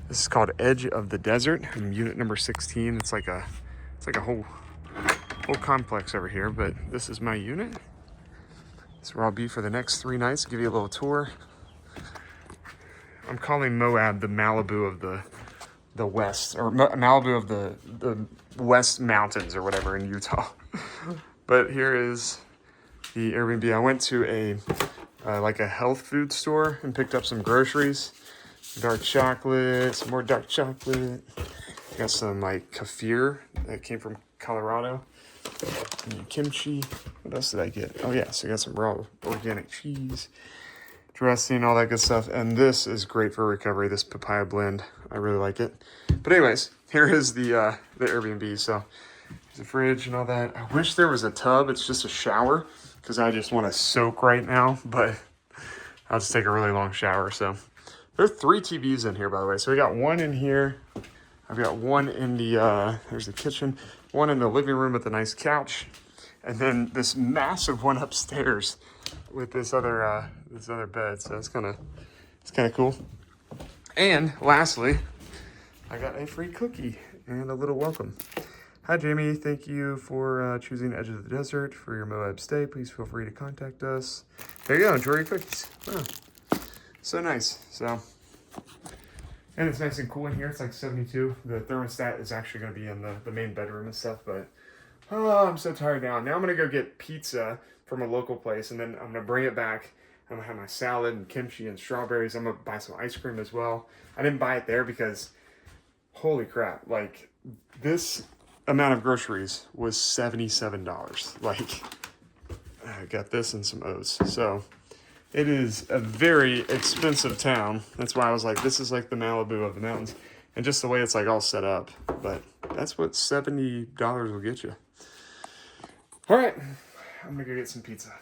This is called Edge of the Desert. I'm unit number 16. It's like a whole complex over here, but this is my unit. This is where I'll be for the next 3 nights. Give you a little tour. I'm calling Moab the Malibu of the West, or Malibu of the West Mountains or whatever in Utah. But here is the Airbnb. I went to a health food store and picked up some groceries. Dark chocolate, some more dark chocolate. Got some kefir that came from Colorado. And kimchi. What else did I get? Oh yeah, so I got some raw organic cheese, dressing, all that good stuff. And this is great for recovery, this papaya blend. I really like it. But anyways, here is the Airbnb. So there's a fridge and all that. I wish there was a tub. It's just a shower because I just want to soak right now, but I'll just take a really long shower. So there are 3 TVs in here, by the way. So we got one in here. I've got one in the, there's the kitchen, one in the living room with a nice couch, and then this massive one upstairs with this other bed. So it's kind of cool. And lastly, I got a free cookie and a little welcome. Hi, Jamie. Thank you for choosing Edge of the Desert for your Moab stay. Please feel free to contact us. There you go. Enjoy your cookies. Wow. So nice. So, and it's nice and cool in here. It's like 72. The thermostat is actually going to be in the main bedroom and stuff. But, oh, I'm so tired now. Now I'm going to go get pizza from a local place. And then I'm going to bring it back. I'm going to have my salad and kimchi and strawberries. I'm going to buy some ice cream as well. I didn't buy it there because, holy crap. Like, this amount of groceries was $77. Like, I got this and some oats. So it is a very expensive town. That's why I was like, this is like the Malibu of the mountains, and just the way it's like all set up. But that's what $70 will get you. All right, I'm gonna go get some pizza.